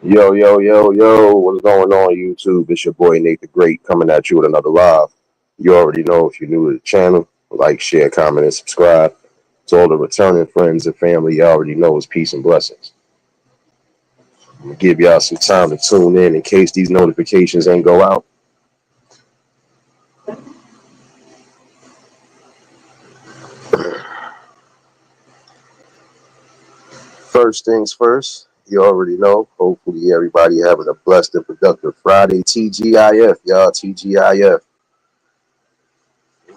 Yo, yo, yo, yo, what's going on, YouTube? It's your boy Nate the Great coming at you with another live. You already know if you're new to the channel, like, share, comment, and subscribe. To all the returning friends and family, you already know it's peace and blessings. I'm gonna give y'all some time to tune in case these notifications ain't go out. First things first, you already know. Hopefully, everybody having a blessed and productive Friday. TGIF, y'all. TGIF.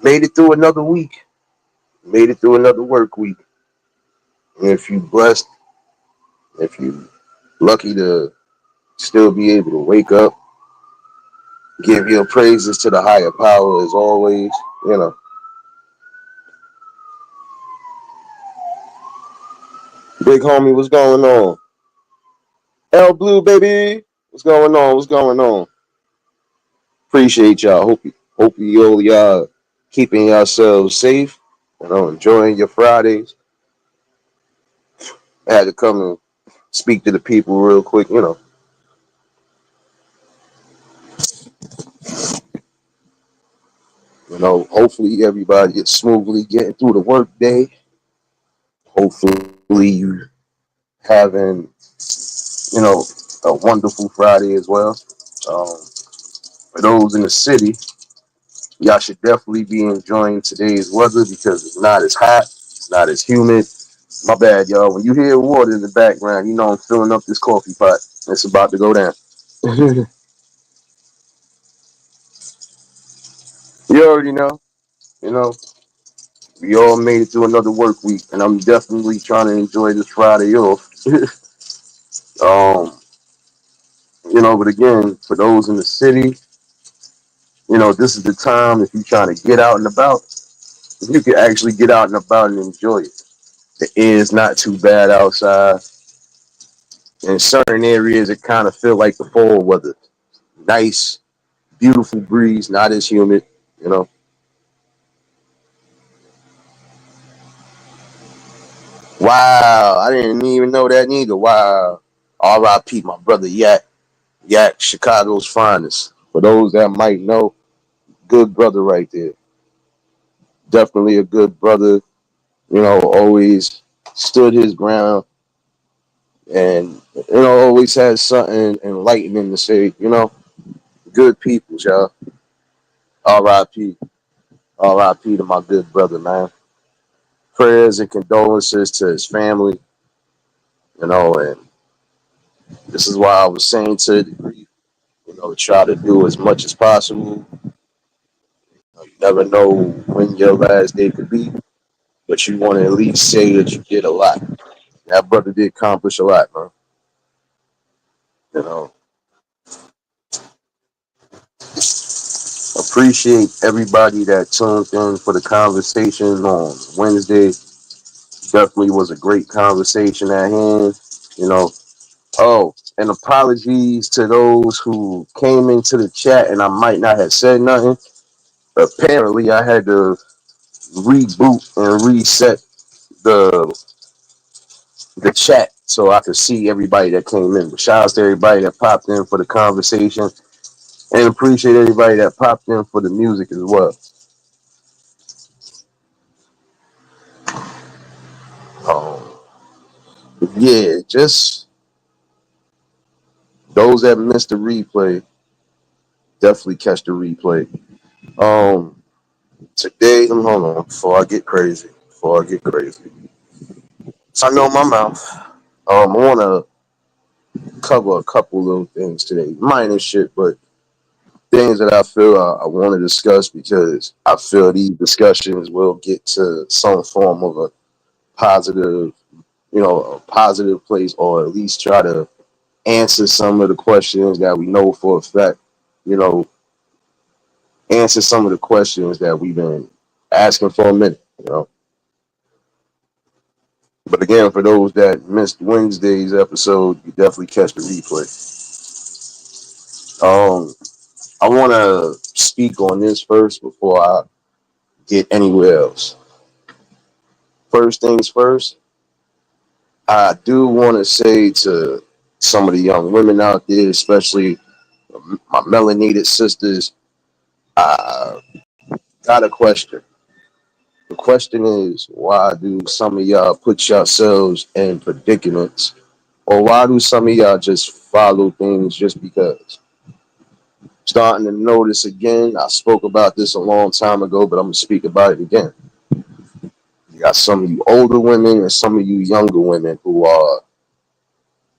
Made it through another week. Made it through another work week. And if you blessed, if you lucky to still be able to wake up, give your praises to the higher power as always. You know, big homie, what's going on? L Blue, baby, what's going on? What's going on? Appreciate y'all. Hope you all y'all keeping yourselves safe. You know, enjoying your Fridays. I had to come and speak to the people real quick. Hopefully everybody is smoothly getting through the work day. Hopefully you having a wonderful Friday as well. Um, for those in the city, y'all should definitely be enjoying today's weather because it's not as hot, it's not as humid. My bad, y'all. When you hear water in the background, you know I'm filling up this coffee pot. It's about to go down. You already know. You know, we all made it through another work week, and I'm definitely trying to enjoy this Friday off. um, but again, for those in the city, this is the time if you're trying to get out and about, you can actually get out and about and enjoy it. The air is not too bad outside. In certain areas, it kind of feel like the fall weather. Nice, beautiful breeze, not as humid. You know. Wow, I didn't even know that neither. Wow. R.I.P. My brother Yak. Yak, Chicago's finest. For those that might know, good brother right there. Definitely a good brother. Always stood his ground and always had something enlightening to say. Good people, y'all. R.I.P. R.I.P. to my good brother, man. Prayers and condolences to his family, and this is why I was saying to a degree, try to do as much as possible. You never know when your last day could be, but you want to at least say that you did a lot. That brother did accomplish a lot, man. You know, appreciate everybody that tuned in for the conversation on Wednesday. Definitely was a great conversation at hand. You know, oh, and apologies to those who came into the chat and I might not have said nothing. Apparently, I had to reboot and reset the the chat so I could see everybody that came in. But shout out to everybody that popped in for the conversation and appreciate everybody that popped in for the music as well. Um, yeah, just those that missed the replay, definitely catch the replay. Um, Today, hold on, before I get crazy, So I know my mouth. I want to cover a couple little things today, minor shit, but things that I feel I want to discuss because I feel these discussions will get to some form of a positive, a positive place, or at least try to answer some of the questions that we know for a fact, you know, answer some of the questions that we've been asking for a minute. But again, for those that missed Wednesday's episode, you definitely catch the replay. I want to speak on this first before I get anywhere else. First things first, I do want to say to Some of the young women out there, especially my melanated sisters, I got a question. The question is, why do some of y'all put yourselves in predicaments? Or why do some of y'all just follow things just because? Starting to notice again, I spoke about this a long time ago, but I'm going to speak about it again. You got some of you older women and some of you younger women who are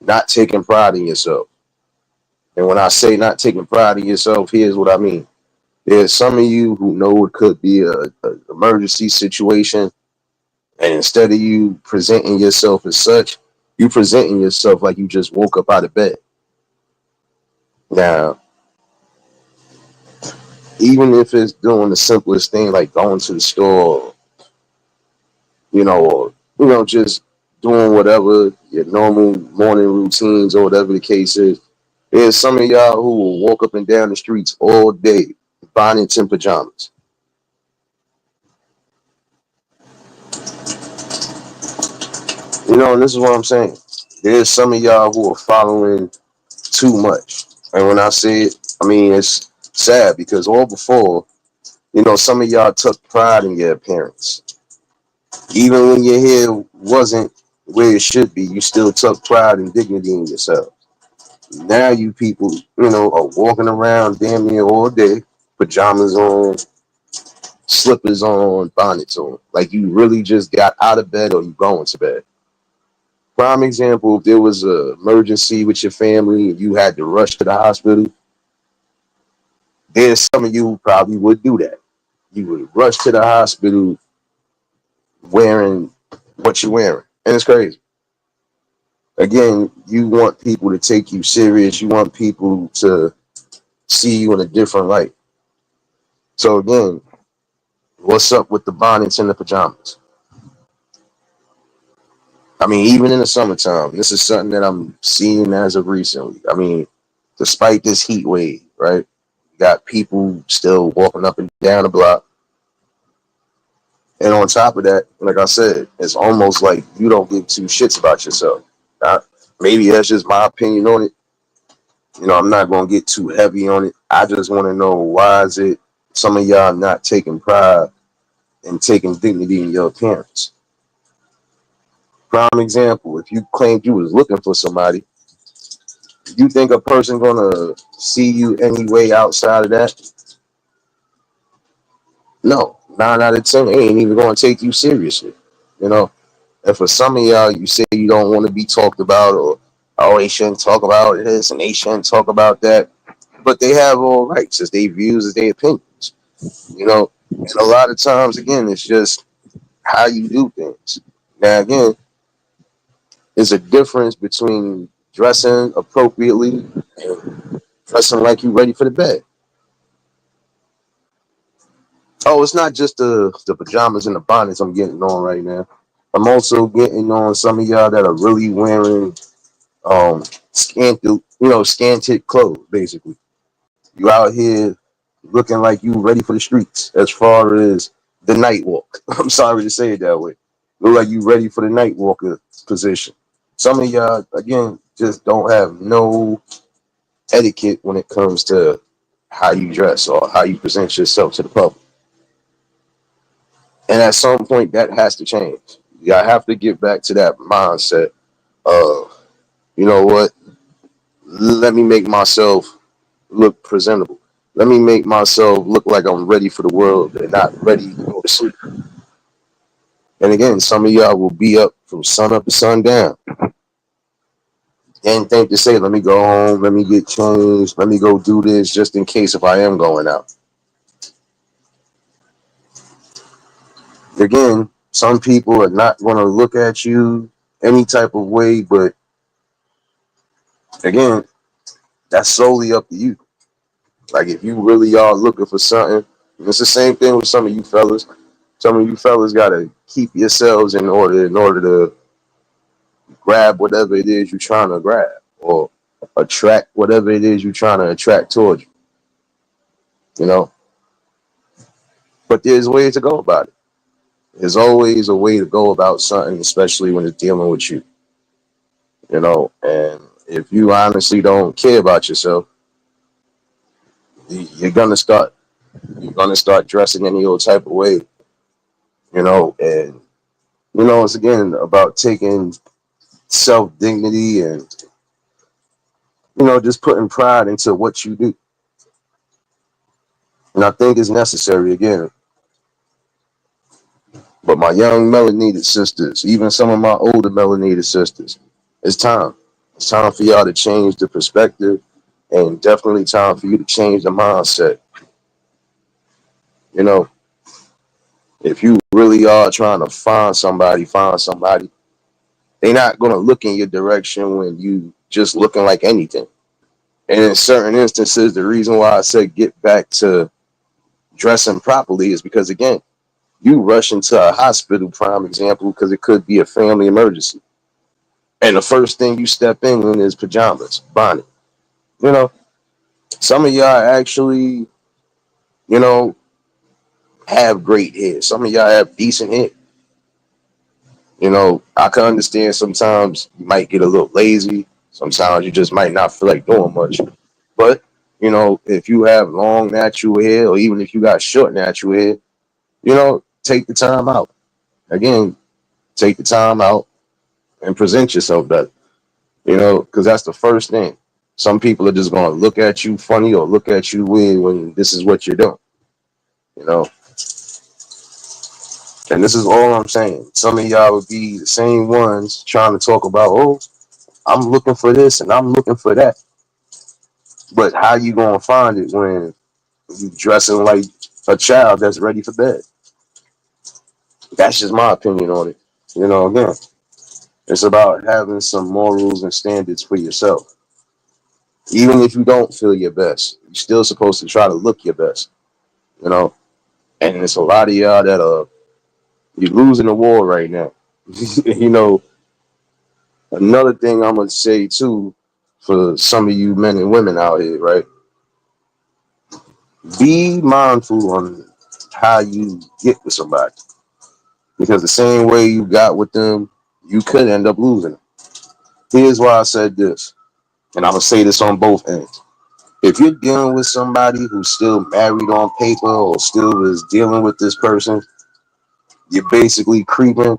not taking pride in yourself. And when I say not taking pride in yourself, here's what I mean. There's some of you who know it could be a emergency situation, and instead of you presenting yourself as such, you presenting yourself like you just woke up out of bed. Now, even if it's doing the simplest thing like going to the store, or just doing whatever your normal morning routines or whatever the case is, there's some of y'all who will walk up and down the streets all day, bonnets and pajamas. And this is what I'm saying. There's some of y'all who are following too much. And when I say it, I mean it's sad because all before, some of y'all took pride in your appearance. Even when your hair wasn't where it should be, you still took pride and dignity in yourself. Now you people, are walking around damn near all day, pajamas on, slippers on, bonnets on. Like you really just got out of bed or you going to bed. Prime example, if there was an emergency with your family and you had to rush to the hospital, there's some of you who probably would do that. You would rush to the hospital wearing what you're wearing. And it's crazy. Again, you want people to take you serious. You want people to see you in a different light. So again, what's up with the bonnets and the pajamas? I mean, even in the summertime, this is something that I'm seeing as of recently. I mean, despite this heat wave, right? You got people still walking up and down the block. And on top of that, like I said, it's almost like you don't give two shits about yourself. Maybe that's just my opinion on it. I'm not going to get too heavy on it. I just want to know, why is it some of y'all not taking pride and taking dignity in your appearance? Prime example, if you claimed you was looking for somebody, you think a person gonna see you anyway outside of that? No, 9 out of 10 ain't even gonna take you seriously. You know, and for some of y'all, you say you don't want to be talked about, or oh, they shouldn't talk about this and they shouldn't talk about that, but they have all rights as their views, as their opinions. And a lot of times, again, it's just how you do things. Now, again, there's a difference between dressing appropriately and dressing like you ready for the bed. Oh, it's not just the pajamas and the bonnets I'm getting on right now. I'm also getting on some of y'all that are really wearing scanted clothes, basically. You out here looking like you ready for the streets as far as the night walk. I'm sorry to say it that way. Look like you ready for the night walker position. Some of y'all, again, just don't have no etiquette when it comes to how you dress or how you present yourself to the public. And at some point, that has to change. You have to get back to that mindset of, you know what, let me make myself look presentable. Let me make myself look like I'm ready for the world and not ready to go to sleep. And again, some of y'all will be up from sun up to sundown and think to say, let me go home, let me get changed, let me go do this just in case if I am going out. Again, some people are not going to look at you any type of way, but again, that's solely up to you. Like if you really are looking for something, it's the same thing with some of you fellas. Some of you fellas gotta keep yourselves in order to grab whatever it is you're trying to grab, or attract whatever it is you're trying to attract towards you. You know, but there's ways to go about it. There's always a way to go about something, especially when it's dealing with you. And If you honestly don't care about yourself, you're gonna start dressing any old type of way, and it's again about taking self dignity and just putting pride into what you do. And I think it's necessary again. But my young melanated sisters, even some of my older melanated sisters, it's time. It's time for y'all to change the perspective, and definitely time for you to change the mindset. You know, if you really are trying to find somebody, they're not gonna look in your direction when you just looking like anything. And in certain instances, the reason why I said get back to dressing properly is because again, you rush into a hospital, prime example, because it could be a family emergency. And the first thing you step in is pajamas, bonnet. You know, some of y'all actually, you know, have great hair. Some of y'all have decent hair. I can understand sometimes you might get a little lazy. Sometimes you just might not feel like doing much. But, if you have long natural hair or even if you got short natural hair, take the time out. Again, take the time out and present yourself better, because that's the first thing. Some people are just going to look at you funny or look at you weird when this is what you're doing, you know. And this is all I'm saying. Some of y'all would be the same ones trying to talk about, oh, I'm looking for this and I'm looking for that. But how you going to find it when you dressing like a child that's ready for bed? That's just my opinion on it. Again, it's about having some morals and standards for yourself. Even if you don't feel your best, you're still supposed to try to look your best, you know. And it's a lot of y'all that you're losing the war right now. Another thing I'm gonna say too, for some of you men and women out here, right? Be mindful on how you get with somebody, because the same way you got with them, you could end up losing them. Here's why I said this, and I'm gonna say this on both ends. If you're dealing with somebody who's still married on paper or still is dealing with this person, you're basically creeping,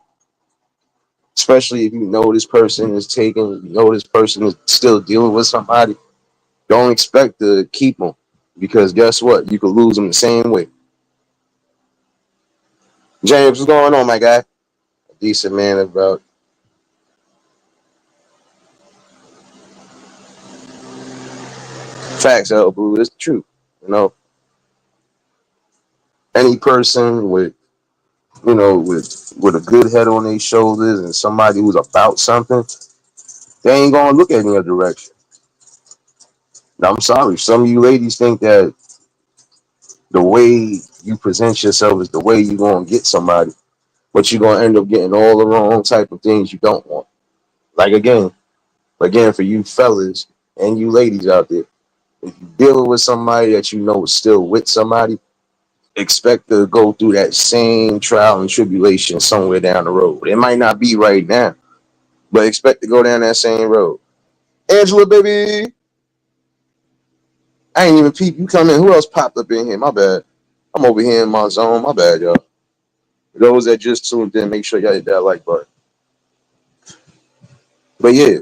especially if you know this person is taken, you know this person is still dealing with somebody. Don't expect to keep them, because guess what? You could lose them the same way. James, what's going on, my guy? A decent man about facts, El Blue. It's the truth. You know, any person with a good head on their shoulders and somebody who's about something, they ain't gonna look at any other direction. Now, I'm sorry, some of you ladies think that the way you present yourself is the way you're gonna get somebody, but you're gonna end up getting all the wrong type of things you don't want. Like again, for you fellas and you ladies out there, if you're dealing with somebody that you know is still with somebody, expect to go through that same trial and tribulation somewhere down the road. It might not be right now, but expect to go down that same road. Angela, baby, I ain't even peep. You come in. Who else popped up in here? My bad. I'm over here in my zone. My bad, y'all. For those that just tuned in, make sure y'all hit that like button. But yeah,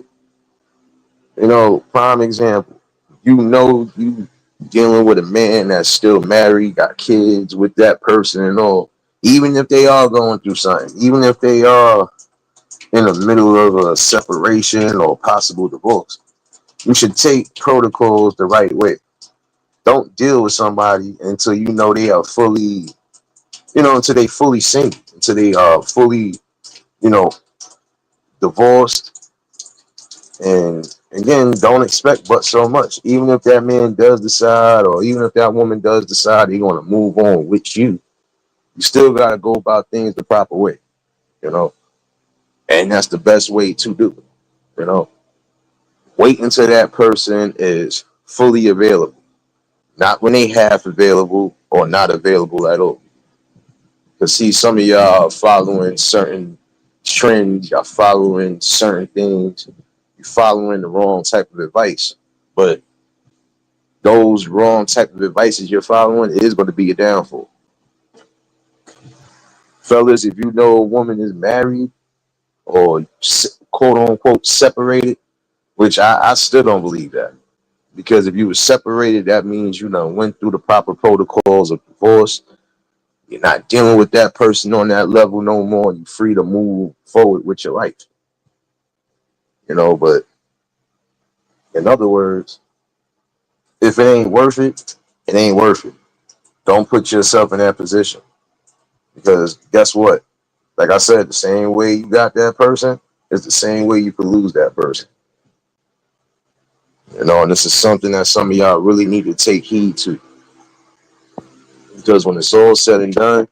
prime example. You dealing with a man that's still married, got kids with that person and all. Even if they are going through something, even if they are in the middle of a separation or possible divorce, you should take protocols the right way. Don't deal with somebody until you know they are fully, until they fully sing, until they are fully, you know, divorced. And again, don't expect but so much. Even if that man does decide, or even if that woman does decide they're going to move on with you, you still got to go about things the proper way, you know. And that's the best way to do it, you know. Wait until that person is fully available, not when they half available or not available at all. Because see, some of y'all are following certain trends, y'all following certain things, you're following the wrong type of advice. But those wrong type of advices you're following is going to be a downfall. Fellas, if you know a woman is married or quote unquote separated, which I still don't believe that. Because if you were separated, that means you know went through the proper protocols of divorce. You're not dealing with that person on that level no more. You're free to move forward with your life. You know, but in other words, if it ain't worth it, it ain't worth it. Don't put yourself in that position. Because guess what? Like I said, the same way you got that person is the same way you could lose that person. You know, and this is something that some of y'all really need to take heed to. Because when it's all said and done,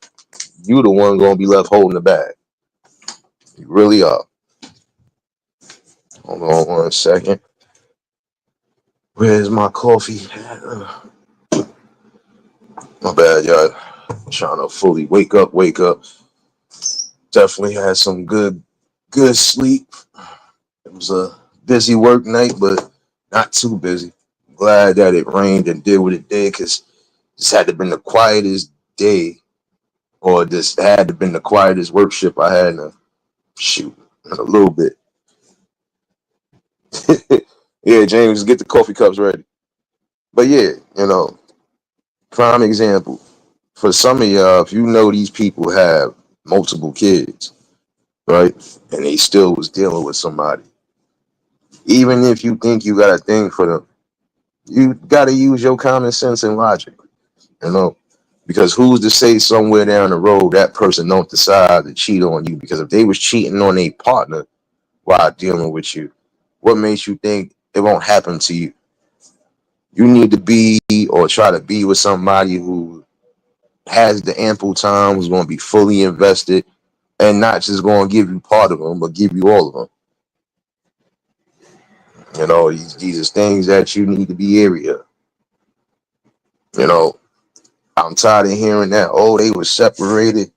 you the one gonna be left holding the bag. You really are. Hold on 1 second. Where's my coffee? My bad, y'all. I'm trying to fully wake up. Definitely had some good sleep. It was a busy work night, but not too busy. Glad that it rained and did what it did, because this had to have been the quietest day, or this had to have been the quietest worship I had in a little bit. Yeah, James, get the coffee cups ready. But yeah, you know, prime example. For some of y'all, if you know these people have multiple kids, right? And they still was dealing with somebody. Even if you think you got a thing for them, you gotta use your common sense and logic, you know. Because who's to say somewhere down the road that person don't decide to cheat on you? Because if they was cheating on a partner while dealing with you, what makes you think it won't happen to you? You need to be or try to be with somebody who has the ample time, who's going to be fully invested, and not just going to give you part of them, but give you all of them. You know, these are things that you need to be area. You know, I'm tired of hearing that. Oh, they were separated.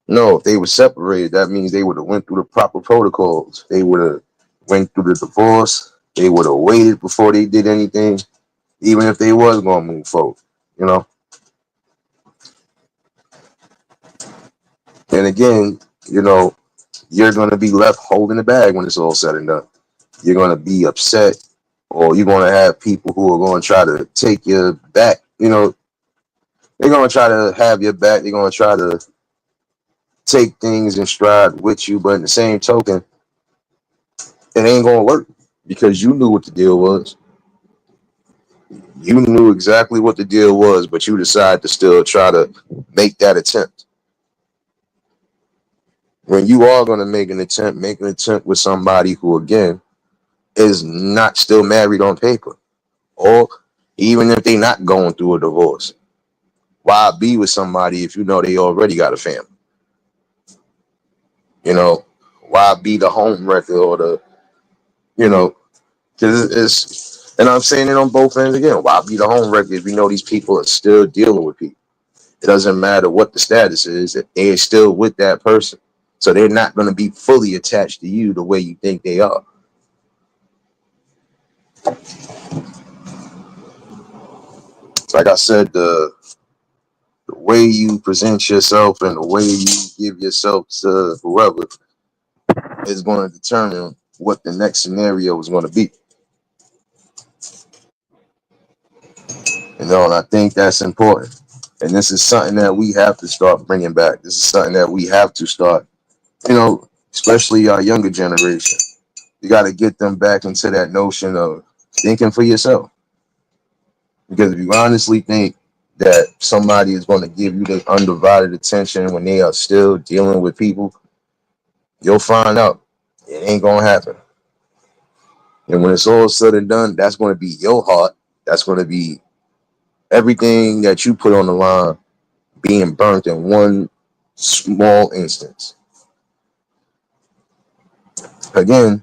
No, if they were separated, that means they would have went through the proper protocols. They would have went through the divorce. They would have waited before they did anything, even if they was going to move forward. You know, and again, you know, you're going to be left holding the bag when it's all said and done. You're going to be upset, or you're going to have people who are going to try to take your back. You know, they're going to try to have your back. They're going to try to take things in stride with you, but in the same token, it ain't going to work because you knew what the deal was. You knew exactly what the deal was, but you decided to still try to make that attempt. When you are going to make an attempt with somebody who, again, is not still married on paper, or even if they're not going through a divorce. Why be with somebody if you know they already got a family? You know, why be the home wrecker or the, you know, because and I'm saying it on both ends again. Why be the home wrecker if you know these people are still dealing with people? It doesn't matter what the status is, they're still with that person. So they're not going to be fully attached to you the way you think they are. Like I said, the way you present yourself and the way you give yourself to whoever is going to determine what the next scenario is going to be. You know, and I think that's important. And this is something that we have to start bringing back. This is something that we have to start, you know, especially our younger generation. You got to get them back into that notion of thinking for yourself. Because if you honestly think that somebody is going to give you the undivided attention when they are still dealing with people, you'll find out it ain't going to happen. And when it's all said and done, that's going to be your heart. That's going to be everything that you put on the line being burnt in one small instance. Again,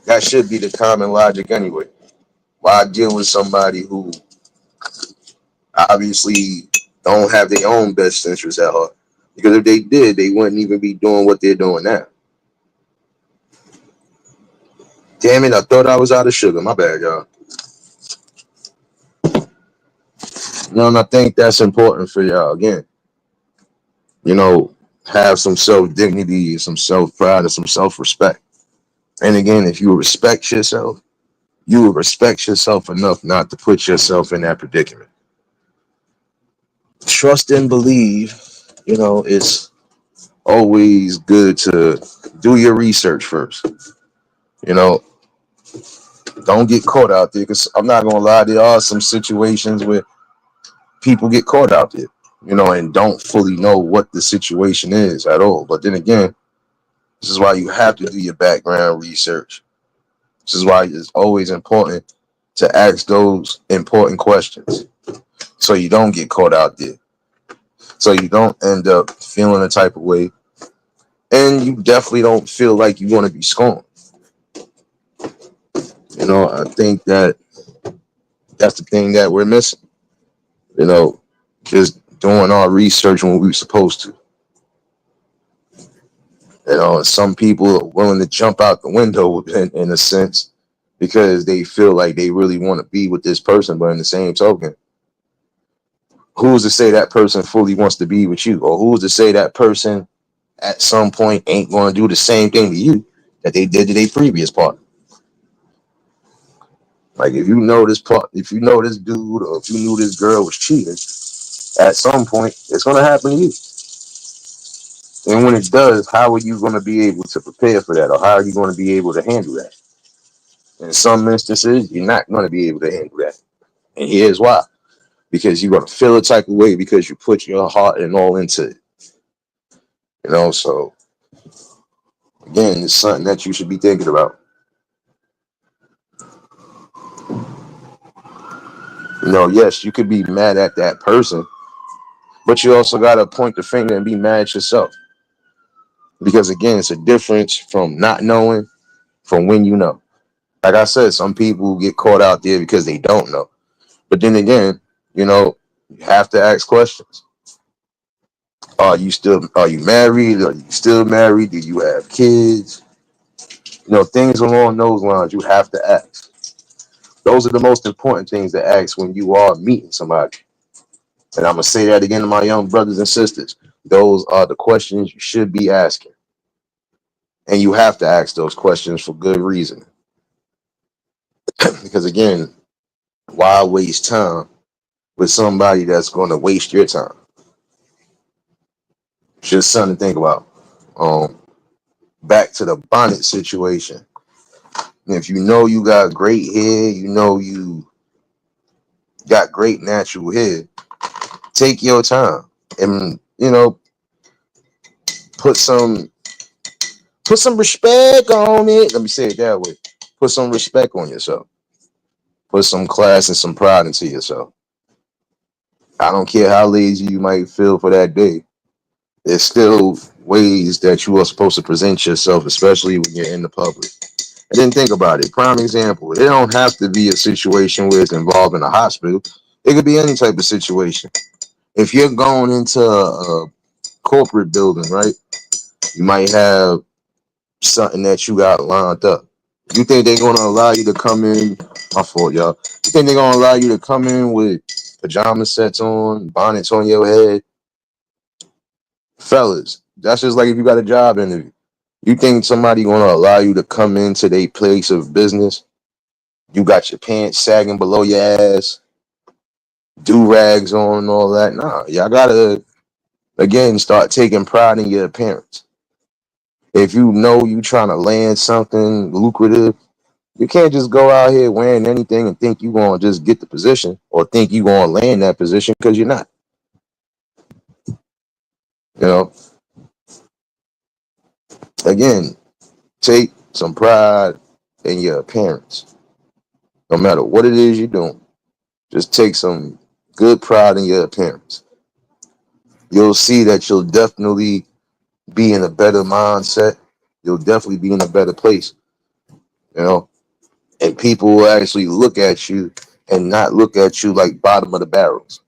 that should be the common logic anyway. Why deal with somebody who obviously don't have their own best interests at heart? Because if they did, they wouldn't even be doing what they're doing now. Damn it, I thought I was out of sugar. My bad, y'all. And I think that's important for y'all. Again, you know, have some self dignity, some self pride, and some self respect. And again, if you respect yourself, you will respect yourself enough not to put yourself in that predicament. Trust and believe, it's always good to do your research first. You know, don't get caught out there because I'm not gonna lie, there are some situations where people get caught out there, and don't fully know what the situation is at all. But then again, this is why you have to do your background research. This is why it's always important to ask those important questions so you don't get caught out there. So you don't end up feeling a type of way. And you definitely don't feel like you want to be scorned. I think that's the thing that we're missing. You know, just doing our research when we were supposed to. Some people are willing to jump out the window in a sense because they feel like they really want to be with this person. But in the same token, who's to say that person fully wants to be with you? Or who's to say that person at some point ain't going to do the same thing to you that they did to their previous partner? Like if you know this dude or if you knew this girl was cheating, at some point it's going to happen to you. And when it does, how are you going to be able to prepare for that, or how are you going to be able to handle that? In some instances, you're not going to be able to handle that. And here's why. Because you're going to feel a type of way because you put your heart and all into it. So again, it's something that you should be thinking about. Yes, you could be mad at that person, but you also got to point the finger and be mad at yourself. Because again, it's a difference from not knowing from when you know. Like I said, some people get caught out there because they don't know. But then again, you have to ask questions. Are you married? Are you still married? Do you have kids? Things along those lines you have to ask. Those are the most important things to ask when you are meeting somebody. And I'm gonna say that again to my young brothers and sisters. Those are the questions you should be asking. And you have to ask those questions for good reason. Because again, why waste time with somebody that's gonna waste your time? Just something to think about. Um, Back to the bonnet situation. If you know you got great hair, you got great natural hair, take your time and put some put some respect on it. Let me say it that way. Put some respect on yourself. Put some class and some pride into yourself. I don't care how lazy you might feel for that day. There's still ways that you are supposed to present yourself, especially when you're in the public. And then think about it. Prime example. It don't have to be a situation where it's involving a hospital. It could be any type of situation. If you're going into a corporate building, right? You might have something that you got lined up. You think they're gonna allow you to come in? My fault, y'all. You think they're gonna allow you to come in with pajama sets on, bonnets on your head? Fellas, that's just like if you got a job interview. You think somebody gonna allow you to come into their place of business? You got your pants sagging below your ass, do rags on, and all that. Nah, y'all gotta again start taking pride in your appearance. If you know you trying to land something lucrative, you can't just go out here wearing anything and think you gonna just get the position or think you gonna land that position because you're not. You know, again, take some pride in your appearance. No matter what it is you're doing, just take some good pride in your appearance. You'll see that you'll definitely be in a better mindset. You'll definitely be in a better place, you know, and people will actually look at you and not look at you like bottom of the barrels.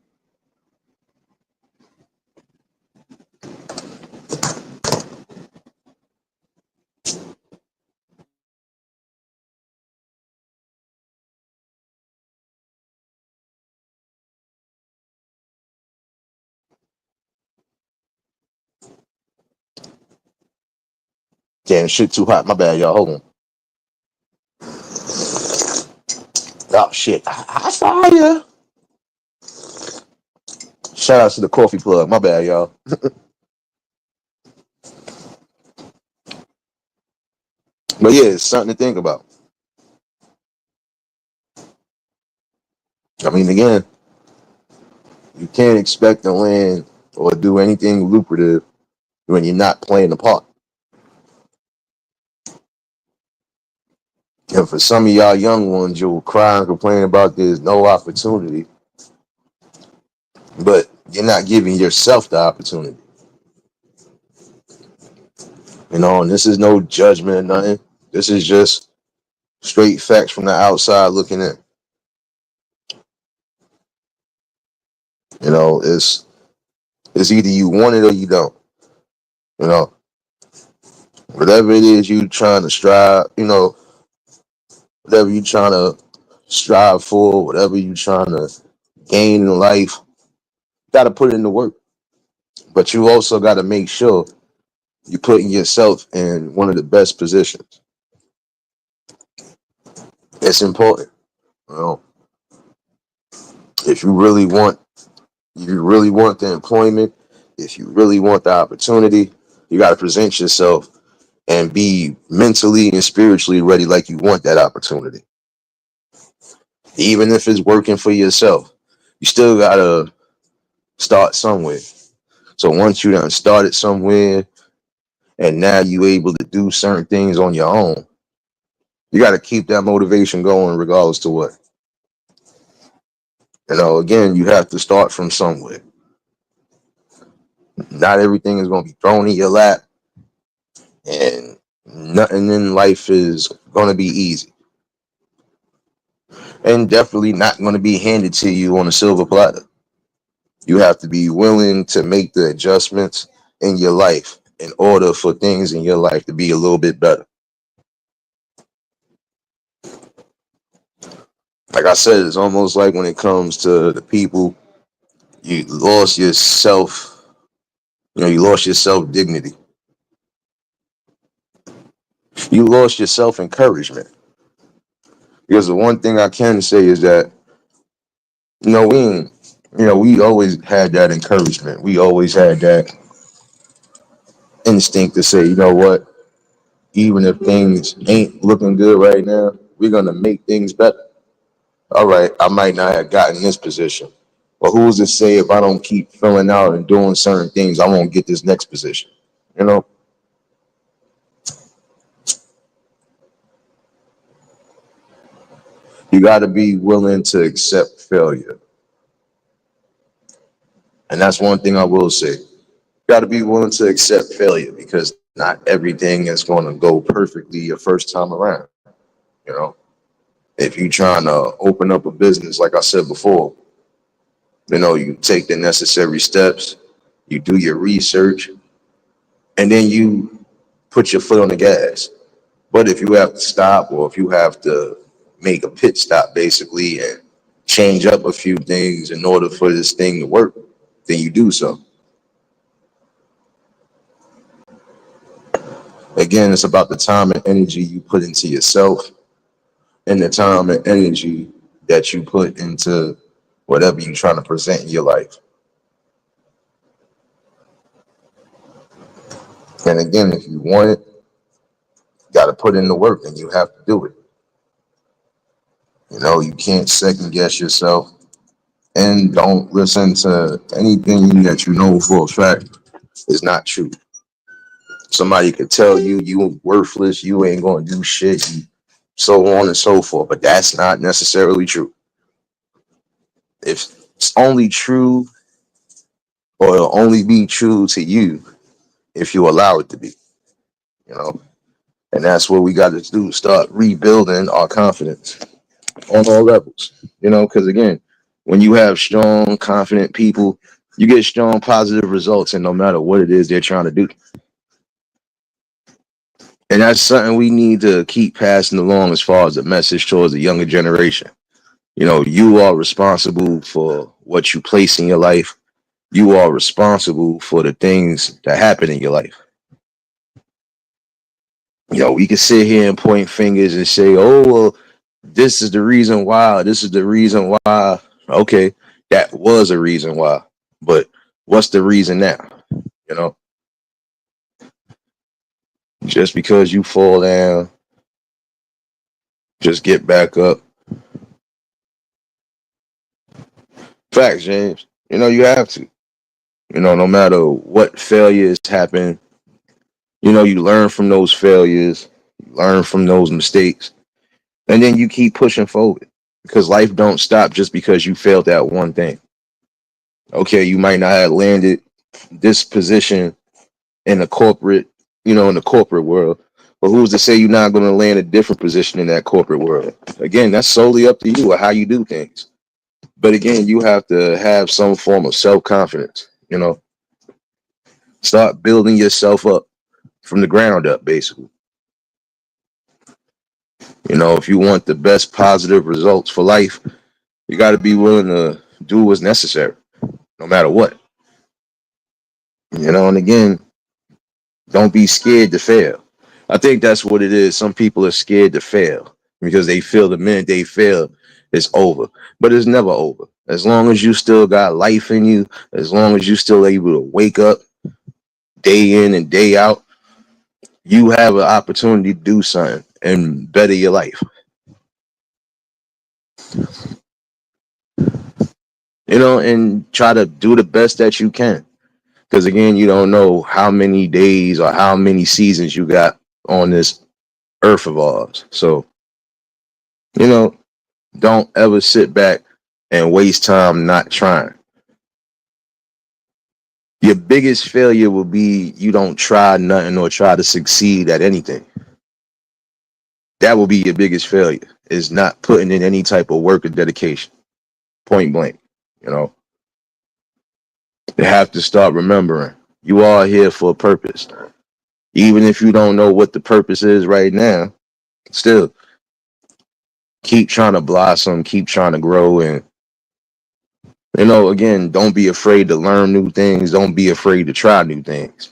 Damn, shit too hot. My bad, y'all. Hold on. Oh shit. I fire. Shout out to the coffee plug. My bad, y'all. But yeah, it's something to think about. I mean, again, you can't expect to land or do anything lucrative when you're not playing the part. And for some of y'all young ones, you'll cry and complain about there's no opportunity, but you're not giving yourself the opportunity. And this is no judgment or nothing. This is just straight facts from the outside looking in. It's either you want it or you don't. You know, whatever it is you trying to strive, whatever you trying to strive for, whatever you trying to gain in life, you got to put in the work. But you also got to make sure you're putting yourself in one of the best positions. It's important. You know, if you really want, if you really want the employment, if you really want the opportunity, you got to present yourself and be mentally and spiritually ready like you want that opportunity. Even if it's working for yourself, you still got to start somewhere. So once you done started somewhere and now you able to do certain things on your own, you got to keep that motivation going regardless to what. Again, you have to start from somewhere. Not everything is going to be thrown in your lap, and nothing in life is going to be easy. And definitely not going to be handed to you on a silver platter. You have to be willing to make the adjustments in your life in order for things in your life to be a little bit better. Like I said, it's almost like when it comes to the people, you lost yourself, you lost your self dignity. You lost your self encouragement. Because the one thing I can say is that, we ain't, we always had that encouragement. We always had that instinct to say, you know what, even if things ain't looking good right now, we're gonna make things better. All right, I might not have gotten this position, but who's to say if I don't keep filling out and doing certain things, I won't get this next position? You know, you got to be willing to accept failure, and that's one thing I will say. You got to be willing to accept failure because not everything is going to go perfectly your first time around. You know, if you're trying to open up a business, like I said before, you take the necessary steps, you do your research, and then you put your foot on the gas. But if you have to stop or if you have to make a pit stop basically and change up a few things in order for this thing to work, then you do so. Again, it's about the time and energy you put into yourself and the time and energy that you put into whatever you're trying to present in your life. And again, if you want it, you got to put in the work and you have to do it. You can't second guess yourself and don't listen to anything that you know for a fact is not true. Somebody could tell you you worthless, you ain't gonna do shit, so on and so forth, but that's not necessarily true. If it's only true or it'll only be true to you if you allow it to be, you know. And that's what we got to do, start rebuilding our confidence on all levels, because again, when you have strong, confident people, you get strong, positive results, and no matter what it is they're trying to do. And that's something we need to keep passing along as far as the message towards the younger generation. You are responsible for what you place in your life. You are responsible for the things that happen in your life. We can sit here and point fingers and say, oh, well, this is the reason why, this is the reason why. Okay, that was a reason why. But what's the reason now? You know, just because you fall down, just get back up. Facts, James. You have to. No matter what failures happen, you learn from those failures, you learn from those mistakes, and then you keep pushing forward because life don't stop just because you failed at one thing. Okay, you might not have landed this position in the corporate, in the corporate world, but who's to say you're not going to land a different position in that corporate world? Again, that's solely up to you or how you do things. But again, you have to have some form of self confidence. Start building yourself up from the ground up, basically. If you want the best positive results for life, you got to be willing to do what's necessary, no matter what. And again, don't be scared to fail. I think that's what it is. Some people are scared to fail because they feel the minute they fail, it's over. But it's never over. As long as you still got life in you, as long as you still able to wake up day in and day out, you have an opportunity to do something and better your life. And try to do the best that you can. Because again, you don't know how many days or how many seasons you got on this earth of ours. So, you know, don't ever sit back and waste time not trying. Your biggest failure will be you don't try nothing or try to succeed at anything. That will be your biggest failure, is not putting in any type of work or dedication. Point blank. You know, you have to start remembering you are here for a purpose. Even if you don't know what the purpose is right now, still keep trying to blossom, keep trying to grow. And, again, don't be afraid to learn new things. Don't be afraid to try new things.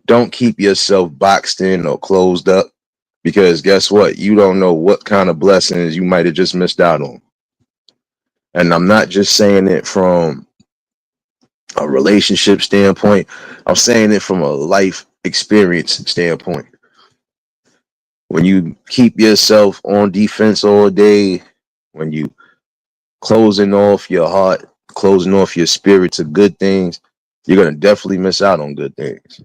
Don't keep yourself boxed in or closed up, because guess what? You don't know what kind of blessings you might have just missed out on. And I'm not just saying it from a relationship standpoint, I'm saying it from a life experience standpoint. When you keep yourself on defense all day, when you closing off your heart, closing off your spirit to good things, you're going to definitely miss out on good things.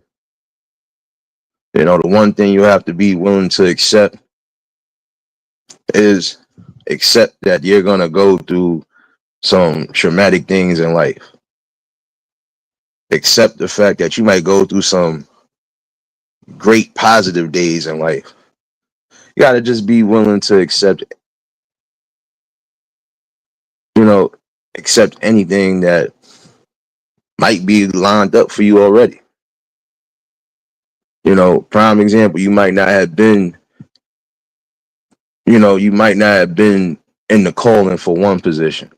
The one thing you have to be willing to accept is accept that you're going to go through some traumatic things in life. Accept the fact that you might go through some great positive days in life. You got to just be willing to accept, accept anything that might be lined up for you already. Prime example, you might not have been in the calling for one position,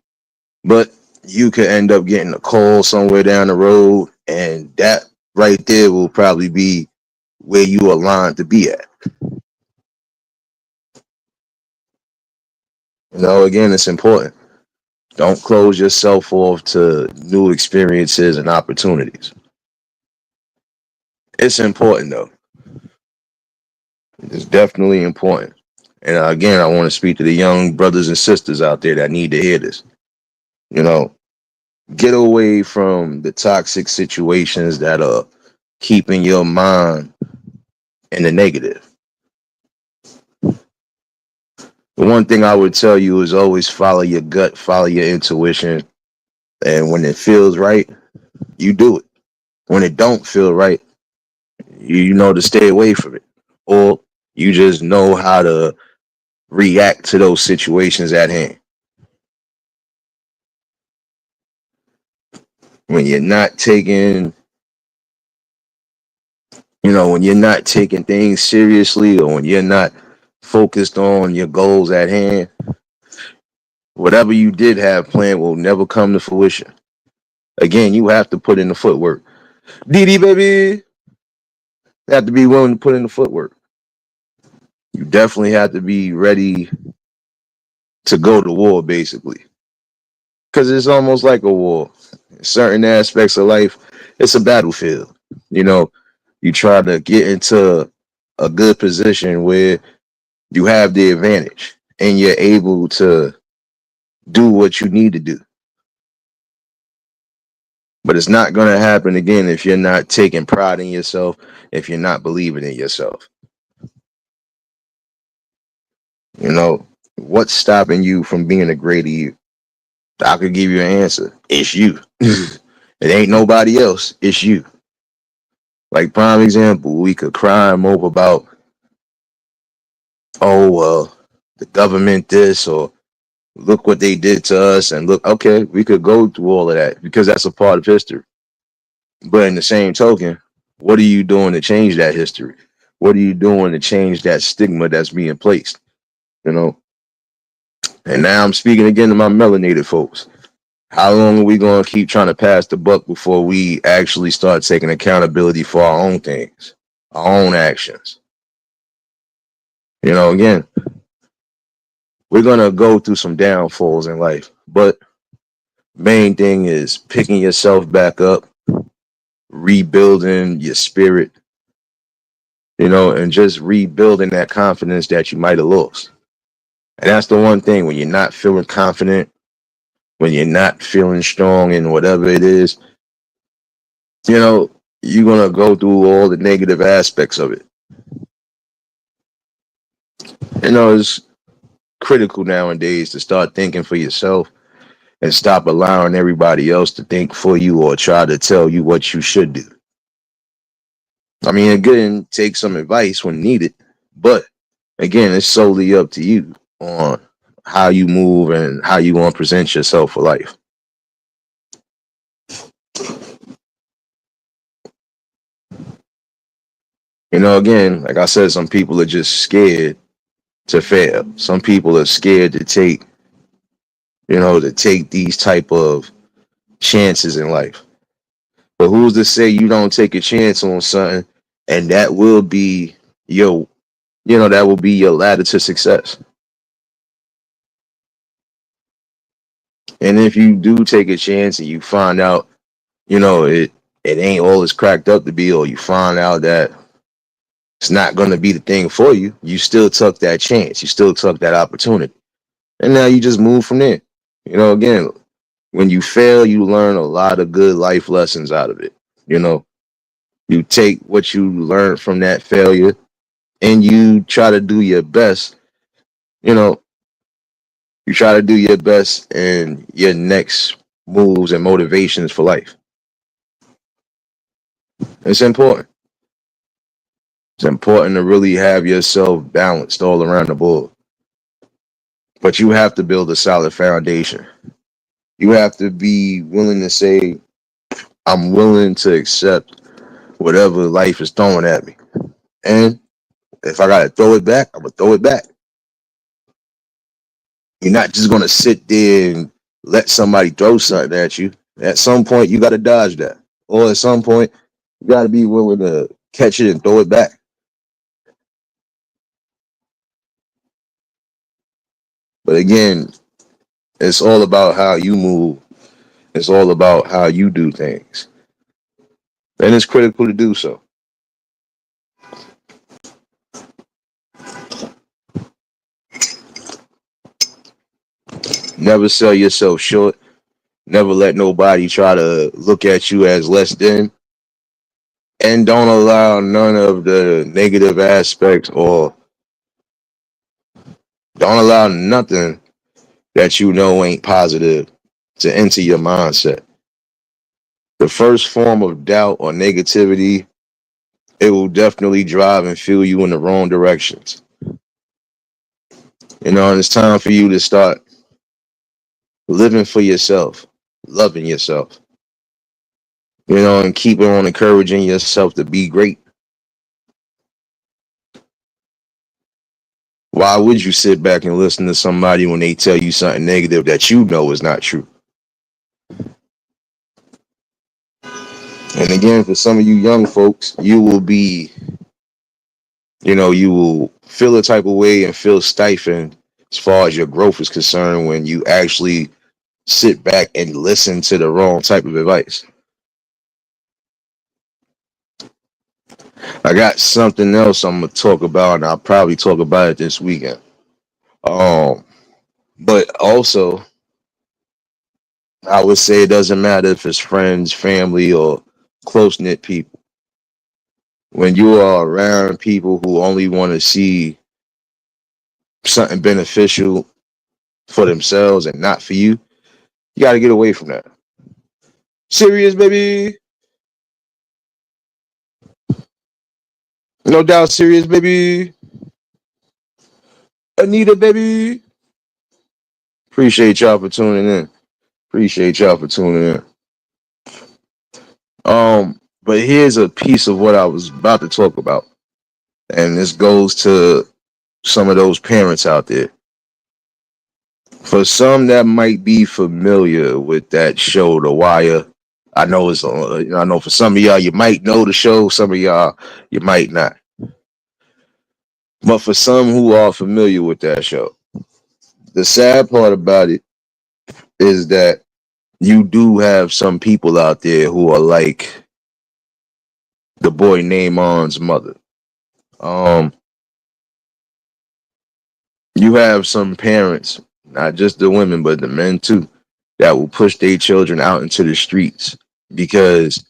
but you could end up getting a call somewhere down the road, and that right there will probably be where you aligned to be at. Again, it's important. Don't close yourself off to new experiences and opportunities. It's important, though. It's definitely important. And again, I want to speak to the young brothers and sisters out there that need to hear this. You know, get away from the toxic situations that are keeping your mind in the negative. The one thing I would tell you is always follow your gut, follow your intuition. And when it feels right, you do it. When it don't feel right, you know to stay away from it. Or you just know how to react to those situations at hand. When you're not taking, when you're not taking things seriously, or when you're not focused on your goals at hand, whatever you did have planned will never come to fruition. Again, you have to put in the footwork. DD baby, you have to be willing to put in the footwork. You definitely have to be ready to go to war, basically, because it's almost like a war. In certain aspects of life, it's a battlefield. You know, you try to get into a good position where you have the advantage and you're able to do what you need to do. But it's not going to happen again if you're not taking pride in yourself, if you're not believing in yourself. You know, what's stopping you from being a greater you? I could give you an answer. It's you. It ain't nobody else. It's you. Like prime example, we could cry and mope about, oh well, the government this or look what they did to us and look. Okay, we could go through all of that because that's a part of history. But in the same token, what are you doing to change that history? What are you doing to change that stigma that's being placed? You know. And now I'm speaking again to my melanated folks. How long are we going to keep trying to pass the buck before we actually start taking accountability for our own things, our own actions? You know, again, we're going to go through some downfalls in life, but main thing is picking yourself back up, rebuilding your spirit, you know, and just rebuilding that confidence that you might have lost. And that's the one thing when you're not feeling confident, when you're not feeling strong in whatever it is, you know, you're going to go through all the negative aspects of it. You know, it's critical nowadays to start thinking for yourself and stop allowing everybody else to think for you or try to tell you what you should do. I mean, again, take some advice when needed, but again, it's solely up to you on how you move and how you want to present yourself for life. You know, again, like I said, some people are just scared to fail. Some people are scared to take, you know, to take these type of chances in life. But who's to say you don't take a chance on something and that will be your, you know, that will be your ladder to success. And if you do take a chance and you find out, you know, it ain't all it's cracked up to be, or you find out that it's not going to be the thing for you, you still took that chance. You still took that opportunity. And now you just move from there. You know, again, when you fail, you learn a lot of good life lessons out of it. You know, you take what you learned from that failure and you try to do your best. You know, you try to do your best in your next moves and motivations for life. It's important. It's important to really have yourself balanced all around the board. But you have to build a solid foundation. You have to be willing to say, I'm willing to accept whatever life is throwing at me. And if I gotta throw it back, I'm gonna throw it back. You're not just gonna sit there and let somebody throw something at you. At some point, you gotta dodge that, or at some point, you gotta be willing to catch it and throw it back. But again, it's all about how you move. It's all about how you do things, and it's critical to do so. Never sell yourself short. Never let nobody try to look at you as less than, and don't allow none of the negative aspects, or don't allow nothing that you know ain't positive to enter your mindset. The first form of doubt or negativity, it will definitely drive and fuel you in the wrong directions. You know, and it's time for you to start living for yourself, loving yourself, you know, and keeping on encouraging yourself to be great. Why would you sit back and listen to somebody when they tell you something negative that you know is not true? And again, for some of you young folks, you will be, you know, you will feel a type of way and feel stifled as far as your growth is concerned when you actually sit back and listen to the wrong type of advice. I got something else I'm gonna talk about, and I'll probably talk about it this weekend. Um, but also, I would say it doesn't matter if it's friends, family, or close knit people. When you are around people who only want to see something beneficial for themselves and not for you, you got to get away from that. Serious, baby. No doubt, serious, baby. Anita, baby. Appreciate y'all for tuning in. Appreciate y'all for tuning in. But here's a piece of what I was about to talk about, and this goes to some of those parents out there. For some that might be familiar with that show, The Wire, I know I know for some of y'all you might know the show, some of y'all you might not. But for some who are familiar with that show, the sad part about it is that you do have some people out there who are like the boy Naaman's mother. Um, you have some parents, not just the women, but the men too, that will push their children out into the streets because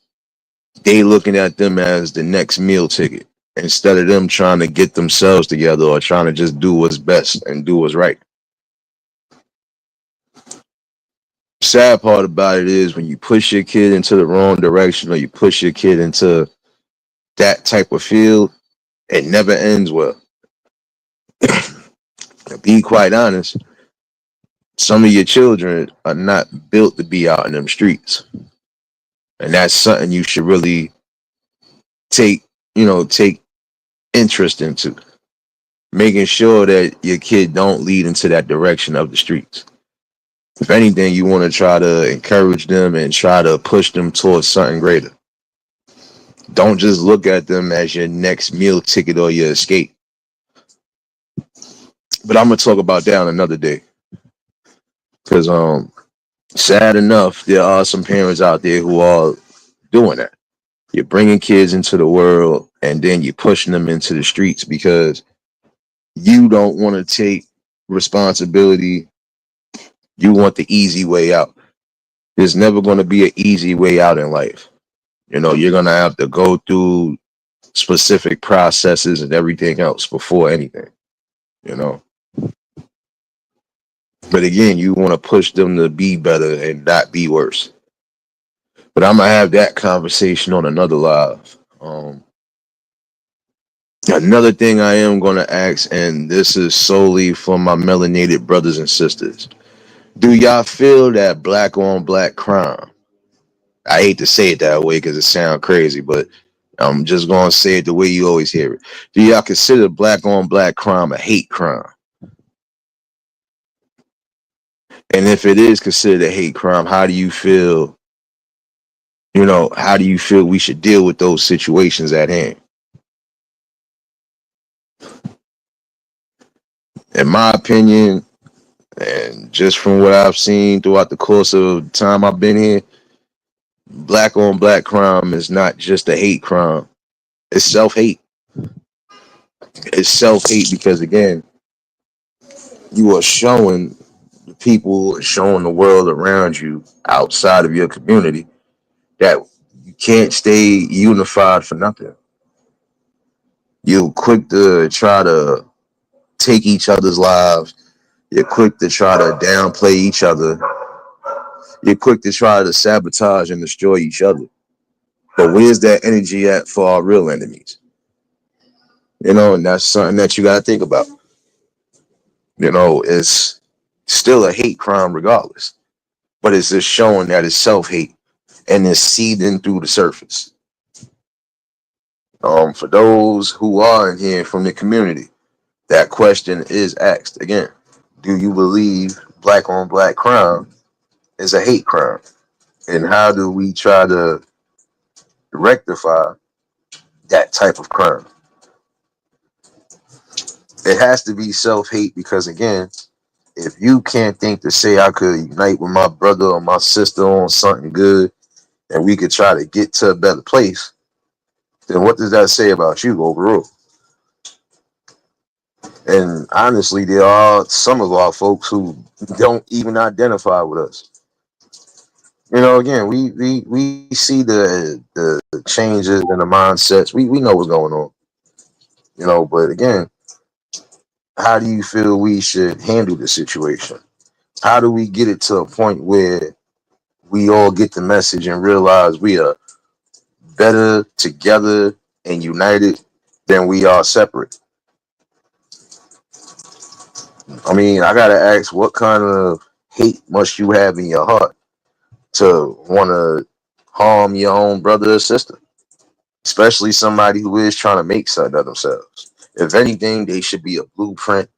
they looking at them as the next meal ticket instead of them trying to get themselves together or trying to just do what's best and do what's right. Sad part about it is when you push your kid into the wrong direction or you push your kid into that type of field, it never ends well. To be quite honest, some of your children are not built to be out in them streets. And that's something you should really take, take interest into. Making sure that your kid don't lead into that direction of the streets. If anything, you want to try to encourage them and try to push them towards something greater. Don't just look at them as your next meal ticket or your escape. But I'm gonna talk about that on another day. Because sad enough, there are some parents out there who are doing that. You're bringing kids into the world and then you're pushing them into the streets because you don't want to take responsibility. You want the easy way out. There's never going to be an easy way out in life. You're going to have to go through specific processes and everything else before anything, you know. But again, you want to push them to be better and not be worse. But I'm going to have that conversation on another live. Another thing I am going to ask, and this is solely for my melanated brothers and sisters. Do y'all feel that black on black crime? I hate to say it that way because it sounds crazy, but I'm just going to say it the way you always hear it. Do y'all consider black on black crime a hate crime? And if it is considered a hate crime, how do you feel? How do you feel we should deal with those situations at hand? In my opinion, and just from what I've seen throughout the course of the time I've been here, black on black crime is not just a hate crime. It's self hate. It's self hate because, again, you are showing the people, showing the world around you outside of your community that you can't stay unified for nothing. You're quick to try to take each other's lives. You're quick to try to downplay each other. You're quick to try to sabotage and destroy each other. But where's that energy at for our real enemies? And that's something that you got to think about. It's still a hate crime regardless, but it's just showing that it's self hate and it's seething through the surface. For those who are in here from the community, that question is asked again. Do you believe black on black crime is a hate crime? And how do we try to rectify that type of crime? It has to be self-hate because again, if you can't think to say I could unite with my brother or my sister on something good and we could try to get to a better place, then what does that say about you overall? And honestly, there are some of our folks who don't even identify with us. Again, we see the changes in the mindsets. We know what's going on. But again, how do you feel we should handle the situation? How do we get it to a point where we all get the message and realize we are better together and united than we are separate? I mean, I gotta ask, what kind of hate must you have in your heart to want to harm your own brother or sister, especially somebody who is trying to make something of themselves? If anything, they should be a blueprint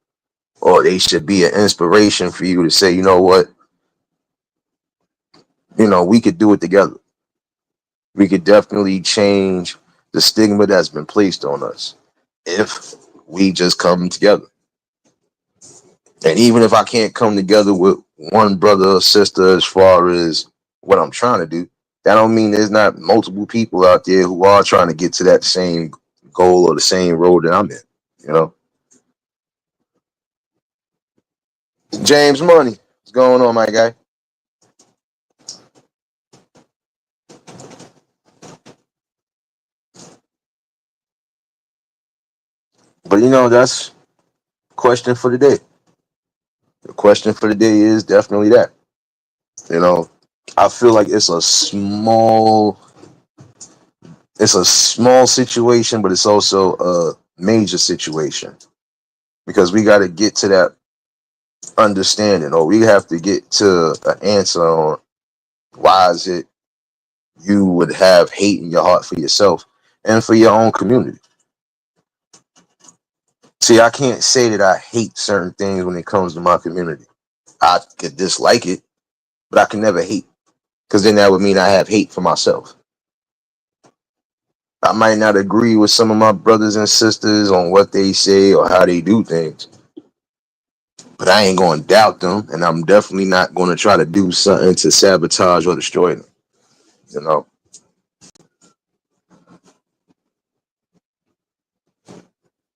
or they should be an inspiration for you to say, you know what, we could do it together. We could definitely change the stigma that's been placed on us if we just come together. And even if I can't come together with one brother or sister as far as what I'm trying to do, that don't mean there's not multiple people out there who are trying to get to that same goal or the same road that I'm in. You know, James Money, what's going on, my guy? But that's question for the day. The question for the day is definitely that. You know, I feel like it's a small situation, but it's also a major situation because we got to get to that understanding, or we have to get to an answer on why is it you would have hate in your heart for yourself and for your own community. See, I can't say that I hate certain things when it comes to my community. I could dislike it, but I can never hate because then that would mean I have hate for myself. I might not agree with some of my brothers and sisters on what they say or how they do things, but I ain't going to doubt them, and I'm definitely not going to try to do something to sabotage or destroy them. You know,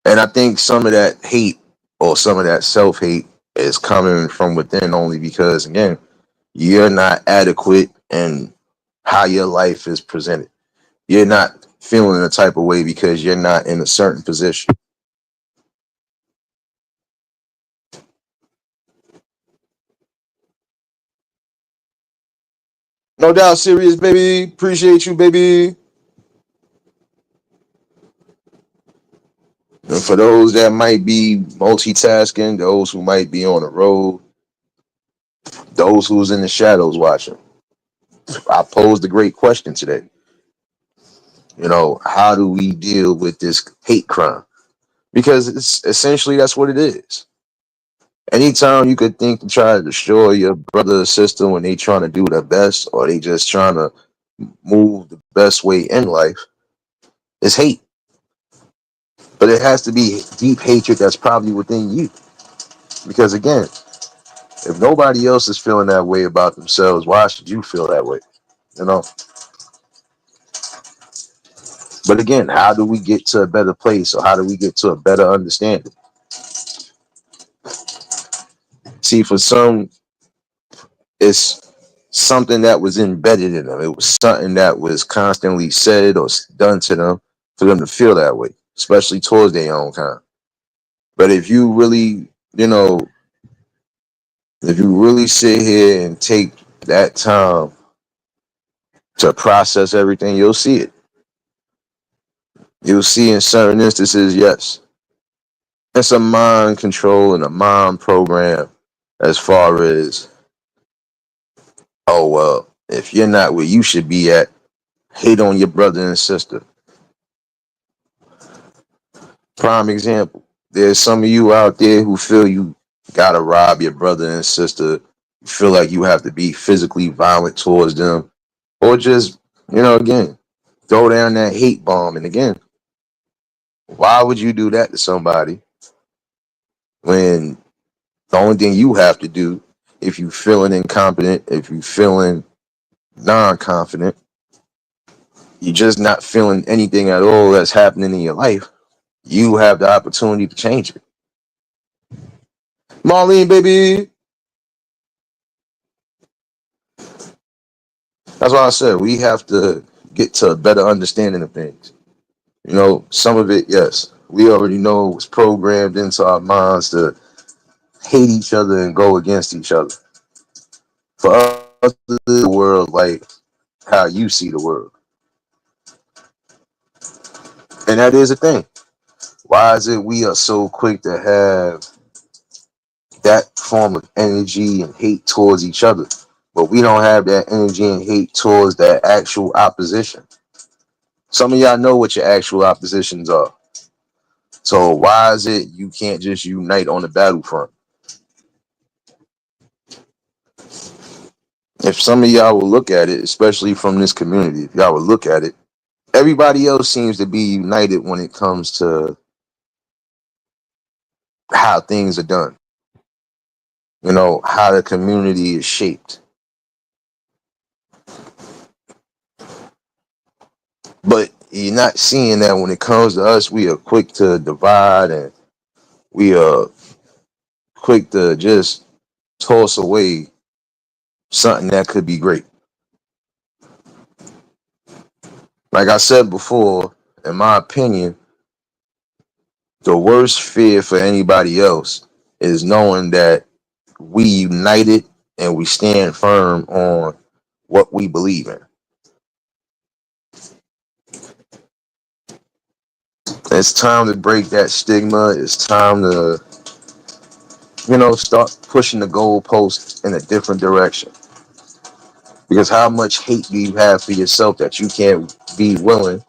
and I think some of that hate or some of that self hate is coming from within only because, again, you're not adequate in how your life is presented. You're not feeling a type of way because you're not in a certain position. No doubt, serious baby. Appreciate you, baby. And for those that might be multitasking, those who might be on the road, those who's in the shadows watching, I posed a great question today. How do we deal with this hate crime? Because it's essentially that's what it is. Anytime you could think to try to destroy your brother or sister when they trying to do their best or they just trying to move the best way in life, it's hate. But it has to be deep hatred that's probably within you. Because again, if nobody else is feeling that way about themselves, why should you feel that way? You know. But again, how do we get to a better place or how do we get to a better understanding? See, for some, it's something that was embedded in them. It was something that was constantly said or done to them for them to feel that way, especially towards their own kind. But you know, if you really sit here and take that time to process everything, you'll see it. You'll see in certain instances, yes, it's a mind control and a mind program as far as, oh, well, if you're not where you should be at, hate on your brother and sister. Prime example. There's some of you out there who feel you gotta rob your brother and sister. You feel like you have to be physically violent towards them, or just, again, throw down that hate bomb. And again, why would you do that to somebody when the only thing you have to do, if you feeling incompetent, if you feeling non-confident, you're just not feeling anything at all that's happening in your life, you have the opportunity to change it. Marlene, baby. That's why I said we have to get to a better understanding of things. You know, some of it, yes, we already know was programmed into our minds to hate each other and go against each other. For us to live the world like how you see the world. And that is a thing. Why is it we are so quick to have that form of energy and hate towards each other, but we don't have that energy and hate towards that actual opposition? Some of y'all know what your actual oppositions are. So why is it you can't just unite on the battlefront? If some of y'all will look at it, especially from this community, if y'all will look at it, everybody else seems to be united when it comes to how things are done. You know, how the community is shaped. But you're not seeing that when it comes to us, we are quick to divide and we are quick to just toss away something that could be great. Like I said before, in my opinion, the worst fear for anybody else is knowing that we united and we stand firm on what we believe in. It's time to break that stigma. It's time to, start pushing the goalposts in a different direction. Because how much hate do you have for yourself that you can't be willing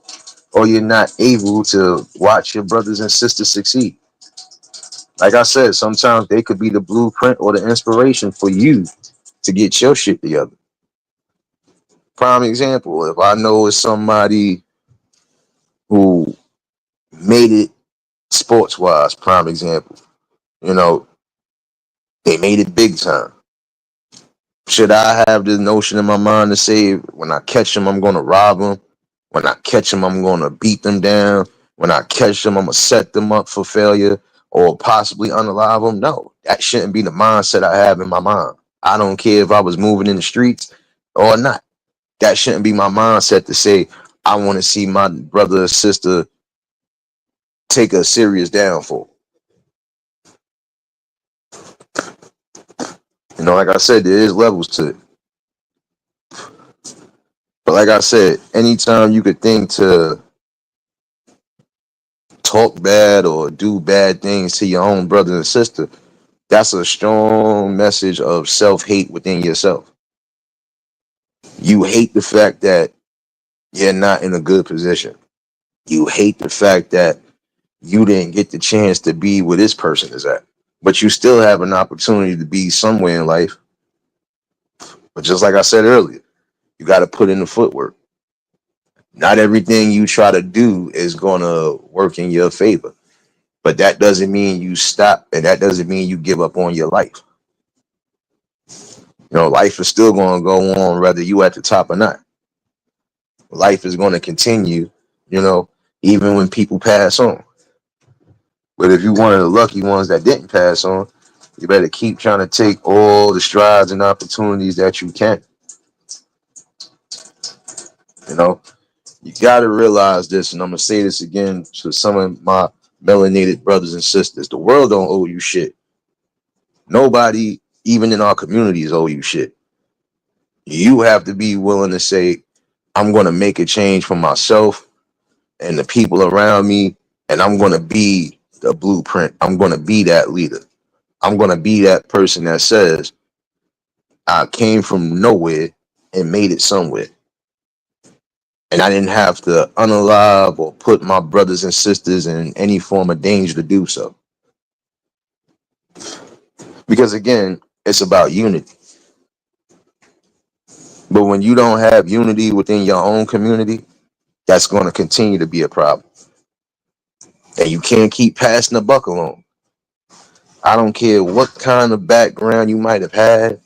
or you're not able to watch your brothers and sisters succeed? Like I said, sometimes they could be the blueprint or the inspiration for you to get your shit together. Prime example, if I know it's somebody who made it sports wise, prime example, you know, they made it big time. Should I have the notion in my mind to say, when I catch them, I'm going to rob them? When I catch them, I'm going to beat them down? When I catch them, I'm going to set them up for failure or possibly unalive them? No, that shouldn't be the mindset I have in my mind. I don't care if I was moving in the streets or not. That shouldn't be my mindset to say, I want to see my brother or sister take a serious downfall. Like I said, there is levels to it. But like I said, anytime you could think to talk bad or do bad things to your own brother and sister, that's a strong message of self-hate within yourself. You hate the fact that you're not in a good position. You hate the fact that you didn't get the chance to be where this person is at. But you still have an opportunity to be somewhere in life. But just like I said earlier, you got to put in the footwork. Not everything you try to do is going to work in your favor. But that doesn't mean you stop, and that doesn't mean you give up on your life. Life is still going to go on whether you at the top or not. Life is going to continue, even when people pass on. But if you're one of the lucky ones that didn't pass on, you better keep trying to take all the strides and opportunities that you can. You know, you got to realize this, and I'm going to say this again to some of my melanated brothers and sisters. The world don't owe you shit. Nobody, even in our communities, owe you shit. You have to be willing to say, I'm going to make a change for myself and the people around me, and I'm going to be the blueprint. I'm going to be that leader. I'm going to be that person that says, I came from nowhere and made it somewhere. And I didn't have to unalive or put my brothers and sisters in any form of danger to do so. Because again, it's about unity. But when you don't have unity within your own community, that's going to continue to be a problem. And you can't keep passing the buck along. I don't care what kind of background you might have had.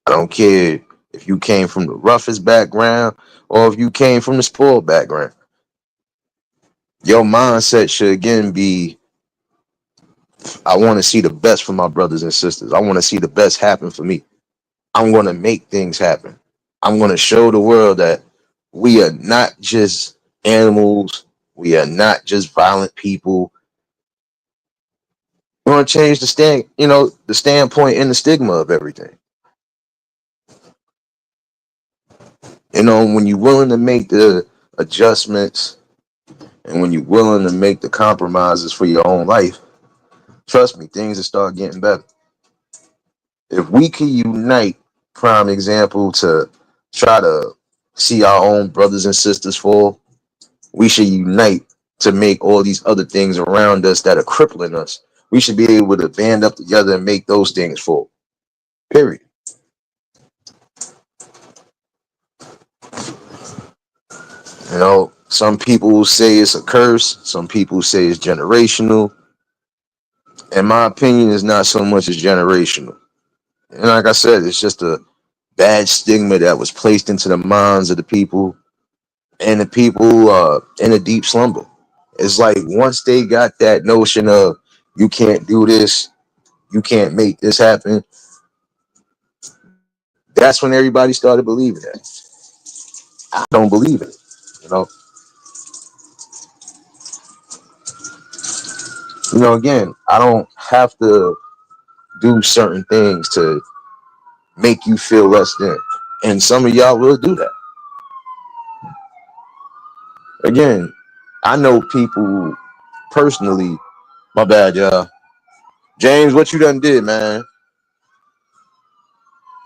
I don't care if you came from the roughest background or if you came from the spoiled background. Your mindset should again be, I want to see the best for my brothers and sisters. I want to see the best happen for me. I'm going to make things happen. I'm going to show the world that we are not just animals. We are not just violent people. We want to change the standpoint and the stigma of everything. When you're willing to make the adjustments and when you're willing to make the compromises for your own life, trust me, things will start getting better. If we can unite, prime example, to try to see our own brothers and sisters fall, we should unite to make all these other things around us that are crippling us. We should be able to band up together and make those things fall. Period. Some people say it's a curse. Some people say it's generational. In my opinion, it's not so much as generational. And like I said, it's just a bad stigma that was placed into the minds of the people, and the people in a deep slumber. It's like once they got that notion of you can't do this, you can't make this happen, that's when everybody started believing that. I don't believe it. You know, again, I don't have to do certain things to make you feel less than. And some of y'all will do that. Again, I know people personally. My bad, y'all. James, what you done did, man?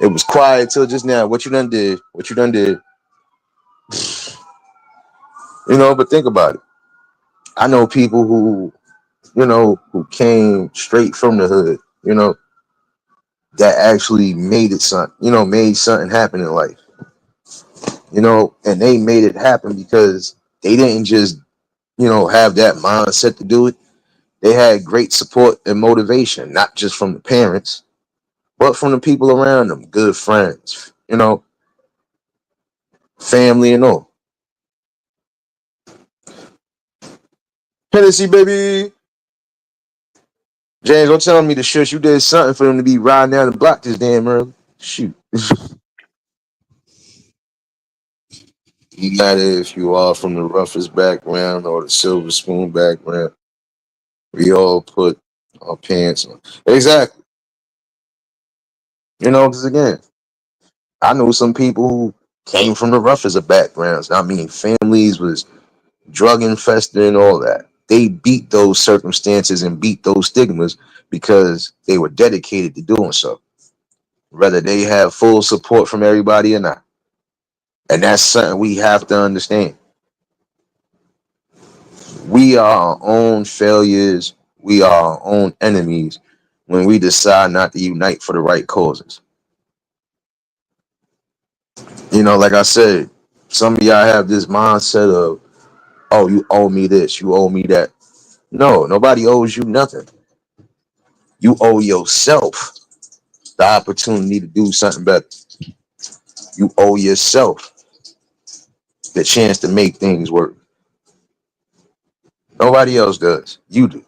It was quiet till just now. What you done did? What you done did? But think about it. I know people who came straight from the hood, that actually made it made something happen in life, and they made it happen because they didn't just, have that mindset to do it. They had great support and motivation, not just from the parents, but from the people around them, good friends, family and all. Hennessy, baby. James, don't tell me to shush. You did something for them to be riding down the block this damn early. Shoot. No matter if you are from the roughest background or the silver spoon background, we all put our pants on. Exactly. Because again, I know some people who came from the roughest of backgrounds. I mean, families was drug infested and all that. They beat those circumstances and beat those stigmas because they were dedicated to doing so, whether they have full support from everybody or not. And that's something we have to understand. We are our own failures. We are our own enemies when we decide not to unite for the right causes. Like I said, some of y'all have this mindset of, oh, you owe me this, you owe me that. No, nobody owes you nothing. You owe yourself the opportunity to do something better. You owe yourself the chance to make things work. Nobody else does. You do.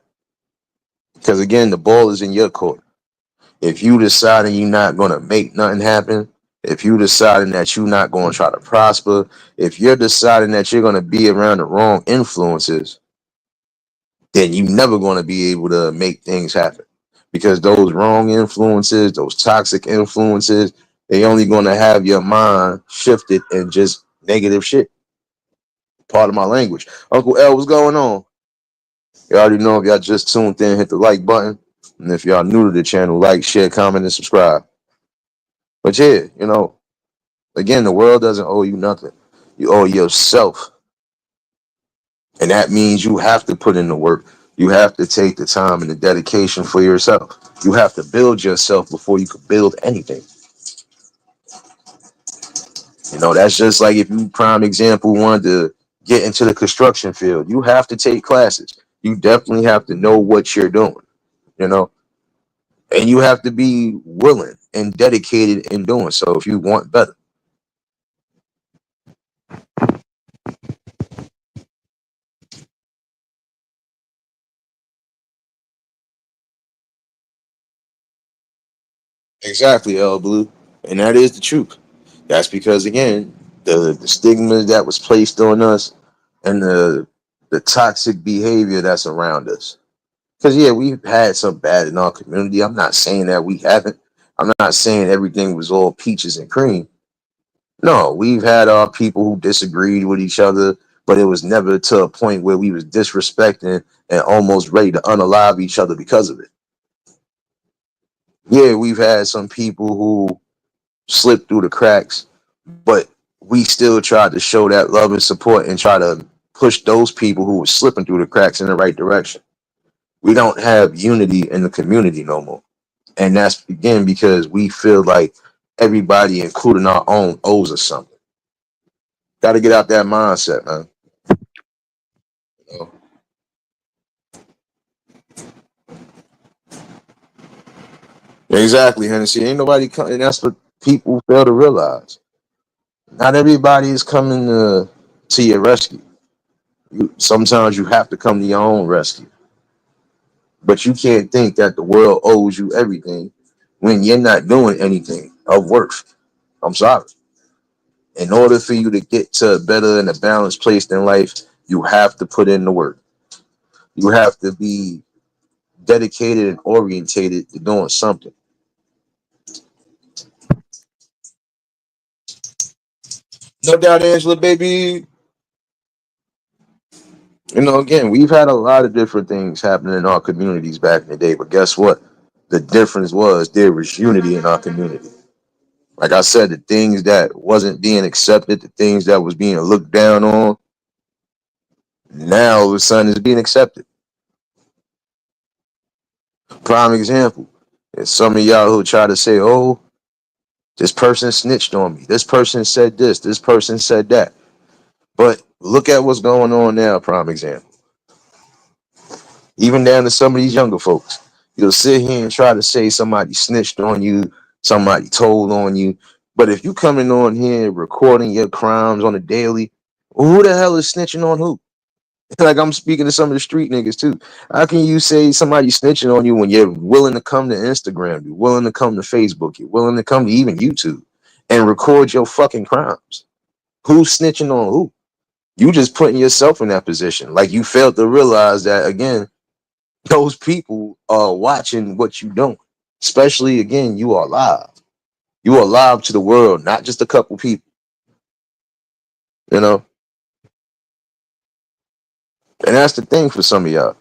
Because again, the ball is in your court. If you deciding you're not going to make nothing happen, if you deciding that you're not going to try to prosper, if you're deciding that you're going to be around the wrong influences, then you're never going to be able to make things happen. Because those wrong influences, those toxic influences, they only going to have your mind shifted and just negative shit. Part of my language. Uncle L, what's going on? You already know, if y'all just tuned in, hit the like button. And if y'all new to the channel, like, share, comment, and subscribe. But yeah, again, the world doesn't owe you nothing. You owe yourself. And that means you have to put in the work. You have to take the time and the dedication for yourself. You have to build yourself before you can build anything. That's just like if you, prime example, wanted to get into the construction field. You have to take classes. You definitely have to know what you're doing. you know, and you have to be willing and dedicated in doing so if you want better. Exactly, L Blue, and that is the truth. That's because again, the stigma that was placed on us and the toxic behavior that's around us. Because yeah, we've had some bad in our community. I'm not saying that we haven't. I'm not saying everything was all peaches and cream. No, we've had our people who disagreed with each other, but it was never to a point where we was disrespecting and almost ready to unalive each other because of it. Yeah, we've had some people who slipped through the cracks, but we still tried to show that love and support and try to push those people who were slipping through the cracks in the right direction. We don't have unity in the community no more. And that's again because we feel like everybody, including our own, owes us something. Got to get out that mindset, man. You know? Exactly, Hennessy. Ain't nobody coming, and that's what people fail to realize. Not everybody is coming to your rescue. Sometimes you have to come to your own rescue. But you can't think that the world owes you everything when you're not doing anything of worth. I'm sorry. In order for you to get to a better and a balanced place in life, you have to put in the work. You have to be dedicated and orientated to doing something. No doubt, Angela, baby. You know, again, we've had a lot of different things happening in our communities back in the day, but guess what? The difference was there was unity in our community. Like I said, the things that wasn't being accepted, the things that was being looked down on, now all of a sudden is being accepted. Prime example is some of y'all who try to say, oh, this person snitched on me. This person said this person said that. But look at what's going on now, prime example. Even down to some of these younger folks. You'll sit here and try to say somebody snitched on you, somebody told on you. But if you coming on here recording your crimes on a daily, who the hell is snitching on who? Like I'm speaking to some of the street niggas too. How can you say somebody snitching on you when you're willing to come to Instagram, you're willing to come to Facebook, you're willing to come to even YouTube and record your fucking crimes? Who's snitching on who? You just putting yourself in that position. Like you failed to realize that again, those people are watching what you doing. Especially again, you are live. You are live to the world, not just a couple people, you know? And that's the thing for some of y'all.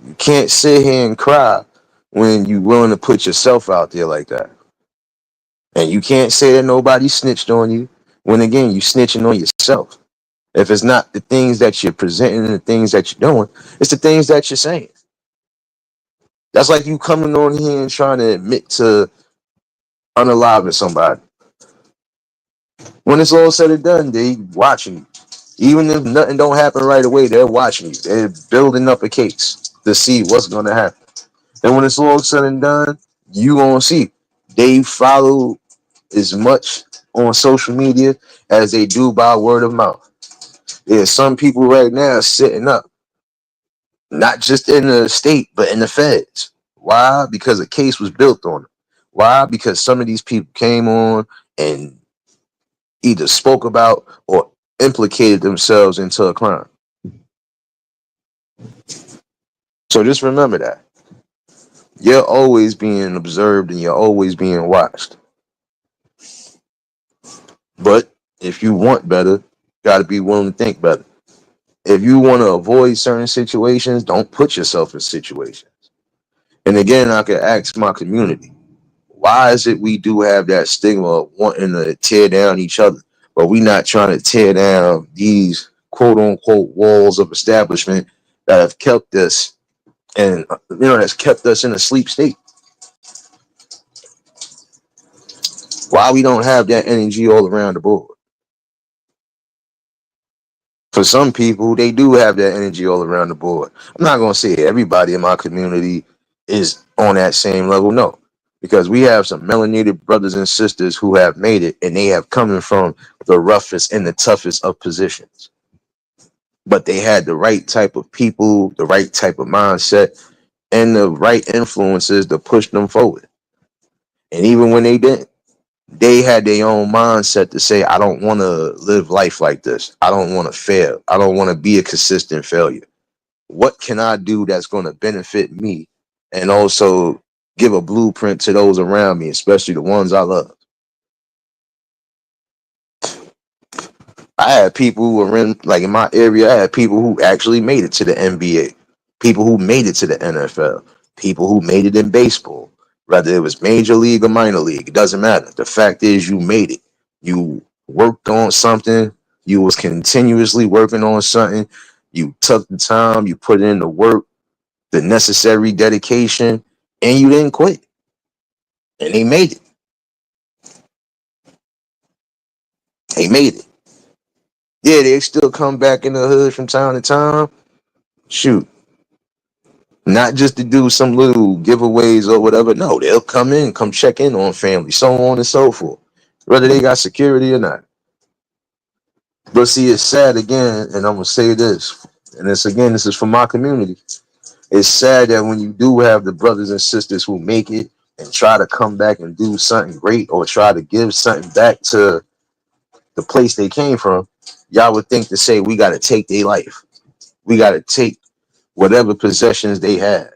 You can't sit here and cry when you willing to put yourself out there like that. And you can't say that nobody snitched on you when again you snitching on yourself. If it's not the things that you're presenting and the things that you're doing, it's the things that you're saying. That's like you coming on here and trying to admit to unaliving somebody. When it's all said and done, they watching you. Even if nothing don't happen right away, they're watching you. They're building up a case to see what's gonna happen. And when it's all said and done, you gonna see they follow as much on social media as they do by word of mouth. There's some people right now sitting up, not just in the state, but in the feds. Why? Because a case was built on them. Why? Because some of these people came on and either spoke about or implicated themselves into a crime. So just remember that. You're always being observed and you're always being watched. But if you want better, you got to be willing to think better. If you want to avoid certain situations, don't put yourself in situations. And again, I could ask my community, why is it we do have that stigma of wanting to tear down each other, but we not trying to tear down these quote unquote walls of establishment that have kept us and that's kept us in a sleep state? Why we don't have that energy all around the board? For some people, they do have that energy all around the board. I'm not gonna say everybody in my community is on that same level? No, because we have some melanated brothers and sisters who have made it, and they have coming from the roughest and the toughest of positions. But they had the right type of people, the right type of mindset, and the right influences to push them forward. And even when they didn't, they had their own mindset to say, I don't want to live life like this. I don't want to fail. I don't want to be a consistent failure. What can I do that's going to benefit me and also give a blueprint to those around me, especially the ones I love? I had people who were in, like in my area, I had people who actually made it to the NBA, people who made it to the NFL, people who made it in baseball, whether it was major league or minor league, it doesn't matter. The fact is you made it. You worked on something, you was continuously working on something, you took the time, you put in the work, the necessary dedication, and you didn't quit. And they made it. They made it. Yeah, they still come back in the hood from time to time. Shoot, not just to do some little giveaways or whatever. No, they'll come in, come check in on family, so on and so forth, whether they got security or not. But see, it's sad again, and I'm gonna say this, and this again, this is for my community. It's sad that when you do have the brothers and sisters who make it and try to come back and do something great or try to give something back to the place they came from, y'all would think to say we got to take their life, we got to take whatever possessions they had.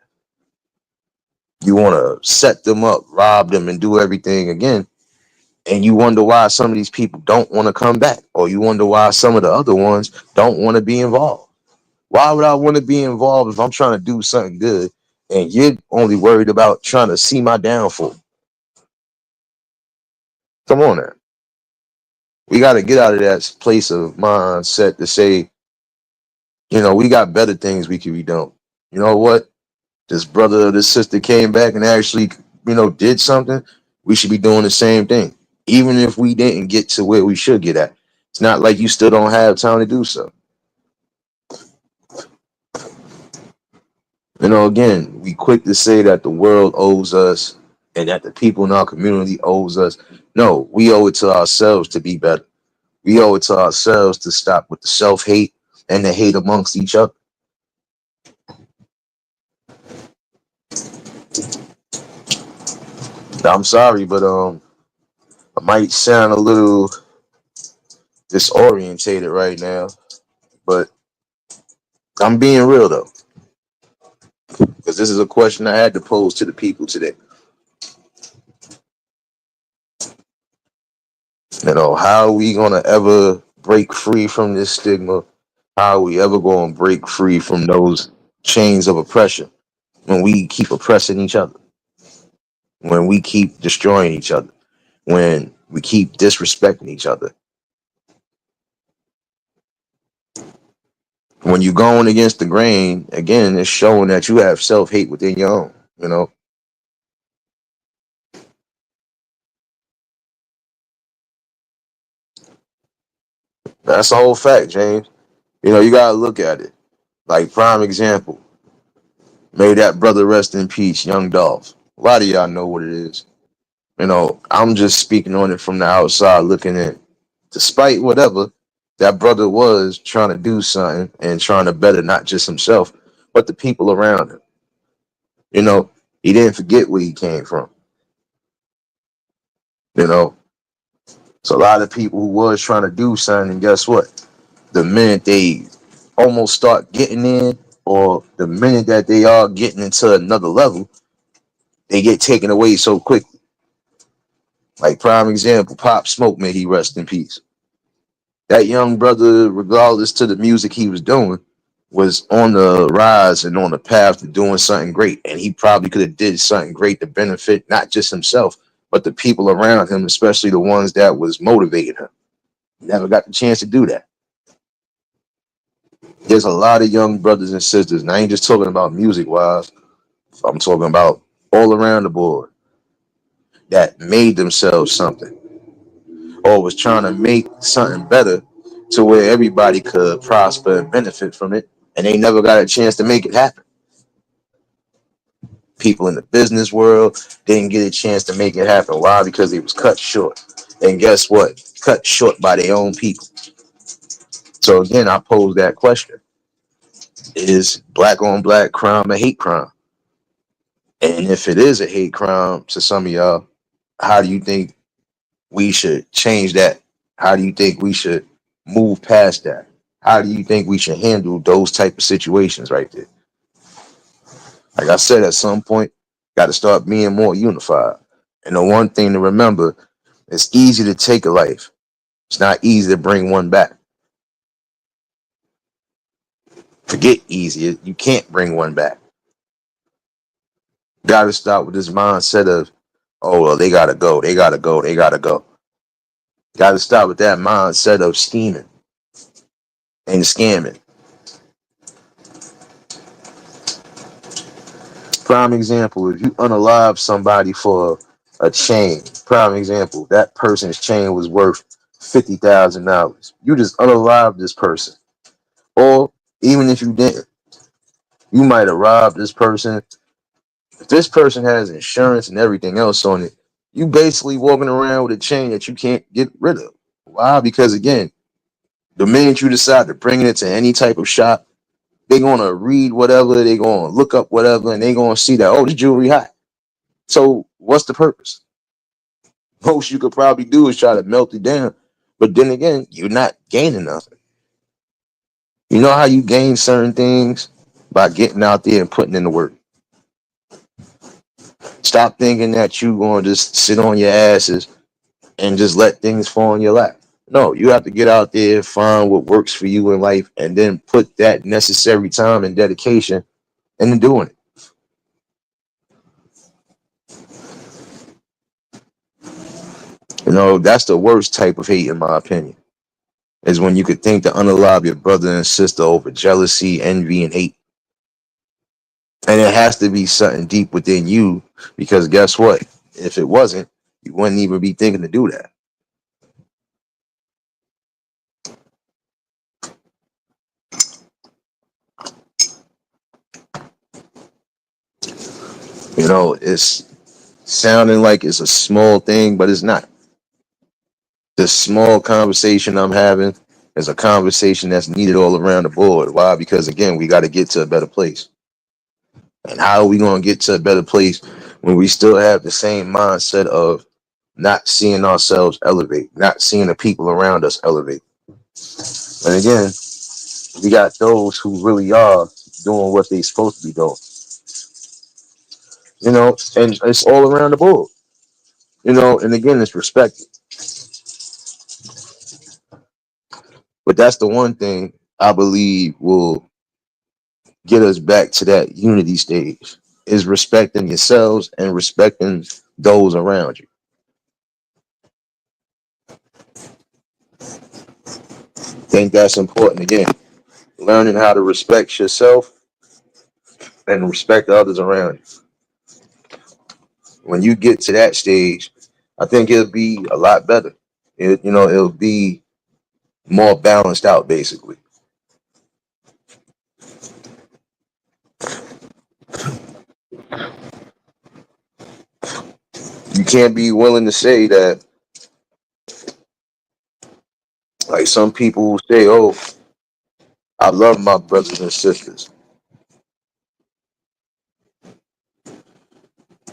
You want to set them up, rob them, and do everything again. And you wonder why some of these people don't want to come back, or you wonder why some of the other ones don't want to be involved. Why would I want to be involved if I'm trying to do something good and you're only worried about trying to see my downfall? Come on now. We got to get out of that place of mindset to say, we got better things we could be doing. You know what? This brother or this sister came back and actually, did something, we should be doing the same thing. Even if we didn't get to where we should get at. It's not like you still don't have time to do so. Again, we quick to say that the world owes us and that the people in our community owes us. No, we owe it to ourselves to be better. We owe it to ourselves to stop with the self-hate and the hate amongst each other. I'm sorry, but I might sound a little disorientated right now, but I'm being real though, because this is a question I had to pose to the people today. How are we gonna ever break free from this stigma? How are we ever gonna break free from those chains of oppression when we keep oppressing each other? When we keep destroying each other? When we keep disrespecting each other? When you're going against the grain, again, it's showing that you have self-hate within your own. That's a whole fact, James. You gotta look at it. Like prime example, may that brother rest in peace, young Dolph. A lot of y'all know what it is. I'm just speaking on it from the outside looking in. Despite whatever, that brother was trying to do something and trying to better not just himself, but the people around him. You know, he didn't forget where he came from. You know, so a lot of people who was trying to do something, and guess what? The minute they almost start getting in, or the minute that they are getting into another level, they get taken away so quickly. Like prime example, Pop Smoke, may he rest in peace. That young brother, regardless to the music he was doing, was on the rise and on the path to doing something great. And he probably could have did something great to benefit not just himself, but the people around him, especially the ones that was motivating him. Never got the chance to do that. There's a lot of young brothers and sisters, and I ain't just talking about music wise. I'm talking about all around the board that made themselves something or was trying to make something better to where everybody could prosper and benefit from it, and they never got a chance to make it happen. People in the business world didn't get a chance to make it happen. Why? Because it was cut short. And guess what? Cut short by their own people. So again, I pose that question. Is black on black crime a hate crime? And if it is a hate crime to some of y'all, how do you think we should change that? How do you think we should move past that? How do you think we should handle those type of situations right there? Like I said, at some point, got to start being more unified. And the one thing to remember, it's easy to take a life. It's not easy to bring one back. Forget easy. You can't bring one back. Got to start with this mindset of, oh, well, they got to go. They got to go. They got to go. Got to start with that mindset of scheming and scamming. Prime example, if you unalive somebody for a chain, prime example, that person's chain was worth $50,000. You just unalive this person. Or even if you didn't, you might have robbed this person. If this person has insurance and everything else on it, you basically walking around with a chain that you can't get rid of. Why? Because again, the minute you decide to bring it to any type of shop, they're gonna read whatever, they're gonna look up whatever, and they're gonna see that, oh, this jewelry hot. So what's the purpose? Most you could probably do is try to melt it down. But then again, you're not gaining nothing. You know how you gain certain things? By getting out there and putting in the work. Stop thinking that you're going to just sit on your asses and just let things fall in your lap. No, you have to get out there, find what works for you in life, and then put that necessary time and dedication into doing it. You know, that's the worst type of hate, in my opinion, is when you could think to unalive your brother and sister over jealousy, envy, and hate. And it has to be something deep within you, because guess what? If it wasn't, you wouldn't even be thinking to do that. You know, it's sounding like it's a small thing, but it's not. The small conversation I'm having is a conversation that's needed all around the board. Why? Because again, we got to get to a better place. And how are we going to get to a better place when we still have the same mindset of not seeing ourselves elevate, not seeing the people around us elevate? And again, we got those who really are doing what they're supposed to be doing. You know, and it's all around the board. You know, and again, it's respected. But that's the one thing I believe will get us back to that unity stage, is respecting yourselves and respecting those around you. I think that's important. Again, learning how to respect yourself and respect others around you. When you get to that stage, I think it'll be a lot better. It'll be more balanced out, basically. You can't be willing to say that, like some people say, oh, I love my brothers and sisters.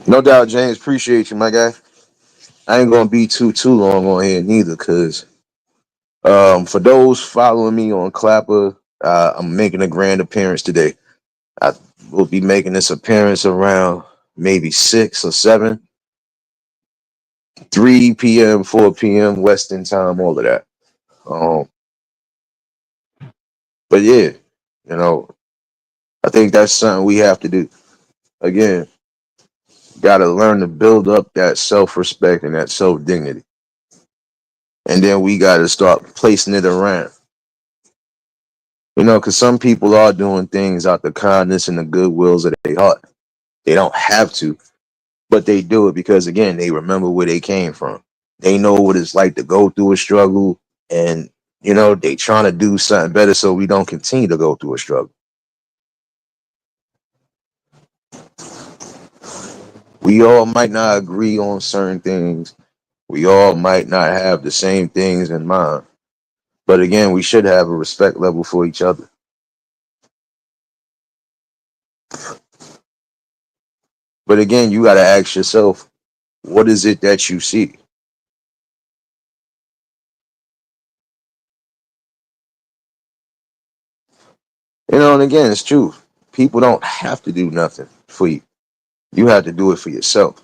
No doubt, James, appreciate you, my guy. I ain't gonna be too long on here neither, cause for those following me on Clapper, I'm making a grand appearance today. I will be making this appearance around maybe 6 or 7, 3 p.m., 4 p.m. Western time, all of that. Um, but yeah, you know, I think that's something we have to do. Again, got to learn to build up that self-respect and that self-dignity, and then we got to start placing it around. You know, because some people are doing things out the kindness and the goodwills of their heart. They don't have to, but they do it because, again, they remember where they came from. They know what it's like to go through a struggle, and, they trying to do something better so we don't continue to go through a struggle. We all might not agree on certain things. We all might not have the same things in mind. But again, we should have a respect level for each other. But again, you got to ask yourself, what is it that you see? You know, and again, it's true. People don't have to do nothing for you. You have to do it for yourself.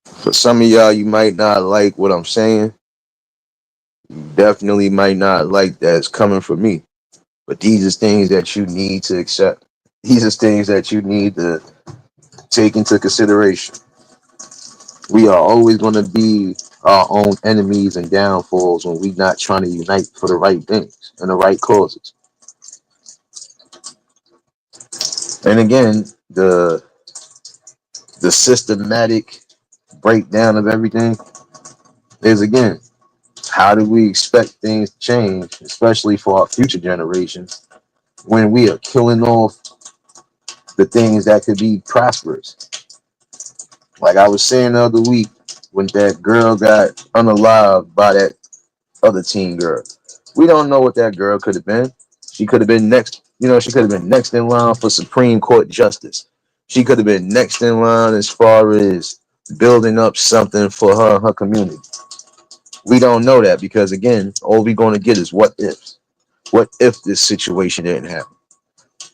For some of y'all, you might not like what I'm saying. You definitely might not like that it's coming from me. But these are things that you need to accept. These are things that you need to take into consideration. We are always going to be our own enemies and downfalls when we're not trying to unite for the right things and the right causes. And again, the systematic breakdown of everything is again, how do we expect things to change, especially for our future generations, when we are killing off the things that could be prosperous? Like I was saying the other week, when that girl got unalived by that other teen girl. We don't know what that girl could have been. She could have been next, she could have been next in line for Supreme Court justice. She could have been next in line as far as building up something for her community. We don't know that because again, all we're going to get is what ifs. What if this situation didn't happen?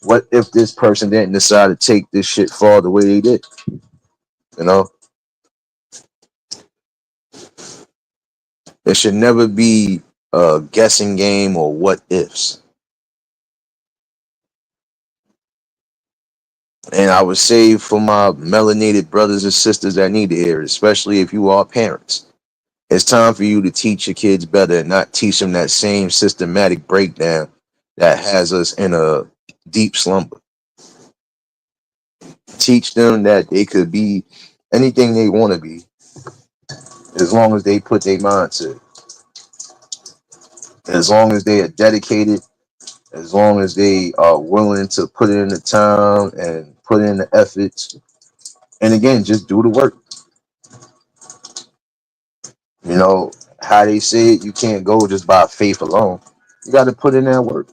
What if this person didn't decide to take this shit far the way they did? You know, it should never be a guessing game or what ifs. And I would say for my melanated brothers and sisters that need to hear it, especially if you are parents, it's time for you to teach your kids better and not teach them that same systematic breakdown that has us in a deep slumber. Teach them that they could be anything they want to be as long as they put their mind to it. As long as they are dedicated, as long as they are willing to put in the time and put in the efforts. And again, just do the work. You know, how they say it, you can't go just by faith alone. You got to put in that work.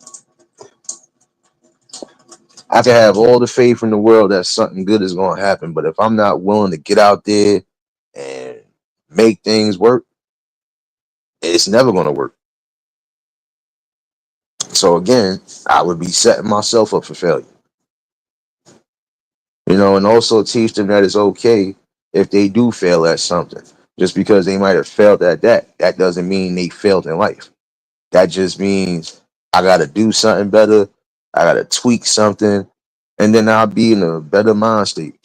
I can have all the faith in the world that something good is going to happen, but if I'm not willing to get out there and make things work, it's never going to work. So again, I would be setting myself up for failure. You know, and also teach them that it's okay if they do fail at something. Just because they might have failed at that, that doesn't mean they failed in life. That just means I got to do something better. I got to tweak something, and then I'll be in a better mind state.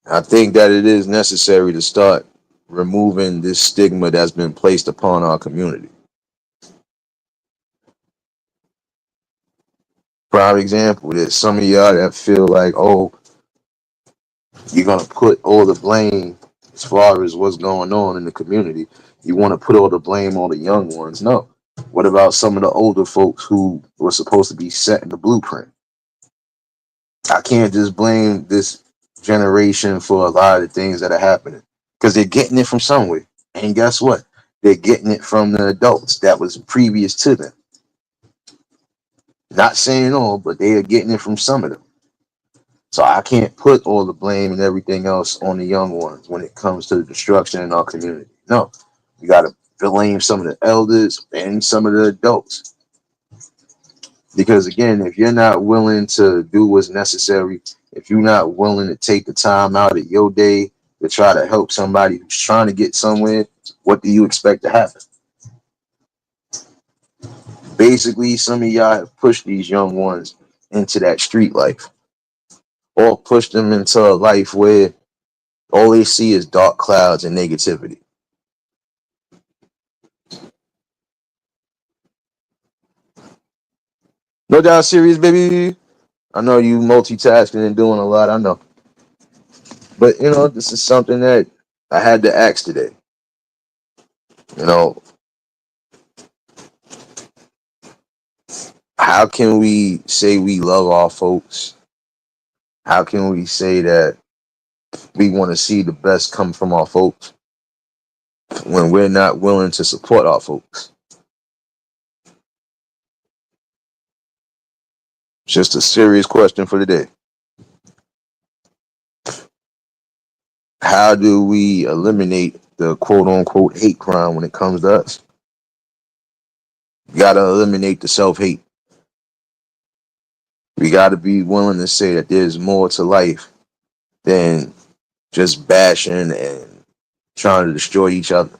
I think that it is necessary to start removing this stigma that's been placed upon our community. Prime example, there's some of y'all that feel like, oh, you're going to put all the blame as far as what's going on in the community. You want to put all the blame on the young ones. No. What about some of the older folks who were supposed to be setting the blueprint? I can't just blame this generation for a lot of the things that are happening because they're getting it from somewhere. And guess what? They're getting it from the adults that was previous to them. Not saying all, but they are getting it from some of them. So I can't put all the blame and everything else on the young ones when it comes to the destruction in our community. No, you got to blame some of the elders and some of the adults. Because again, if you're not willing to do what's necessary, if you're not willing to take the time out of your day to try to help somebody who's trying to get somewhere, what do you expect to happen? Basically, some of y'all have pushed these young ones into that street life or pushed them into a life where all they see is dark clouds and negativity. No doubt serious, baby. I know you multitasking and doing a lot, I know. But, this is something that I had to ask today. You know, how can we say we love our folks? How can we say that we want to see the best come from our folks when we're not willing to support our folks? Just a serious question for today. How do we eliminate the quote unquote hate crime when it comes to us? We got to eliminate the self hate. We got to be willing to say that there's more to life than just bashing and trying to destroy each other.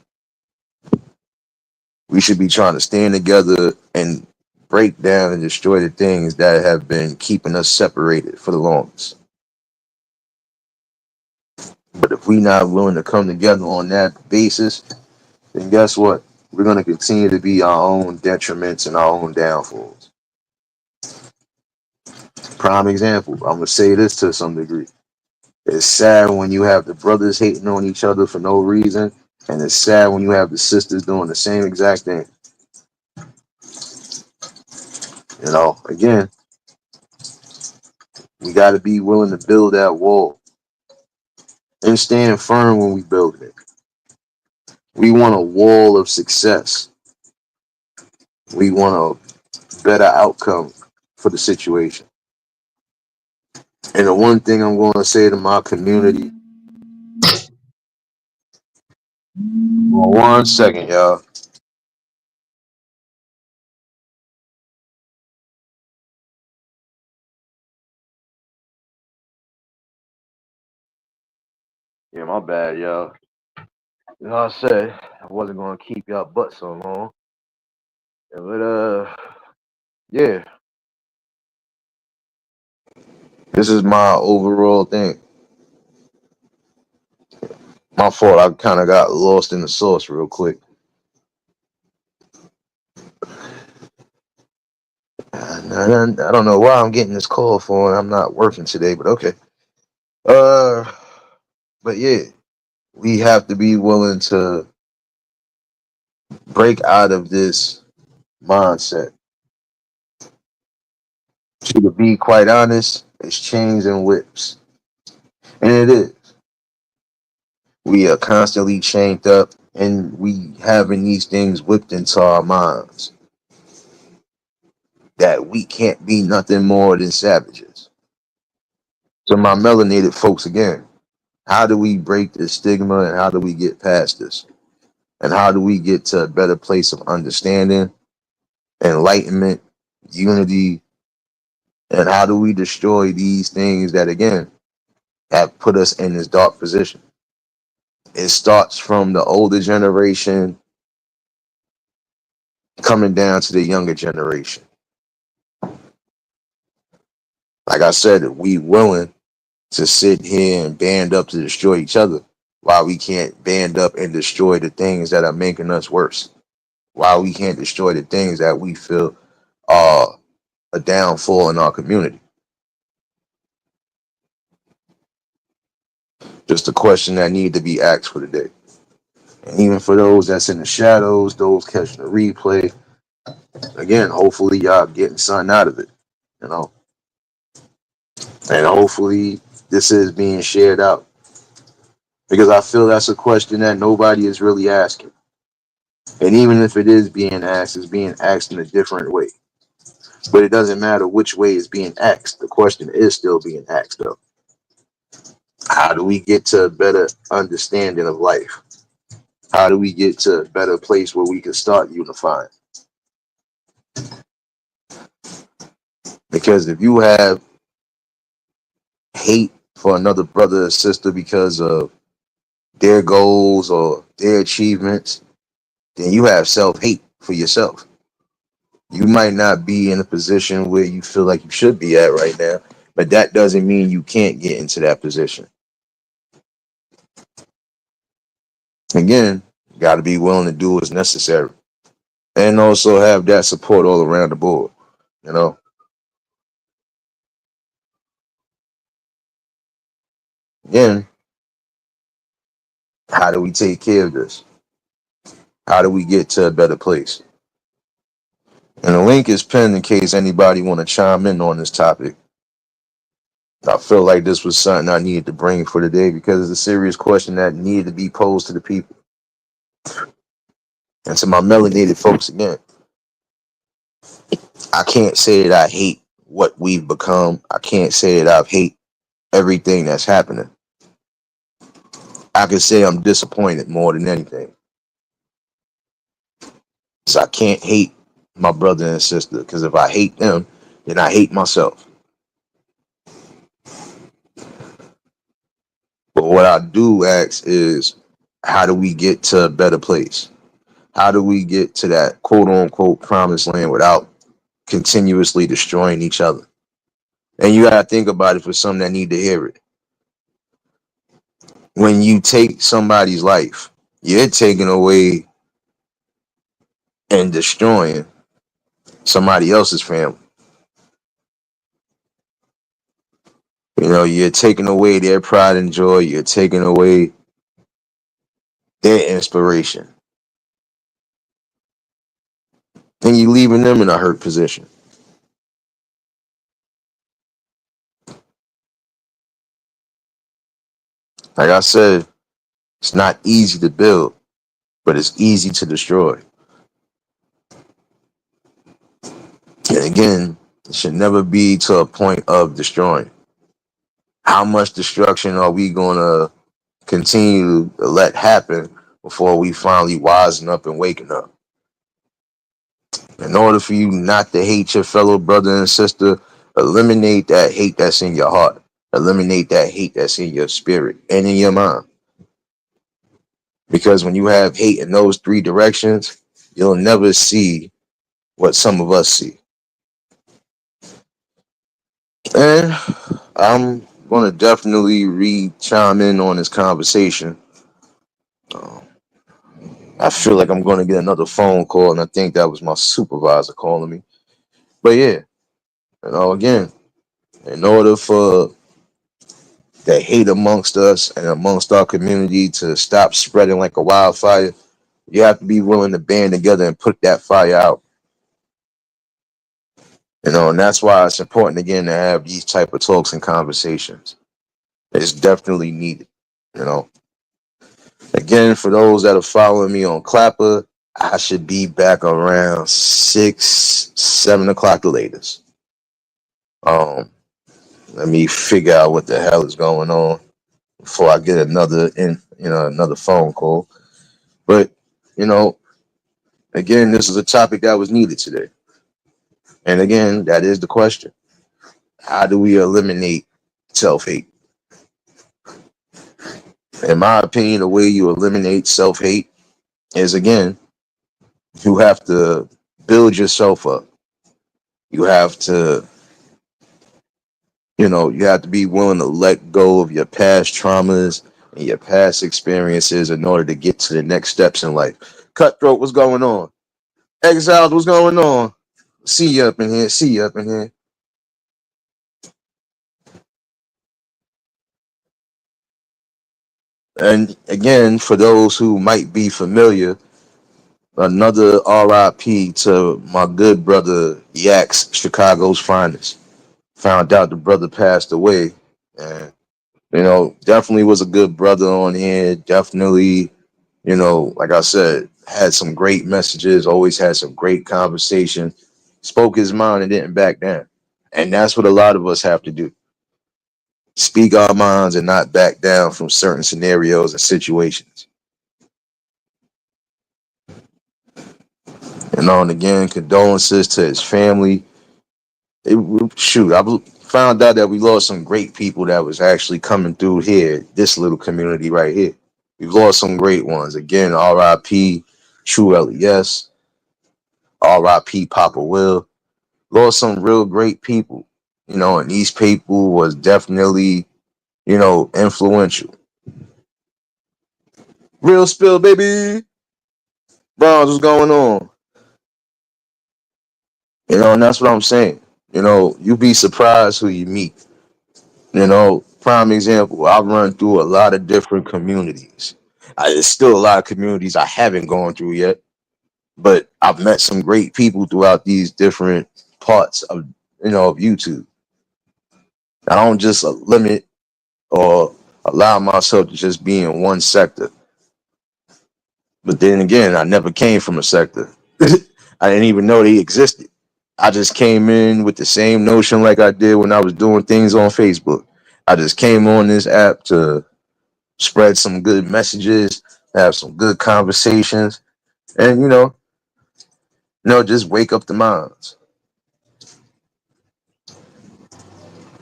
We should be trying to stand together and break down and destroy the things that have been keeping us separated for the longest. But if we're not willing to come together on that basis, then guess what? We're going to continue to be our own detriments and our own downfalls. Prime example, I'm going to say this to some degree. It's sad when you have the brothers hating on each other for no reason, and it's sad when you have the sisters doing the same exact thing. You know, again, we got to be willing to build that wall and stand firm when we build it. We want a wall of success. We want a better outcome for the situation. And the one thing I'm going to say to my community, well, 1 second, y'all. Yeah, my bad, y'all. You know, I said I wasn't going to keep y'all butt so long. But, yeah, this is my overall thing. My fault. I kind of got lost in the sauce real quick. I don't know why I'm getting this call for, and I'm not working today, but okay. Uh, but yeah, we have to be willing to break out of this mindset. To be quite honest, it's chains and whips, and it is. We are constantly chained up, and we having these things whipped into our minds that we can't be nothing more than savages. So my melanated folks again, how do we break this stigma and how do we get past this? And how do we get to a better place of understanding, enlightenment, unity, and how do we destroy these things that again have put us in this dark position? It starts from the older generation coming down to the younger generation. Like I said, we willing to sit here and band up to destroy each other while we can't band up and destroy the things that are making us worse. While we can't destroy the things that we feel are a downfall in our community. Just a question that need to be asked for today. And even for those that's in the shadows, those catching the replay, again, hopefully y'all getting something out of it, you know. And hopefully this is being shared out. Because I feel that's a question that nobody is really asking. And even if it is being asked, it's being asked in a different way. But it doesn't matter which way it's being asked. The question is still being asked though. How do we get to a better understanding of life? How do we get to a better place where we can start unifying? Because if you have hate for another brother or sister because of their goals or their achievements, then you have self-hate for yourself. You might not be in a position where you feel like you should be at right now, but that doesn't mean you can't get into that position. Again, you got to be willing to do what's necessary and also have that support all around the board, you know. Again, how do we take care of this? How do we get to a better place? And the link is pinned in case anybody want to chime in on this topic. I feel like this was something I needed to bring for today because it's a serious question that needed to be posed to the people. And to my melanated folks again, I can't say that I hate what we've become. I can't say that I hate everything that's happening. I can say I'm disappointed more than anything. So I can't hate my brother and sister because if I hate them, then I hate myself. But what I do ask is, how do we get to a better place? How do we get to that quote unquote promised land without continuously destroying each other? And you gotta think about it for some that need to hear it. When you take somebody's life, you're taking away and destroying somebody else's family. You know, you're taking away their pride and joy, you're taking away their inspiration. And you're leaving them in a hurt position. Like I said, it's not easy to build, but it's easy to destroy. And again, it should never be to a point of destroying. How much destruction are we going to continue to let happen before we finally wisen up and waking up? In order for you not to hate your fellow brother and sister, eliminate that hate that's in your heart. Eliminate that hate that's in your spirit and in your mind. Because when you have hate in those three directions, you'll never see what some of us see. And I'm going to definitely chime in on this conversation. Um, I feel like I'm going to get another phone call, and I think that was my supervisor calling me. But yeah, again, in order for the hate amongst us and amongst our community to stop spreading like a wildfire, you have to be willing to band together and put that fire out. And that's why it's important again to have these type of talks and conversations. It's definitely needed. You know, again, for those that are following me on Clapper, I should be back around 6, 7 o'clock the latest. Let me figure out what the hell is going on before I get another phone call. But you know, again, this is a topic that was needed today. And again, that is the question. How do we eliminate self-hate? In my opinion, the way you eliminate self-hate is, again, you have to build yourself up. You have to, you have to be willing to let go of your past traumas and your past experiences in order to get to the next steps in life. Cutthroat, what's going on? Exiled, what's going on? See you up in here. See you up in here. And again, for those who might be familiar, another RIP to my good brother Yax, Chicago's finest. Found out the brother passed away, and definitely was a good brother on here. Definitely, like I said, had some great messages. Always had some great conversation. Spoke his mind and didn't back down, and that's what a lot of us have to do: speak our minds and not back down from certain scenarios and situations. And again, condolences to his family. Shoot, I found out that we lost some great people that was actually coming through here, this little community right here. We've lost some great ones. Again, R.I.P. True LES, R.I.P. Papa Will. Lost some real great people, and these people was definitely, influential. Real spill, baby. Bronze, what's going on? And that's what I'm saying. You be surprised who you meet. Prime example, I run through a lot of different communities. There's still a lot of communities I haven't gone through yet, but I've met some great people throughout these different parts of of YouTube. I don't just limit or allow myself to just be in one sector. But then again, I never came from a sector. I didn't even know they existed. I just came in with the same notion like I did when I was doing things on Facebook. I just came on this app to spread some good messages, have some good conversations, and just wake up the minds.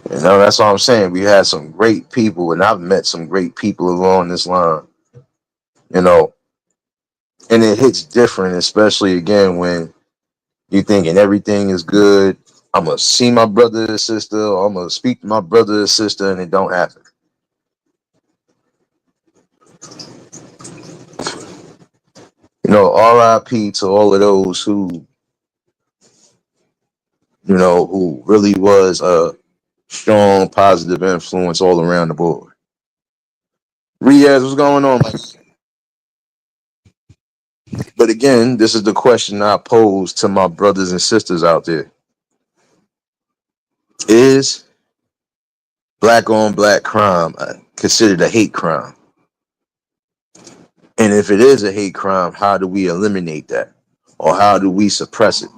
That's all I'm saying. We had some great people, and I've met some great people along this line. You know, and it hits different, especially again when you thinking everything is good. I'm gonna see my brother and sister, or I'm gonna speak to my brother and sister, and it don't happen. R.I.P. to all of those who really was a strong, positive influence all around the board. Riaz, what's going on, Mike? But again, this is the question I pose to my brothers and sisters out there: Is black on black crime considered a hate crime? And if it is a hate crime, how do we eliminate that? Or how do we suppress it?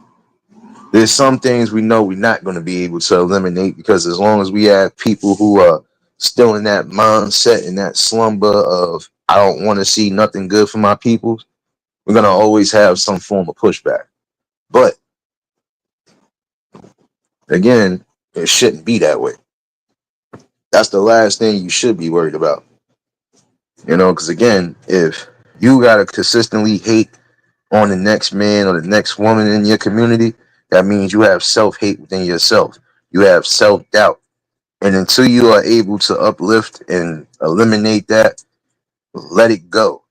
There's some things we know we're not going to be able to eliminate, because as long as we have people who are still in that mindset, in that slumber of, I don't want to see nothing good for my people, we're going to always have some form of pushback. But again, it shouldn't be that way. That's the last thing you should be worried about. Because again, if you got to consistently hate on the next man or the next woman in your community, that means you have self-hate within yourself. You have self-doubt. And until you are able to uplift and eliminate that, let it go.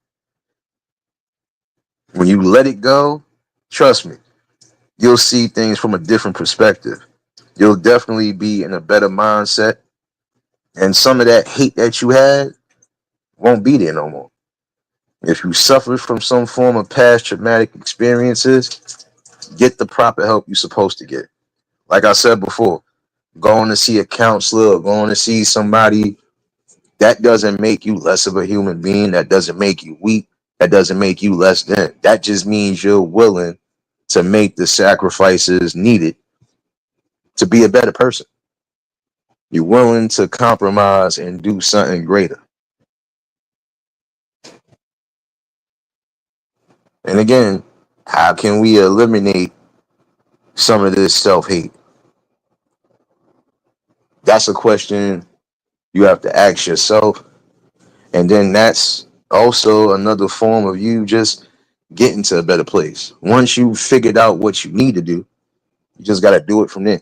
When you let it go, trust me, you'll see things from a different perspective. You'll definitely be in a better mindset. And some of that hate that you had won't be there no more. If you suffered from some form of past traumatic experiences, get the proper help you're supposed to get. Like I said before, going to see a counselor or going to see somebody, that doesn't make you less of a human being. That doesn't make you weak. That doesn't make you less than. That just means you're willing to make the sacrifices needed to be a better person. You're willing to compromise and do something greater. And again, how can we eliminate some of this self-hate? That's a question you have to ask yourself. And then that's also another form of you just getting to a better place. Once you figured out what you need to do, you just got to do it from there.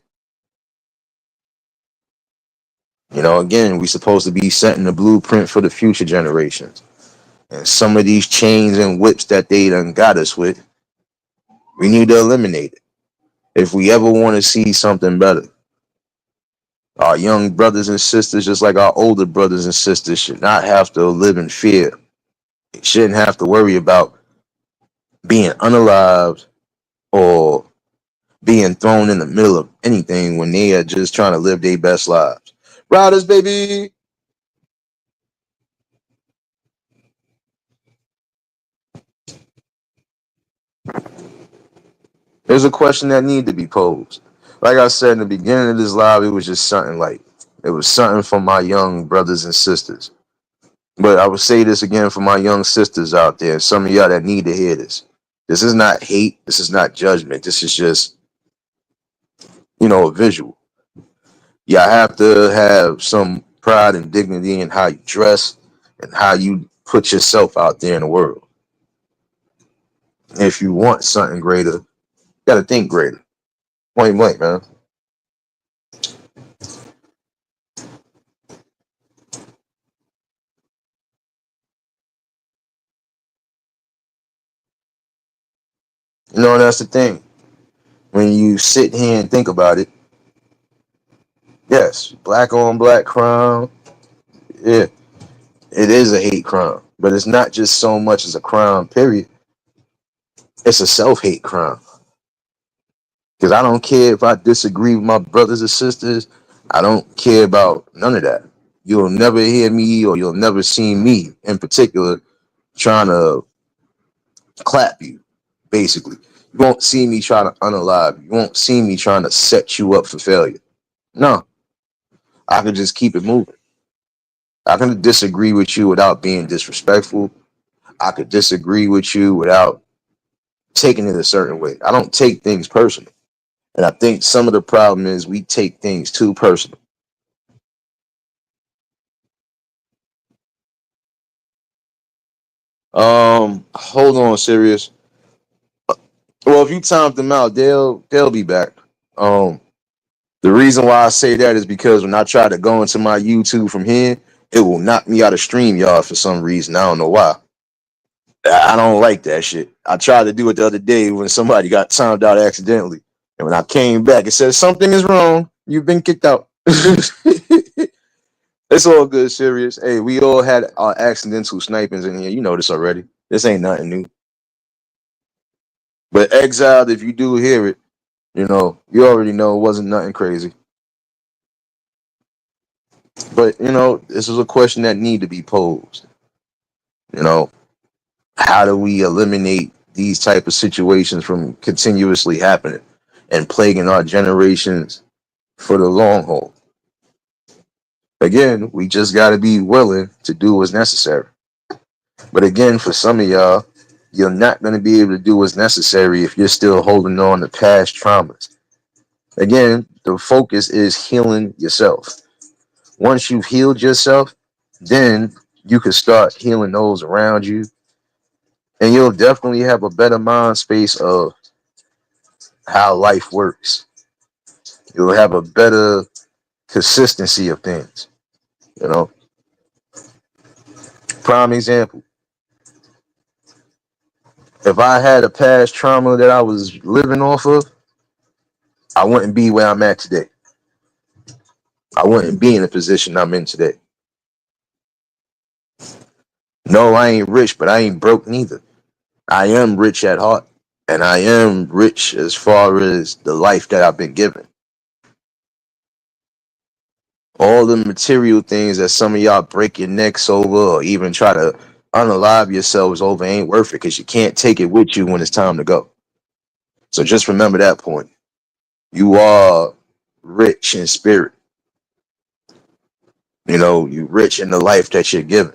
Again, we're supposed to be setting the blueprint for the future generations. And some of these chains and whips that they done got us with, we need to eliminate it if we ever want to see something better. Our young brothers and sisters, just like our older brothers and sisters, should not have to live in fear. They shouldn't have to worry about being unalived or being thrown in the middle of anything when they are just trying to live their best lives. Riders, baby. There's a question that need to be posed. Like I said in the beginning of this live, it was just something like, it was something for my young brothers and sisters. But I would say this again for my young sisters out there, some of y'all that need to hear this. This is not hate. This is not judgment. This is just, a visual. Y'all have to have some pride and dignity in how you dress and how you put yourself out there in the world. If you want something greater, you got to think greater. Point blank, man. That's the thing. When you sit here and think about it, yes, black on black crime, yeah, it is a hate crime. But it's not just so much as a crime, period. It's a self-hate crime. Because I don't care if I disagree with my brothers and sisters. I don't care about none of that. You'll never hear me or you'll never see me in particular trying to clap you, basically. You won't see me trying to unalive you. You won't see me trying to set you up for failure. No, I can just keep it moving. I can disagree with you without being disrespectful. I could disagree with you without taking it a certain way. I don't take things personal. And I think some of the problem is we take things too personal. Hold on, serious. Well, if you time them out, they'll be back. Um, the reason why I say that is because when I try to go into my YouTube from here, it will knock me out of StreamYard for some reason. I don't know why. I don't like that shit. I tried to do it the other day when somebody got timed out accidentally. And when I came back, it says something is wrong. You've been kicked out. It's all good, serious. Hey, we all had our accidental snipings in here. You know this already. This ain't nothing new. But exiled, if you do hear it, you already know it wasn't nothing crazy. But this is a question that need to be posed. You know, how do we eliminate these type of situations from continuously happening and plaguing our generations for the long haul? Again, we just got to be willing to do what's necessary. But again, for some of y'all, you're not going to be able to do what's necessary if you're still holding on to past traumas. Again, the focus is healing yourself. Once you've healed yourself, then you can start healing those around you, and you'll definitely have a better mind space of how life works. You'll have a better consistency of things. You know, prime example. If I had a past trauma that I was living off of, I wouldn't be where I'm at today. I wouldn't be in the position I'm in today. No, I ain't rich, but I ain't broke neither. I am rich at heart, and I am rich as far as the life that I've been given. All the material things that some of y'all break your necks over or even try to unalive yourselves over ain't worth it because you can't take it with you when it's time to go. So just remember that point. You are rich in spirit. You rich in the life that you're given.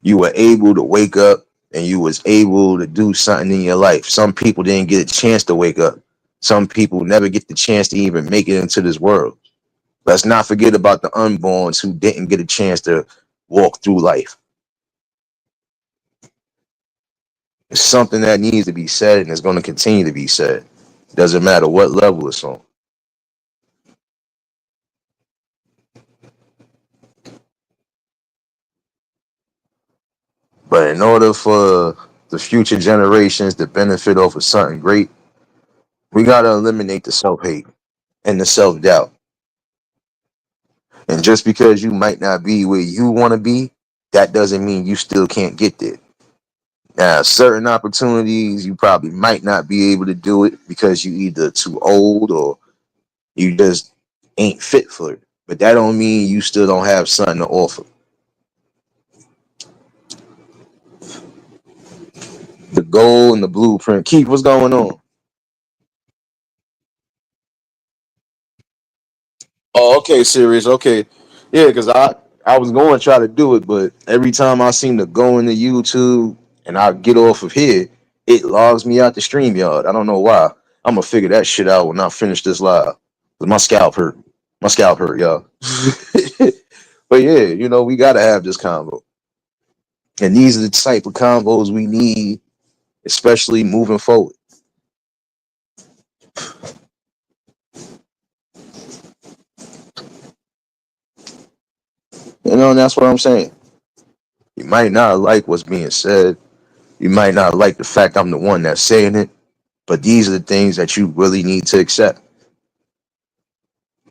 You were able to wake up and you was able to do something in your life. Some people didn't get a chance to wake up. Some people never get the chance to even make it into this world. Let's not forget about the unborns who didn't get a chance to walk through life. It's something that needs to be said and it's going to continue to be said. Doesn't matter what level it's on. But in order for the future generations to benefit off of something great, we got to eliminate the self-hate and the self-doubt. And just because you might not be where you want to be, that doesn't mean you still can't get there. Now, certain opportunities, you probably might not be able to do it because you either too old or you just ain't fit for it. But that don't mean you still don't have something to offer. The goal and the blueprint. Keith, what's going on? Oh, okay, serious. Okay, yeah, because I was going to try to do it, but every time I seem to go into YouTube and I get off of here, it logs me out the StreamYard. I don't know why. I'm gonna figure that shit out when I finish this live. 'Cause my scalp hurt. My scalp hurt, y'all. But yeah, we gotta have this convo, and these are the type of convos we need, especially moving forward. And that's what I'm saying. You might not like what's being said. You might not like the fact I'm the one that's saying it, but these are the things that you really need to accept.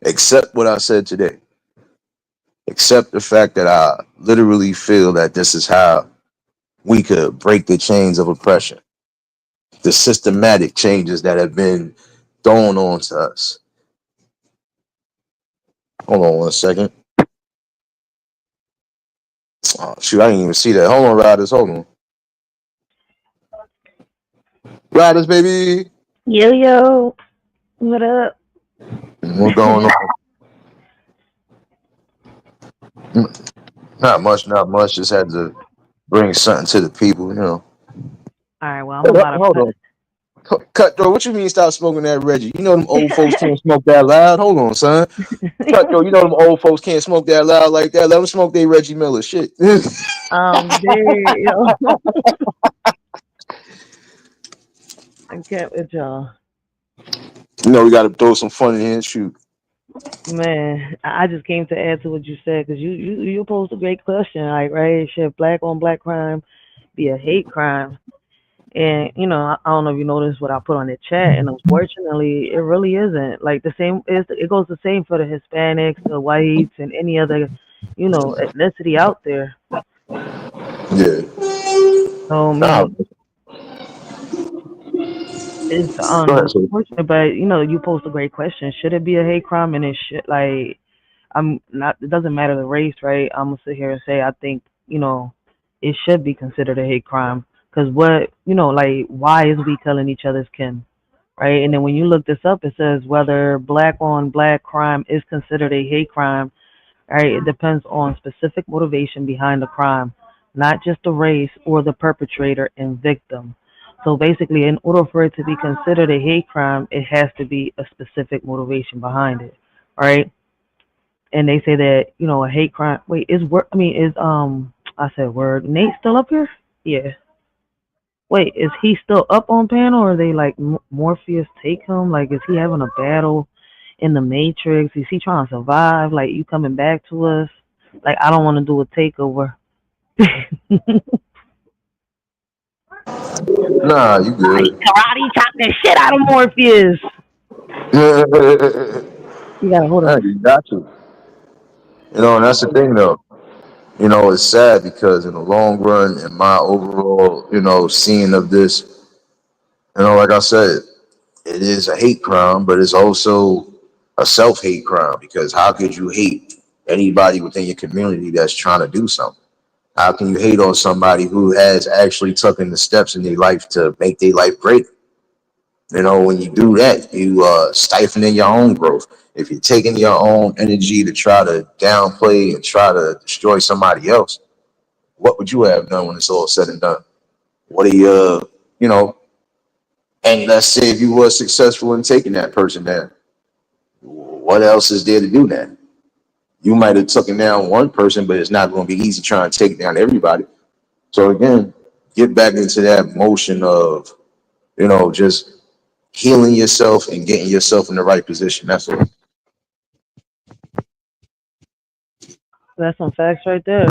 Accept what I said today. Accept the fact that I literally feel that this is how we could break the chains of oppression, the systematic changes that have been thrown onto us. Hold on one second. Oh, shoot, I didn't even see that. Hold on, Riders. Hold on. Riders, baby. Yo yo, what up? What's going on? Not much, not much. Just had to bring something to the people, you know. All right, well I'm about to Hold put. on. Cutthroat, what you mean stop smoking that Reggie? You know them old folks can't smoke that loud. Hold on, son. Cutthroat, you know them old folks can't smoke that loud like that. Let them smoke their Reggie Miller shit. You There, yo, I can't with y'all. know we got to throw some fun in here and shoot. Man, I just came to add to what you said because you posed a great question, like right, should black on black crime be a hate crime? And I don't know if you noticed what I put on the chat, and unfortunately, it really isn't. Like the same, it goes the same for the Hispanics, the whites, and any other, ethnicity out there. Yeah. So I Nah, mean, it's go ahead, sir. unfortunate, but you posed a great question. Should it be a hate crime? And it should, like, I'm not. It doesn't matter the race, right? I'm gonna sit here and say I think it should be considered a hate crime because what like why is we telling each other's kin, right? And then when you look this up, it says whether black on black crime is considered a hate crime. Right? It depends on specific motivation behind the crime, not just the race or the perpetrator and victim. So basically, in order for it to be considered a hate crime, it has to be a specific motivation behind it, right? And they say that a hate crime. Wait, is word? I mean, is I said word. Nate still up here? Yeah. Wait, is he still up on panel, or are they like Morpheus take him? Like, is he having a battle in the Matrix? Is he trying to survive? Like, you coming back to us? Like, I don't want to do a takeover. Nah, you good. Karate chop the shit out of Morpheus. You gotta hold Nah, on. you got to. And that's the thing though. It's sad because in the long run, in my overall, seeing of this, like I said, it is a hate crime, but it's also a self hate crime because how could you hate anybody within your community that's trying to do something? How can you hate on somebody who has actually taken the steps in their life to make their life great? When you do that, you stifling your own growth. If you're taking your own energy to try to downplay and try to destroy somebody else, what would you have done when it's all said and done? What are you, you know, and let's say if you were successful in taking that person down, what else is there to do then? You might have taken down one person, but it's not going to be easy trying to take down everybody. So again, get back into that motion of, just healing yourself and getting yourself in the right position. That's all. That's some facts right there.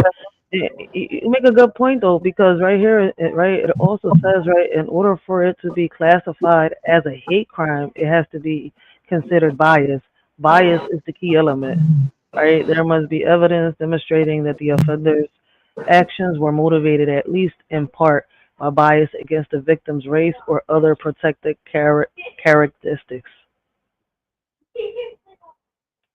You make a good point though, because right here, right, it also says right, in order for it to be classified as a hate crime, it has to be considered bias. Bias is the key element, right? There must be evidence demonstrating that the offender's actions were motivated at least in part by bias against the victim's race or other protected characteristics.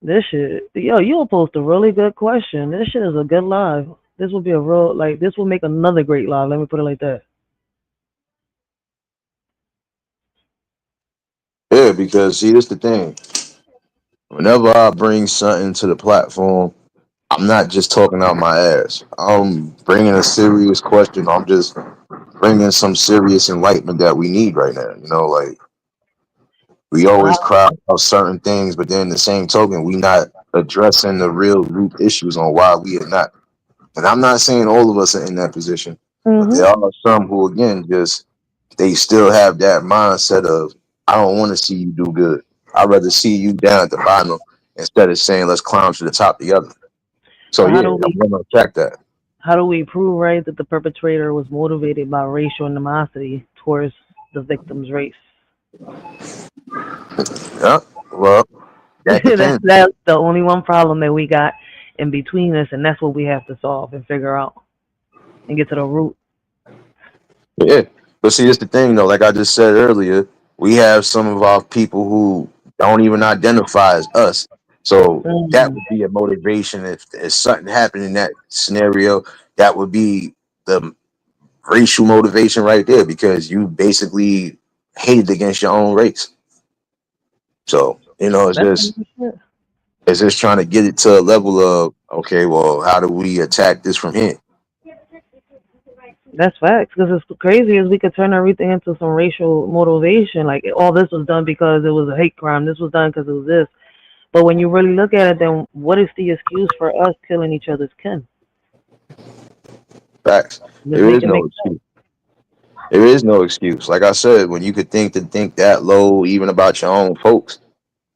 This shit, yo, you posed a really good question. This shit is a good live. This will be a real, like, this will make another great live. Let me put it like that. Yeah, because see, this the thing. Whenever I bring something to the platform, I'm not just talking out my ass. I'm bringing a serious question. I'm just bringing some serious enlightenment that we need right now. Like we always Wow. cry about certain things, but then the same token, we not addressing the real root issues on why we are not. And I'm not saying all of us are in that position, but there Mhm. are some who, again, just they still have that mindset of I don't want to see you do good. I'd rather see you down at the bottom instead of saying let's climb to the top together. So So yeah, I'm going to attack that. how do we prove right that the perpetrator was motivated by racial animosity towards the victim's race? Yeah, well, that depends. That's the only one problem that we got in between us, and that's what we have to solve and figure out and get to the root. Yeah, but see, it's the thing though. Like I just said earlier, we have some of our people who don't even identify as us. So that Mm, would be a motivation if something happened in that scenario. That would be the racial motivation right there because you basically hated against your own race. So it's that's just some good shit. it's just trying to get it to a level of okay, well, how do we attack this from here? That's facts. Because it's crazy as we could turn everything into some racial motivation. Like all this was done because it was a hate crime. This was done because it was this. But when you really look at it, then what is the excuse for us killing each other's kin? Facts. Just There make is it no make sense. excuse. There is no excuse. Like I said, when you could think that low, even about your own folks,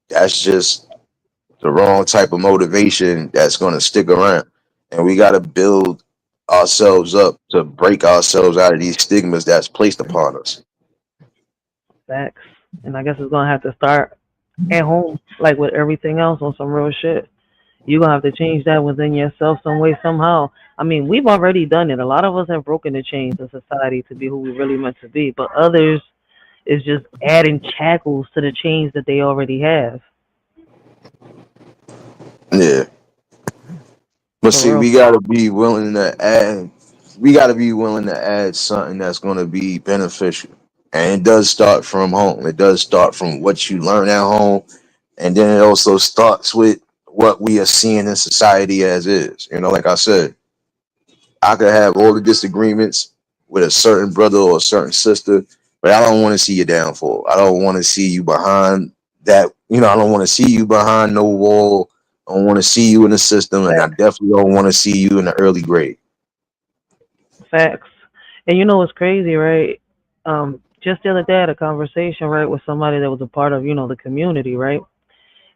that's just the wrong type of motivation that's going to stick around. And we got to build ourselves up to break ourselves out of these stigmas that's placed upon us. Facts. And I guess it's gonna have to start at home, like with everything else on some real shit. You're gonna have to change that within yourself some way, somehow. I mean, we've already done it. A lot of us have broken the chains of society to be who we really meant to be, but others is just adding shackles to the chains that they already have. Yeah. But For see, real. we got to be willing to add. We got to be willing to add something that's going to be beneficial. And it does start from home. It does start from what you learn at home. And then it also starts with what we are seeing in society as is. Like I said, I could have all the disagreements with a certain brother or a certain sister, but I don't want to see your downfall. I don't want to see you behind that. I don't want to see you behind no wall. I don't want to see you in the system, and I Facts. definitely don't want to see you in the early grade. Facts. And you know what's crazy, right? Just the other day I had a conversation, right, with somebody that was a part of, the community, right?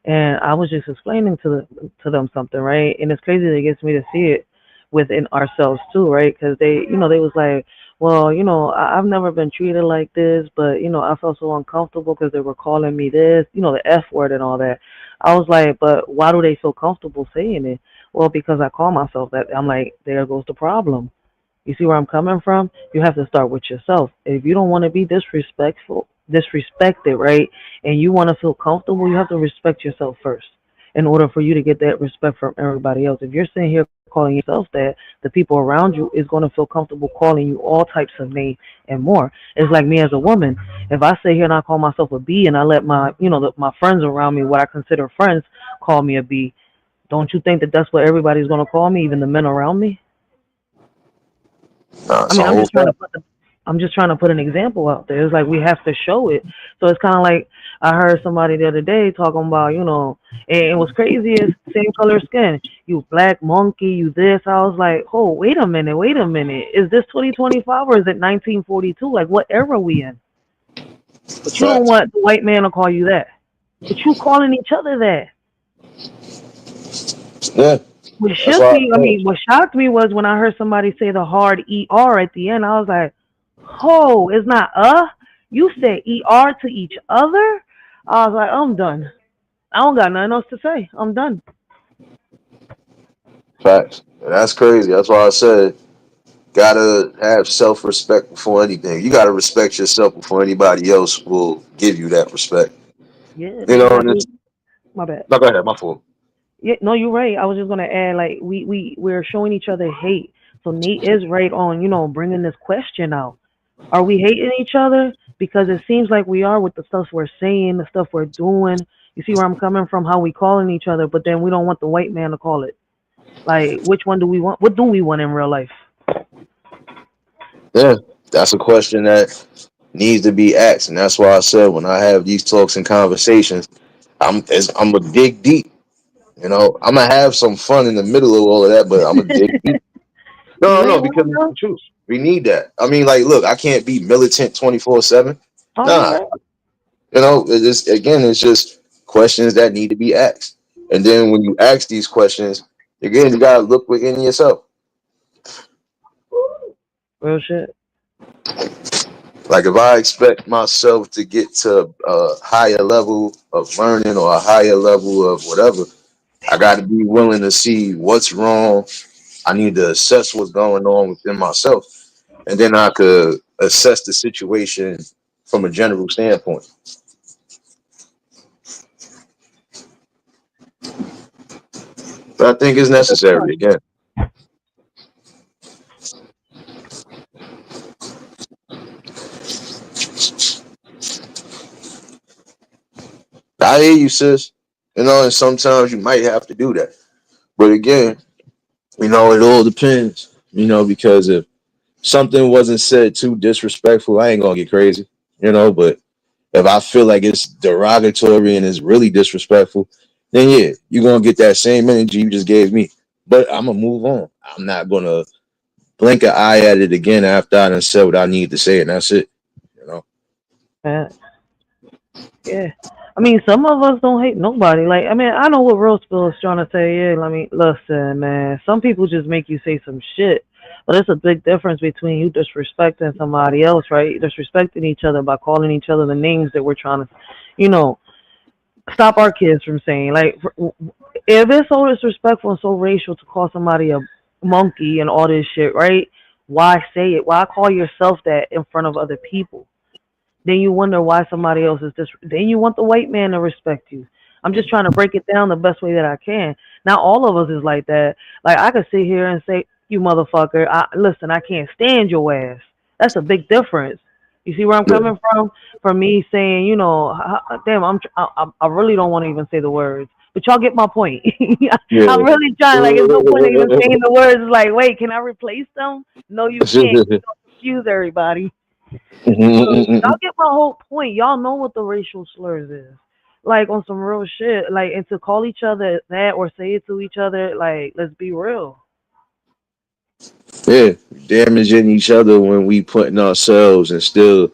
And I was just explaining to them something, right? And it's crazy that it gets me to see it within ourselves too, right? Because they was like, well, I've never been treated like this, but I felt so uncomfortable because they were calling me this, the F word and all that. I was like, but why do they feel comfortable saying it? Well, because I call myself that. I'm like, there goes the problem. You see where I'm coming from? You have to start with yourself. If you don't want to be disrespected, right? And you want to feel comfortable, you have to respect yourself first in order for you to get that respect from everybody else. If you're sitting here calling yourself that, the people around you is going to feel comfortable calling you all types of names and more. It's like me as a woman. If I sit here and I call myself a B and I let my friends around me, what I consider friends, call me a B, don't you think that that's what everybody's going to call me, even the men around me? Nah, I it's a mean, whole fact. I'm just trying to put an example out there. It's like we have to show it. So it's kind of like I heard somebody the other day talking about, and what's crazy is same color skin. You black monkey, you this. I was like, oh, wait a minute. Is this 2025 or is it 1942? Like, what era we in? But you don't Facts. want the white man to call you that. But you calling each other that. Yeah, What that's shook why I me, I said. mean, what shocked me was when I heard somebody say the hard ER at the end. I was like, oh, it's not You said ER to each other? I was like, I'm done. I don't got nothing else to say. I'm done. Facts. And that's crazy. That's why I said gotta have self respect before anything. You gotta respect yourself before anybody else will give you that respect. Yeah, You because know, like and it's my bad. no, go ahead, my fault. Yeah, no, you're right. I was just gonna add, like we're showing each other hate. So Nate is right on, bringing this question out. Are we hating each other? Because it seems like we are with the stuff we're saying, the stuff we're doing. You see where I'm coming from? How we calling each other, but then we don't want the white man to call it. Like, which one do we want? What do we want in real life? Yeah, that's a question that needs to be asked, and that's why I said when I have these talks and conversations, I'm gonna dig deep. I'm gonna have some fun in the middle of all of that, but I'm gonna dig deep. You No, ain't because wrong it's though. the truth. We need that. I mean, like, look, I can't be militant 24/7. Oh, you're Nah, right. it's again, it's just questions that need to be asked. And then when you ask these questions, again, you gotta look within yourself. Real shit. Like if I expect myself to get to a higher level of learning or a higher level of whatever, I got to be willing to see what's wrong. I need to assess what's going on within myself, and then I could assess the situation from a general standpoint. But I think it's That's a good necessary one. again. I hear you, sis. And sometimes you might have to do that. But again, it all depends. Because if something wasn't said too disrespectful, I ain't gonna get crazy. But if I feel like it's derogatory and it's really disrespectful, then yeah, you're gonna get that same energy you just gave me. But I'm gonna move on. I'm not gonna blink an eye at it again after I done said what I need to say, and that's it. You know. Man, yeah. I mean, some of us don't hate nobody. Like, I mean, I know what Roseville is trying to say. Yeah, I mean, listen, man. Some people just make you say some shit, but it's a big difference between you disrespecting somebody else, right? Disrespecting each other by calling each other the names that we're trying to, you know, stop our kids from saying. Like, if it's so disrespectful and so racial to call somebody a monkey and all this shit, right? Why say it? Why call yourself that in front of other people? Then you wonder why somebody else is just. Then you want the white man to respect you. I'm just trying to break it down the best way that I can. Now all of us is like that. Like I could sit here and say, "You motherfucker, listen, I can't stand your ass." That's a big difference. You see where I'm Yeah. coming from? From me saying, damn, I really don't want to even say the words, but y'all get my point. I'm Yeah. really trying. Like, there's no point in even saying the words. It's like, wait, can I replace them? No, you can't. You don't confuse everybody. So y'all get my whole point. Y'all know what the racial slurs is. Like on some real shit. Like and to call each other that or say it to each other, like, let's be real. Yeah, damaging each other when we putting ourselves and still,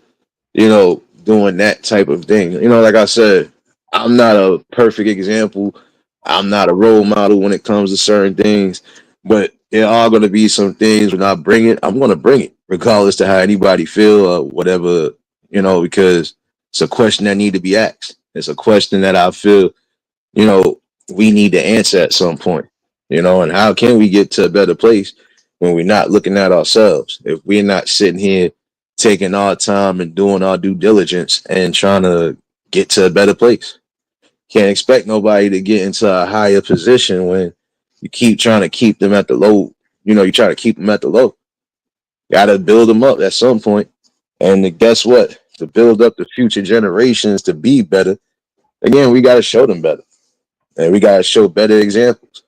doing that type of thing. Like I said, I'm not a perfect example. I'm not a role model when it comes to certain things, but there are going to be some things when I bring it, I'm going to bring it, regardless to how anybody feel or whatever, because it's a question that need to be asked. It's a question that I feel you know, we need to answer at some point, and how can we get to a better place when we're not looking at ourselves? If we're not sitting here taking our time and doing our due diligence and trying to get to a better place. Can't expect nobody to get into a higher position when you keep trying to keep them at the low. You try to keep them at the low. Got to build them up at some point. And guess what? To build up the future generations to be better, again, we got to show them better. And we got to show better examples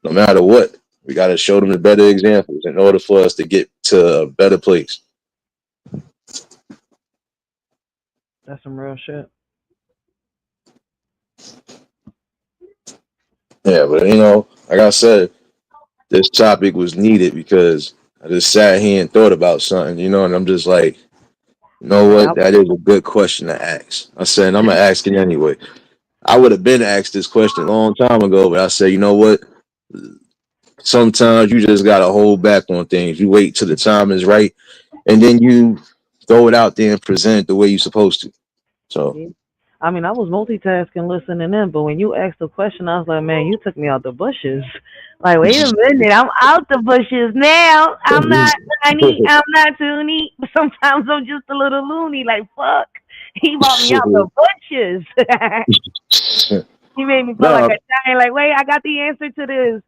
no matter what. We got to show them the better examples in order for us to get to a better place. That's some real shit. Yeah, but like I said, this topic was needed because I just sat here and thought about something, and I'm just like, you know Yeah, what? That is a good question to ask. I said, I'm going to ask it anyway. I would have been asked this question a long time ago, but I said, you know what? Sometimes you just got to hold back on things. You wait till the time is right, and then you throw it out there and present it the way you're supposed to. So, yeah. I mean, I was multitasking, listening in, but when you asked the question, I was like, man, you took me out the bushes. Like, wait a minute, I'm out the bushes now. I'm not tiny, I'm not toony. Sometimes I'm just a little loony. Like, fuck, he brought me out the bushes. He made me feel like no, a giant. Like, wait, I got the answer to this.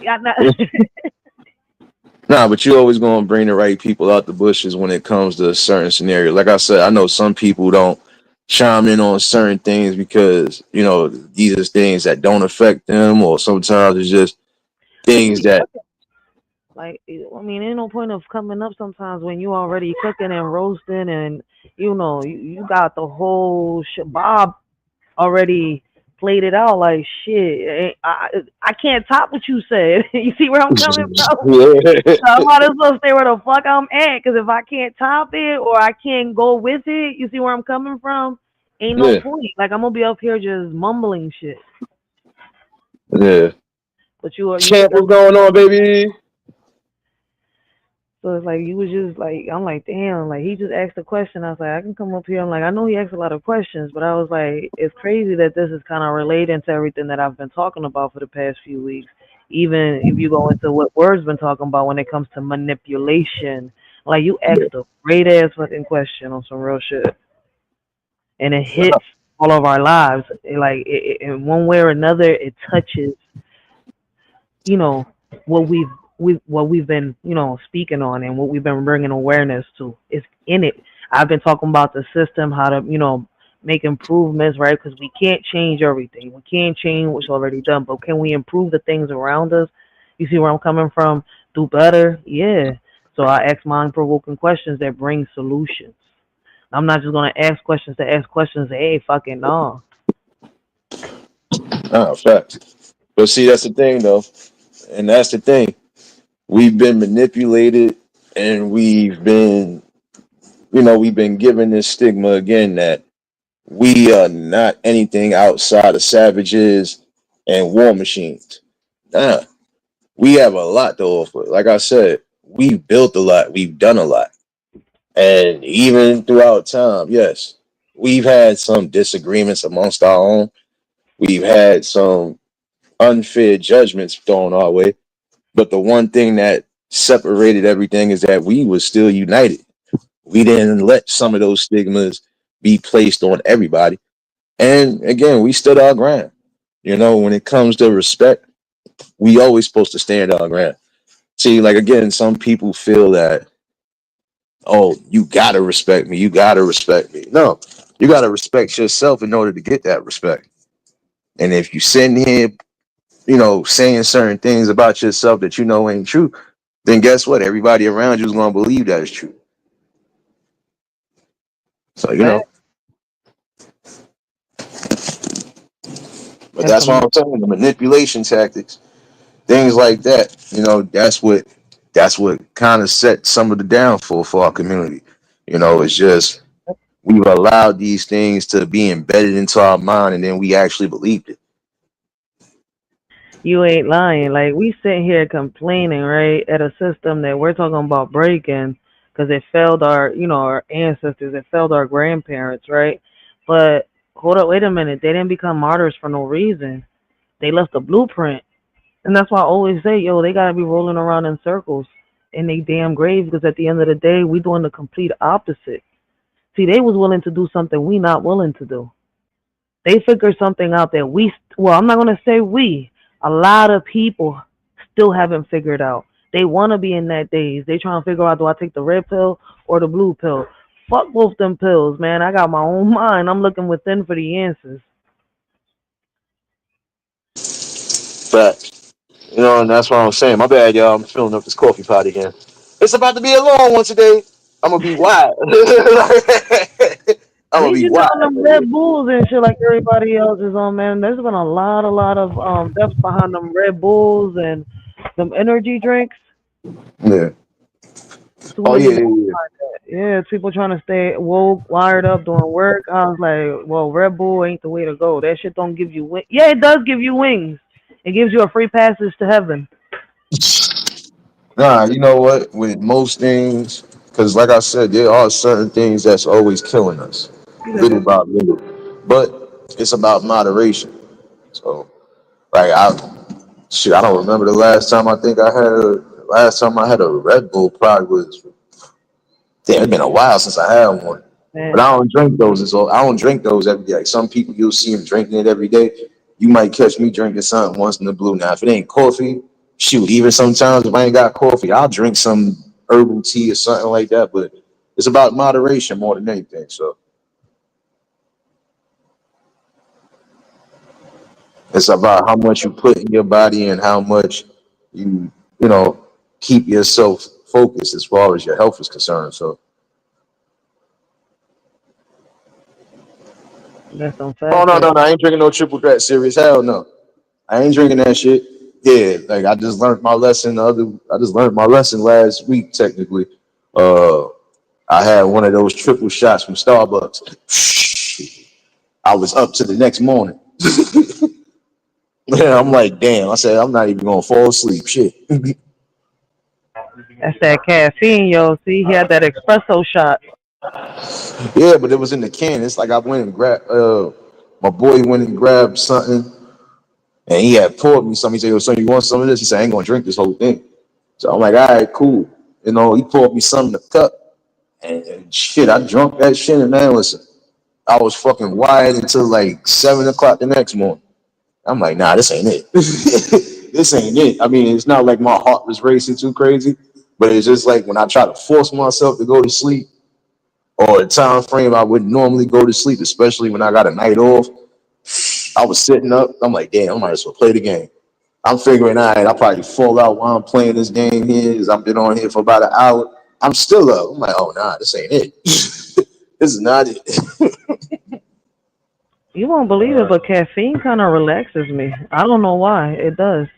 I not, nah, but you always gonna bring the right people out the bushes when it comes to a certain scenario. Like I said, I know some people don't chime in on certain things because these are things that don't affect them, or sometimes it's just but you things be that cooking. Like, I mean, ain't no point of coming up sometimes when you already cooking and roasting, and you got the whole shabab already played it out. Like shit, I can't top what you said. You see where I'm coming from? So I might as well stay where the fuck I'm at. Cause if I can't top it or I can't go with it, you see where I'm coming from? Ain't no yeah, point. Like I'm gonna be up here just mumbling shit. yeah. But you Champ, that's what's going on, baby? so it's like you was just like I'm like damn, like he just asked a question. I was like I can come up here. I'm like I know he asked a lot of questions, but I was like it's crazy that this is kind of relating to everything that I've been talking about for the past few weeks. Even if you go into what Word's been talking about when it comes to manipulation, Like you Yeah. asked a great ass fucking question on some real shit, and it hits all of our lives. In one way or another, it touches you know what we've been speaking on and what we've been bringing awareness to. It's in it. I've been talking about the system, how to make improvements, right? Because we can't change everything. We can't change what's already done, but can we improve the things around us? You see where I'm coming from? Do better, yeah. So I ask mind provoking questions that bring solutions. I'm not just gonna ask questions to ask questions. Hey, fucking no. Fact. But see, that's the thing, though, and that's the thing. We've been manipulated, and we've been given this stigma again that we are not anything outside of savages and war machines. Nah, we have a lot to offer. Like I said, we've built a lot, we've done a lot. And even throughout time, yes, we've had some disagreements amongst our own. We've had some unfair judgments thrown our way. But the one thing that separated everything is that we were still united. We didn't let some of those stigmas be placed on everybody. And again, we stood our ground. When it comes to respect, we always supposed to stand our ground. See, like again, some people feel that, oh, you gotta respect me, you gotta respect me. No, you gotta respect yourself in order to get that respect. And if you sitting here, saying certain things about yourself that you know ain't true, then guess what? Everybody around you is gonna believe that is true. So Fact. but That's that's what some I'm saying. The manipulation tactics, things like that. That's what kind of set some of the downfall for our community. It's just we've allowed these things to be embedded into our mind, and then we actually believed it. You ain't lying. Like we sitting here complaining, right, at a system that we're talking about breaking because it failed our ancestors, it failed our grandparents, right? But hold up, wait a minute. They didn't become martyrs for no reason. They left a blueprint, and that's why I always say, yo, they gotta be rolling around in circles in they damn graves because at the end of the day, we doing the complete opposite. See, they was willing to do something we not willing to do. They figured something out that well, I'm not going to say we, a lot of people still haven't figured out. They want to be in that daze. They trying to figure out, do I take the red pill or the blue pill? Fuck both them pills, man. I got my own mind. I'm looking within for the answers. But and that's what I'm saying. My bad, y'all. I'm filling up this coffee pot again. It's about to be a long one today. I'm gonna be wild. I'm At gonna least be you're not wild. on them Red Bulls and shit like everybody else is on, man. There's been a lot of depth behind them Red Bulls and them energy drinks. Yeah. Too Oh many yeah, people yeah, yeah. Yeah, people trying to stay woke, wired up, doing work. I was like, well, Red Bull ain't the way to go. That shit don't give you wings. Yeah, it does give you wings. It gives you a free passage to heaven. Nah, you know what? With most things, because like I said, there are certain things that's always killing us, You got little that? by little. But it's about moderation. So, like I don't remember the last time I had a Red Bull. Probably was damn. It's been a while since I had one. But Man, I don't drink those. I don't drink those every day. Like some people, you'll see them drinking it every day. You might catch me drinking something once in the blue. Now, if it ain't coffee, shoot. Even sometimes if I ain't got coffee, I'll drink some herbal tea or something like that. But it's about moderation more than anything. So it's about how much you put in your body and how much you you know keep yourself focused as far as your health is concerned. So, that's some oh facts no, right no, no, I ain't drinking no triple threat series. Hell no. I ain't drinking that shit. Yeah, like I just learned my lesson. I just learned my lesson last week. Technically, uh, I had one of those triple shots from Starbucks. I was up to the next morning. Yeah, I'm like, damn. I said I'm not even gonna fall asleep. Shit. there. That's that caffeine, yo. See, he had that espresso shot. Yeah, but it was in the can. It's like I went and grabbed. My boy went and grabbed something, and he had poured me something. He said, "Yo, son, you want some of this?" He said, "I ain't gonna drink this whole thing." So I'm like, "All right, cool." He poured me something to cut, and shit, I drunk that shit, and man, listen, I was fucking wired until like 7 o'clock the next morning. I'm like, nah, this ain't it. This ain't it. I mean, it's not like my heart was racing too crazy, but it's just like when I try to force myself to go to sleep or a time frame I would normally go to sleep, especially when I got a night off. I was sitting up. I'm like, damn, I might as well play the game. I'm figuring, all right, I'll probably fall out while I'm playing this game here because I've been on here for about an hour. I'm still up. I'm like, oh, nah, this ain't it. This is not it. You won't believe it, but caffeine kind of relaxes me. I don't know why. It does.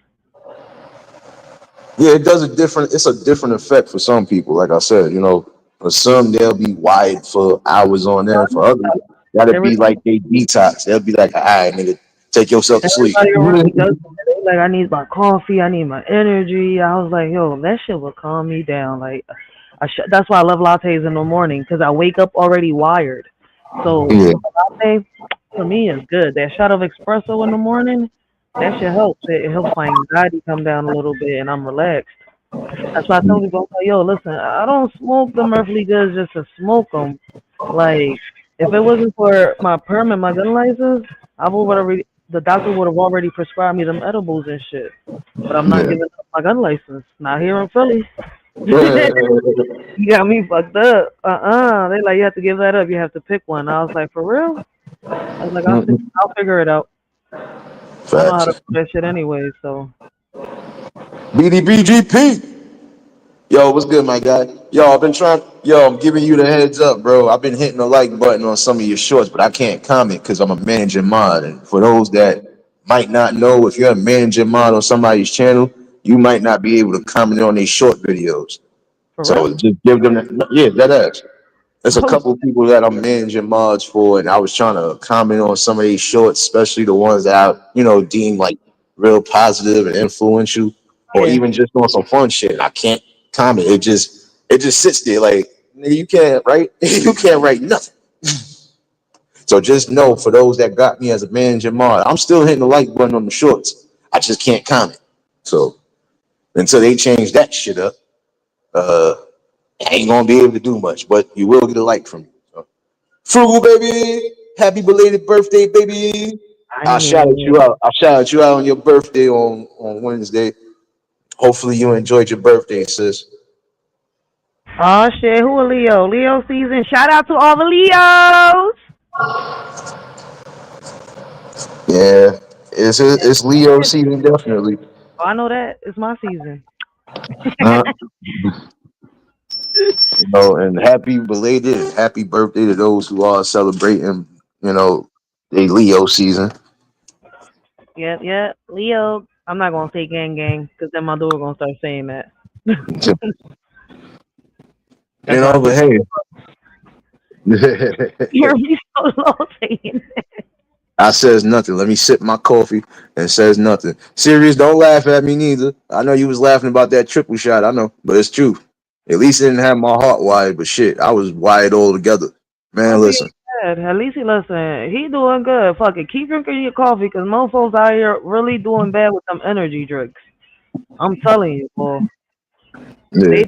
Yeah, it does a different. It's a different effect for some people. Like I said, for some they'll be wired for hours on end. For others, that'll Every, be like they detox. They'll be like, all right, nigga, take yourself to sleep. everybody around me does that. They like, I need my coffee. I need my energy. I was like, yo, that shit will calm me down. Like, that's why I love lattes in the morning because I wake up already wired. So Yeah, latte for me is good. That shot of espresso in the morning, that shit helps. It helps my anxiety come down a little bit, and I'm relaxed. That's why I tell people, I'm like, yo, listen, I don't smoke them earthly goods just to smoke them. Like, if it wasn't for my permit, my gun license, I would already, the doctor would have already prescribed me them edibles and shit. But I'm not yeah. giving up my gun license. Not here in Philly. Yeah. You got me fucked up. They like, you have to give that up. You have to pick one. I was like, for real? I was like, I'll figure it out. I know how to Facts. do that shit anyway, so. BDBGP. Yo, what's good, my guy? Yo, I've been trying. Yo, I'm giving you the heads up, bro. I've been hitting the like button on some of your shorts, but I can't comment because I'm a managing mod. And for those that might not know, if you're a managing mod on somebody's channel, you might not be able to comment on their short videos. For real? So just give them, yeah, that ass. There's a Oh, couple of people that I'm managing mods for, and I was trying to comment on some of these shorts, especially the ones that deem like real positive and influential, or yeah. even just on some fun shit. I can't comment. It just sits there like, nigga, you can't write. You can't write nothing. So just know, for those that got me as a manager mod, I'm still hitting the like button on the shorts. I just can't comment. So until they change that shit up, uh, I ain't gonna be able to do much. But you will get a like from me. So. Frugal baby, happy belated birthday, baby. I I'll ain't shout at even. you out. I'll shout at you out on your birthday on Wednesday. Hopefully you enjoyed your birthday, sis. Oh shit, who are Leo? Leo season. Shout out to all the Leos. Yeah, Yeah. it's Leo season definitely. Oh, I know that. It's my season. Uh, and happy belated and happy birthday to those who are celebrating, you know, a Leo season. Yep, yep. Leo. I'm not gonna say gang gang because then my daughter gonna start saying that. That's why I But said hey. you're me so low saying I says nothing. Let me sip my coffee and says nothing. Serious, don't laugh at me neither. I know you was laughing about that triple shot. I know, but it's true. At least it didn't have my heart wired, but shit, I was wired all together. Man, don't be listen. sad. At least he listen. He doing good. Fuck it. Keep drinking your coffee because mofos out here really doing bad with them energy drinks. I'm telling you, boy. Yeah.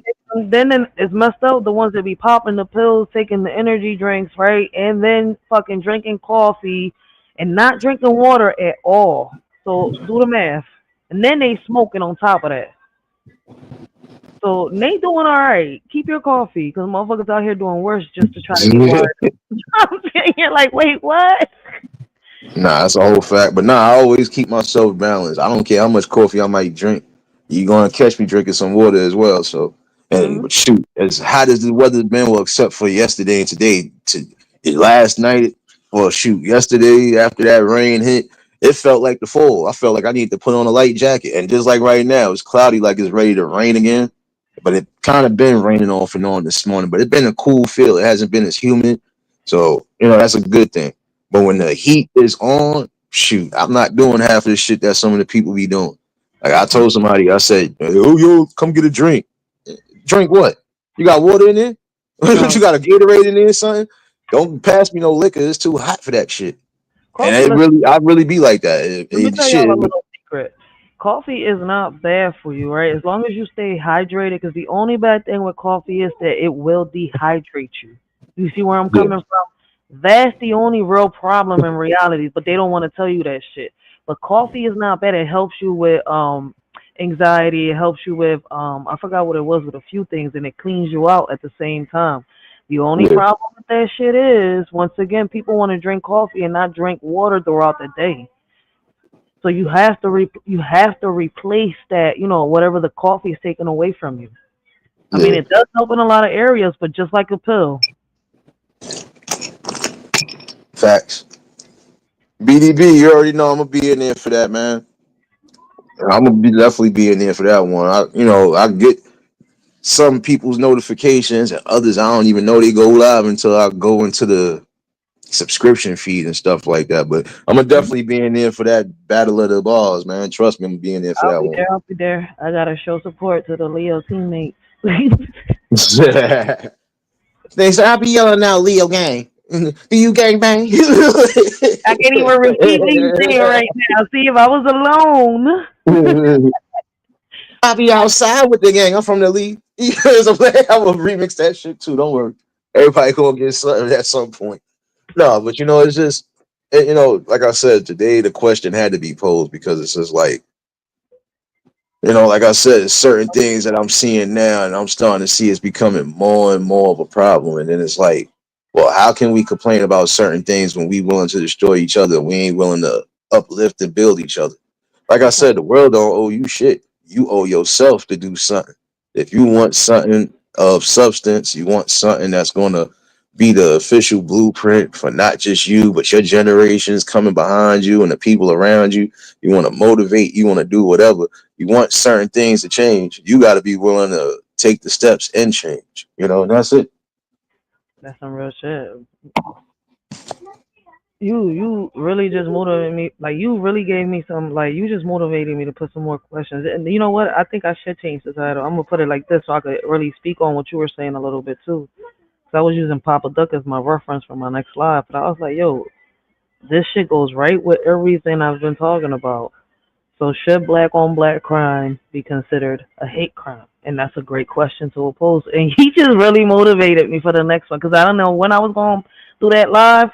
Then it's messed up. The ones that be popping the pills, taking the energy drinks, right, and then fucking drinking coffee and not drinking water at all. So do the math, and then they smoking on top of that. So Nate doing all right. Keep your coffee, cause motherfuckers out here doing worse just to try to get wired. I'm saying like, wait, what? Nah, that's a whole fact. But nah, I always keep myself balanced. I don't care how much coffee I might drink. You're gonna catch me drinking some water as well. So, and Hmm. but shoot, as hot as the weather's been, well, except for yesterday and today, last night, well, shoot, yesterday after that rain hit, it felt like the fall. I felt like I needed to put on a light jacket, and just like right now, it's cloudy, like it's ready to rain again. But it kind of been raining off and on this morning. But it's been a cool feel. It hasn't been as humid, so that's a good thing. But when the heat is on, shoot, I'm not doing half of the shit that some of the people be doing. Like I told somebody, I said, "Oh, yo, come get a drink. Drink what? You got water in there? No, You got a Gatorade in there, or something? Don't pass me no liquor. It's too hot for that shit." And coffee. Listen, I really be like that. let me tell y'all Shit. a little secret. Coffee is not bad for you, right? As long as you stay hydrated, because the only bad thing with coffee is that it will dehydrate you. You see where I'm Yeah, coming from? That's the only real problem in reality, but they don't want to tell you that shit. But coffee is not bad. It helps you with anxiety. It helps you with I forgot what it was with a few things, and it cleans you out at the same time. The only yeah, problem with that shit is, once again, people want to drink coffee and not drink water throughout the day. So you have to replace that, whatever the coffee is taken away from you. I mean, yeah. it does help in a lot of areas, but just like a pill. Facts. BDB, you already know I'm gonna be in there for that, man. I'm gonna be definitely be in there for that one. I get some people's notifications and others I don't even know they go live until I go into the subscription feed and stuff like that. But I'm gonna Mhm. definitely be in there for that battle of the balls, man. Trust me, I'm gonna be in there for I'll that be one. there. I'll be there. I gotta show support to the Leo teammates. They say I'll be yelling out Leo gang. Do you gang bang? I can't even repeat what you're saying right now. See, if I was alone, I'll be outside with the gang. I'm from the league. I will remix that shit too. Don't worry. Everybody gonna get something at some point. No, but it's just like I said today, the question had to be posed because it's just like like I said, it's certain things that I'm seeing now, and I'm starting to see it's becoming more and more of a problem. And then it's like, well, how can we complain about certain things when we willing to destroy each other? We ain't willing to uplift and build each other. Like I said, the world don't owe you shit. You owe yourself to do something. If you want something of substance, you want something that's going to be the official blueprint for not just you, but your generations coming behind you and the people around you. You want to motivate, you want to do whatever. You want certain things to change. You got to be willing to take the steps and change. And that's it. that's some real shit. You really just motivated me. Like you really gave me some. Like you just motivated me to put some more questions. And you know what? I think I should change the title. I'm gonna put it like this so I could really speak on what you were saying a little bit too. So I was using Papa Duck as my reference for my next live, but I was like, yo, this shit goes right with everything I've been talking about. So should black on black crime be considered a hate crime? And that's a great question to oppose. And he just really motivated me for the next one because I don't know when I was going to do that live,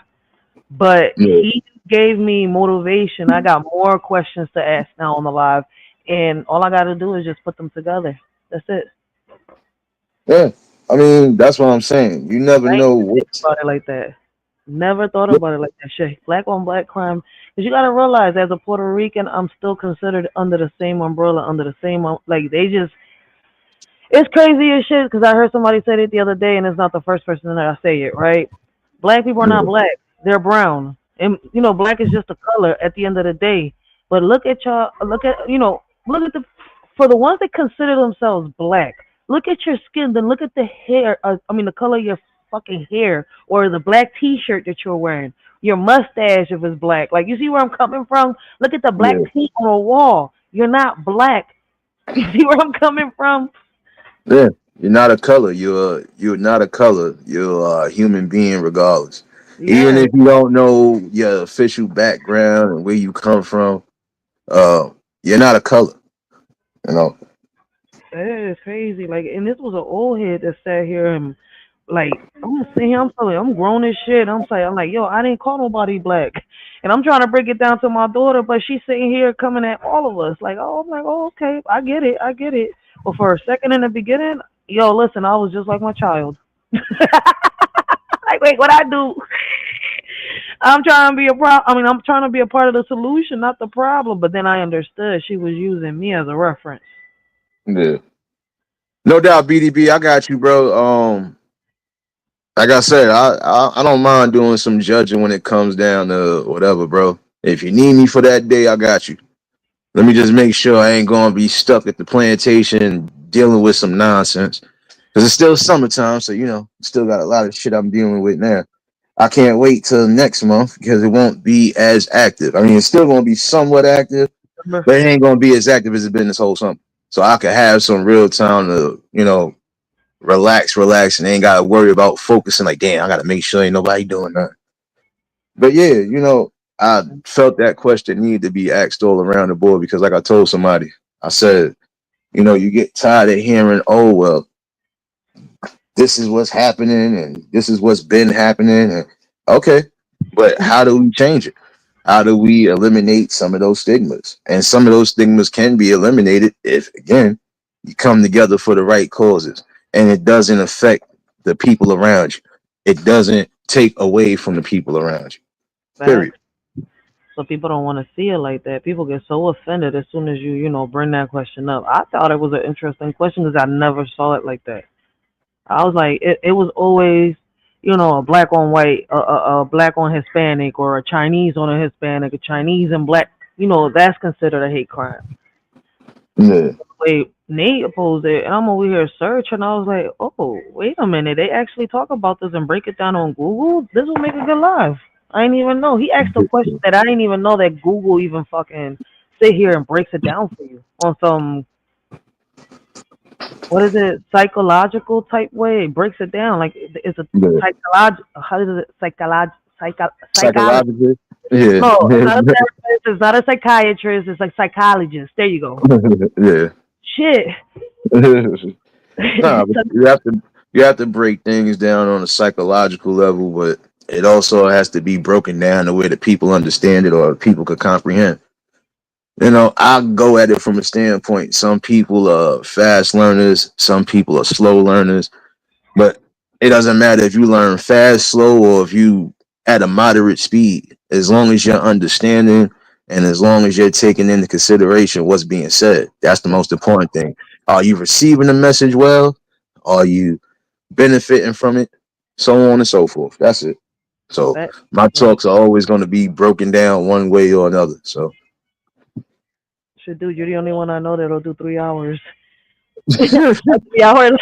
but Yeah, he gave me motivation. I got more questions to ask now on the live, and all I got to do is just put them together. That's it. yeah. I mean, that's what I'm saying. You never I ain't know even think what's. about it like that. Never thought about it like that. Shit, black on black crime. Because you got to realize, as a Puerto Rican, I'm still considered under the same umbrella, under the same, like, they just, it's crazy as shit because I heard somebody say it the other day, and it's not the first person that I say it, right? Black people are not Yeah, black; they're brown, and black is just a color at the end of the day. But look at y'all. Look at the for the ones that consider themselves black. Look at your skin, then look at the hair. I mean, the color of your fucking hair, or the black T-shirt that you're wearing. Your mustache, if it's black. Like you see where I'm coming from. Look at the black yeah, paint on the wall. You're not black. You see where I'm coming from? yeah. You're not a color. You're not a color. You're a human being, regardless. Even Yeah, if you don't know your official background and where you come from, uh, you're not a color. You know. that is crazy. Like, and this was an old head that sat here and like I'm sitting here, I'm telling you, I'm grown as shit. I'm like, yo, I didn't call nobody black, and I'm trying to break it down to my daughter, but she's sitting here coming at all of us. Like, oh, I'm like, oh, okay, I get it, I get it. But for a second in the beginning, yo, listen, I was just like my child. Like, wait, what I do? I'm trying to be a pro. I mean, I'm trying to be a part of the solution, not the problem. But then I understood she was using me as a reference. Yeah. No doubt, BDB. I got you, bro. Like I said, I don't mind doing some judging when it comes down to whatever, bro. If you need me for that day, I got you. Let me just make sure I ain't gonna be stuck at the plantation dealing with some nonsense. Cause it's still summertime, so still got a lot of shit I'm dealing with now. I can't wait till next month because it won't be as active. I mean, it's still gonna be somewhat active, Remember? but it ain't gonna be as active as it's been this whole summer. So I could have some real time to, relax, and ain't gotta worry about focusing like, damn, I gotta make sure ain't nobody doing that. But yeah, I felt that question needed to be asked all around the board because, like I told somebody, I said, you get tired of hearing, oh well, this is what's happening and this is what's been happening. And okay, but how do we change it? How do we eliminate some of those stigmas? And some of those stigmas can be eliminated if, again, you come together for the right causes and it doesn't affect the people around you. It doesn't take away from the people around you. Period. Facts. So people don't want to see it like that. People get so offended as soon as you bring that question up. I thought it was an interesting question because I never saw it like that. I was like, it was always, a black on white, a black on Hispanic, or a Chinese on a Hispanic, a Chinese and black. That's considered a hate crime. Yeah. Wait, Nate opposed it, and I'm over here searching. I was like, oh, wait a minute. They actually talk about this and break it down on Google. This will make a good live. I didn't even know. He asked a question that I didn't even know that Google even fucking sit here and breaks it down for you on some, what is it, psychological type way. It breaks it down like it's a Yeah. psychological. How is it psychology? Psychologically. Yeah. No, it's not a therapist. It's not a psychiatrist. It's like psychologist. There you go. Yeah. Shit. Nah, but you have to break things down on a psychological level, but it also has to be broken down the way that people understand it or people could comprehend. I go at it from a standpoint. Some people are fast learners, some people are slow learners, but it doesn't matter if you learn fast, slow, or if you at a moderate speed, as long as you're understanding and as long as you're taking into consideration what's being said. That's the most important thing. Are you receiving the message well? Are you benefiting from it? So on and so forth. That's it. So That, my yeah. talks are always going to be broken down one way or another. So Shit, dude, you're the only one I know that'll do 3 hours. A 3 hour live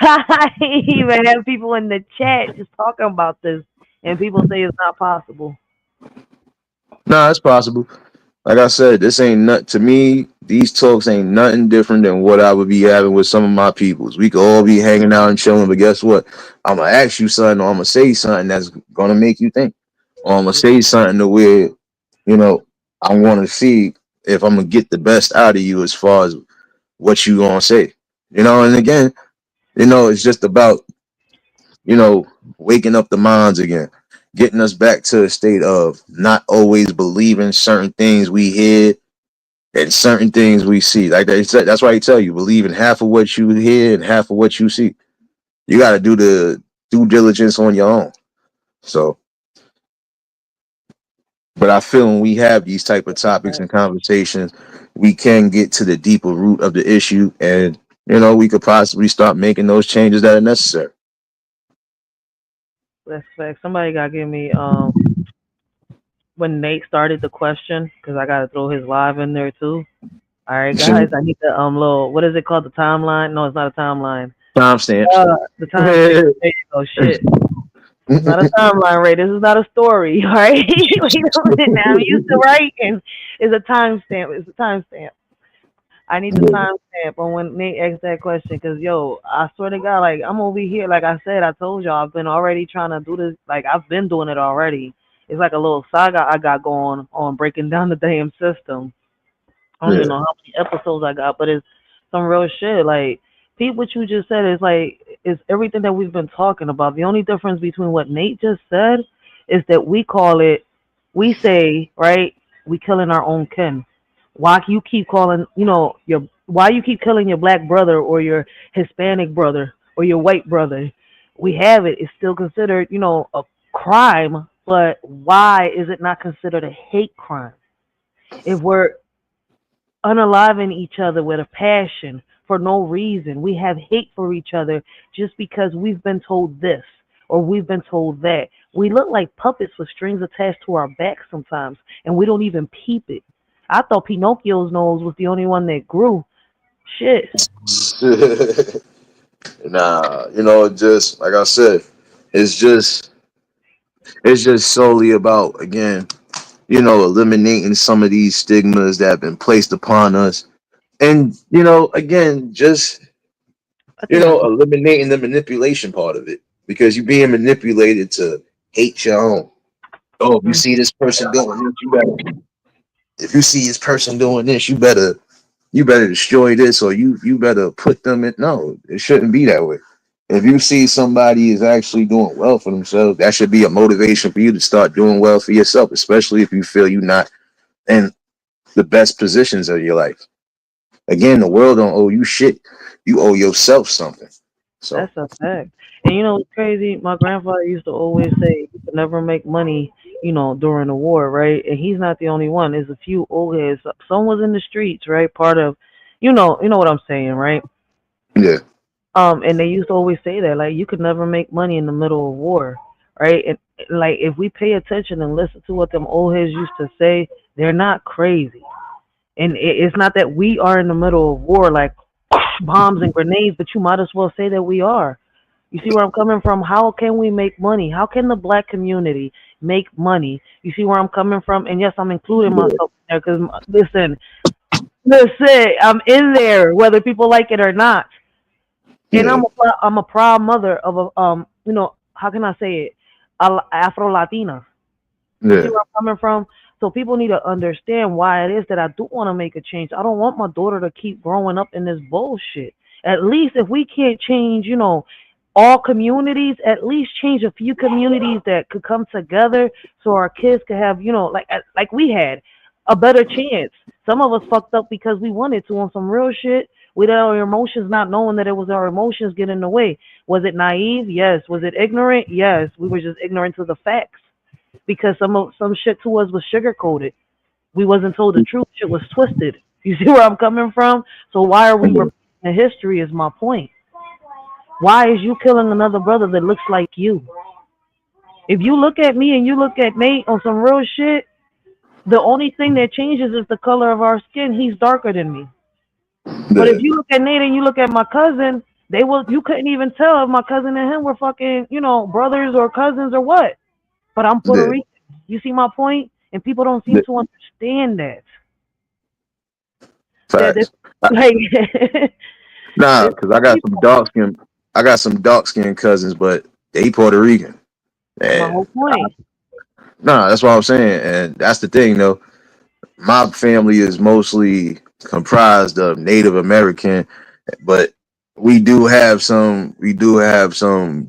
and have people in the chat just talking about this, and people say it's not possible. nah, it's possible. Like I said, this ain't not to me. These talks ain't nothing different than what I would be having with some of my peoples. We could all be hanging out and chilling, but guess what? I'm gonna ask you something, or I'm gonna say something that's gonna make you think, or I'm gonna say something to where you know I want to see if I'm gonna get the best out of you as far as what you gonna say. And again, it's just about you know waking up the minds again, getting us back to a state of not always believing certain things we hear and certain things we see. Like they said, that's why he tell you believe in half of what you hear and half of what you see. You got to do the due diligence on your own. So, but I feel when we have these type of topics and conversations, we can get to the deeper root of the issue, and we could possibly start making those changes that are necessary. That's fact. Somebody got to give me when Nate started the question because I got to throw his live in there too. All right, guys, I need the little, what is it called, the timeline? No, it's not a timeline. Timestamps. The timestamp. There you go. Shit. It's not a timeline, Ray. This is not a story. All right. Wait a minute. Now I'm used to writing. It's a timestamp. It's a timestamp. I need the timestamp on when Nate asked that question, cause yo, I swear to God, like I'm over here, like I said, I told y'all, I've been already trying to do this, like I've been doing it already. It's like a little saga I got going on breaking down the damn system. I don't even Yeah. know how many episodes I got, but it's some real shit. Like, Pete, what you just said is like is everything that we've been talking about. The only difference between what Nate just said is that we say, right, we killing our own kin. Why you keep calling, why you keep killing your black brother or your Hispanic brother or your white brother? We have it. It's still considered, a crime, but why is it not considered a hate crime? If we're unaliving each other with a passion for no reason. We have hate for each other just because we've been told this or we've been told that. We look like puppets with strings attached to our backs sometimes, and we don't even peep it. I thought Pinocchio's nose was the only one that grew. Shit. Nah, just like I said, it's just it's just solely about again eliminating some of these stigmas that have been placed upon us. And, again, just, I think that's eliminating the manipulation part of it because you're being manipulated to hate your own. Oh, if you Mm, see this person doing this, you better. If you see this person doing this, you better destroy this, or you better put them in. No, it shouldn't be that way. If you see somebody is actually doing well for themselves, that should be a motivation for you to start doing well for yourself, especially if you feel you're not in the best positions of your life. Again, the world don't owe you shit. You owe yourself something. So that's a fact. And you know what's crazy? My grandfather used to always say you could never make money, during the war, right? And he's not the only one. There's a few old heads. Some was in the streets, right? Part of, you know what I'm saying, right? yeah, And they used to always say that, like, you could never make money in the middle of war, right? And like, if we pay attention and listen to what them old heads used to say, they're not crazy. And it's not that we are in the middle of war, like bombs and grenades, but you might as well say that we are. You see where I'm coming from? How can we make money? How can the black community make money? You see where I'm coming from? And yes, I'm including yeah, myself in there because listen, I'm in there whether people like it or not. And yeah, I'm a proud mother of a how can I say it? Afro Latina. You see yeah, where I'm coming from? So people need to understand why it is that I do want to make a change. I don't want my daughter to keep growing up in this bullshit. At least if we can't change, all communities, at least change a few communities that could come together so our kids could have, like we had a better chance. Some of us fucked up because we wanted to on some real shit. We let our emotions not knowing that it was our emotions get in the way. Was it naive? Yes. Was it ignorant? Yes. We were just ignorant to the facts because some shit to us was sugar coated. We wasn't told the truth. Shit was twisted. You see where I'm coming from? So why are we yeah, repeating the history? Is my point. Why is you killing another brother that looks like you? If you look at me and you look at Nate on some real shit, the only thing that changes is the color of our skin. He's darker than me. But if yeah, you look at Nate and you look at my cousin, you couldn't even tell if my cousin and him were fucking, brothers or cousins or what. But I'm Puerto yeah, Rican. You see my point? And people don't seem yeah. to understand that. That Facts. like Nah, it's because I got some dark skinned cousins, but they Puerto Rican. my And whole point. nah, that's what I'm saying. And that's the thing, though. My family is mostly comprised of Native American, but we do have some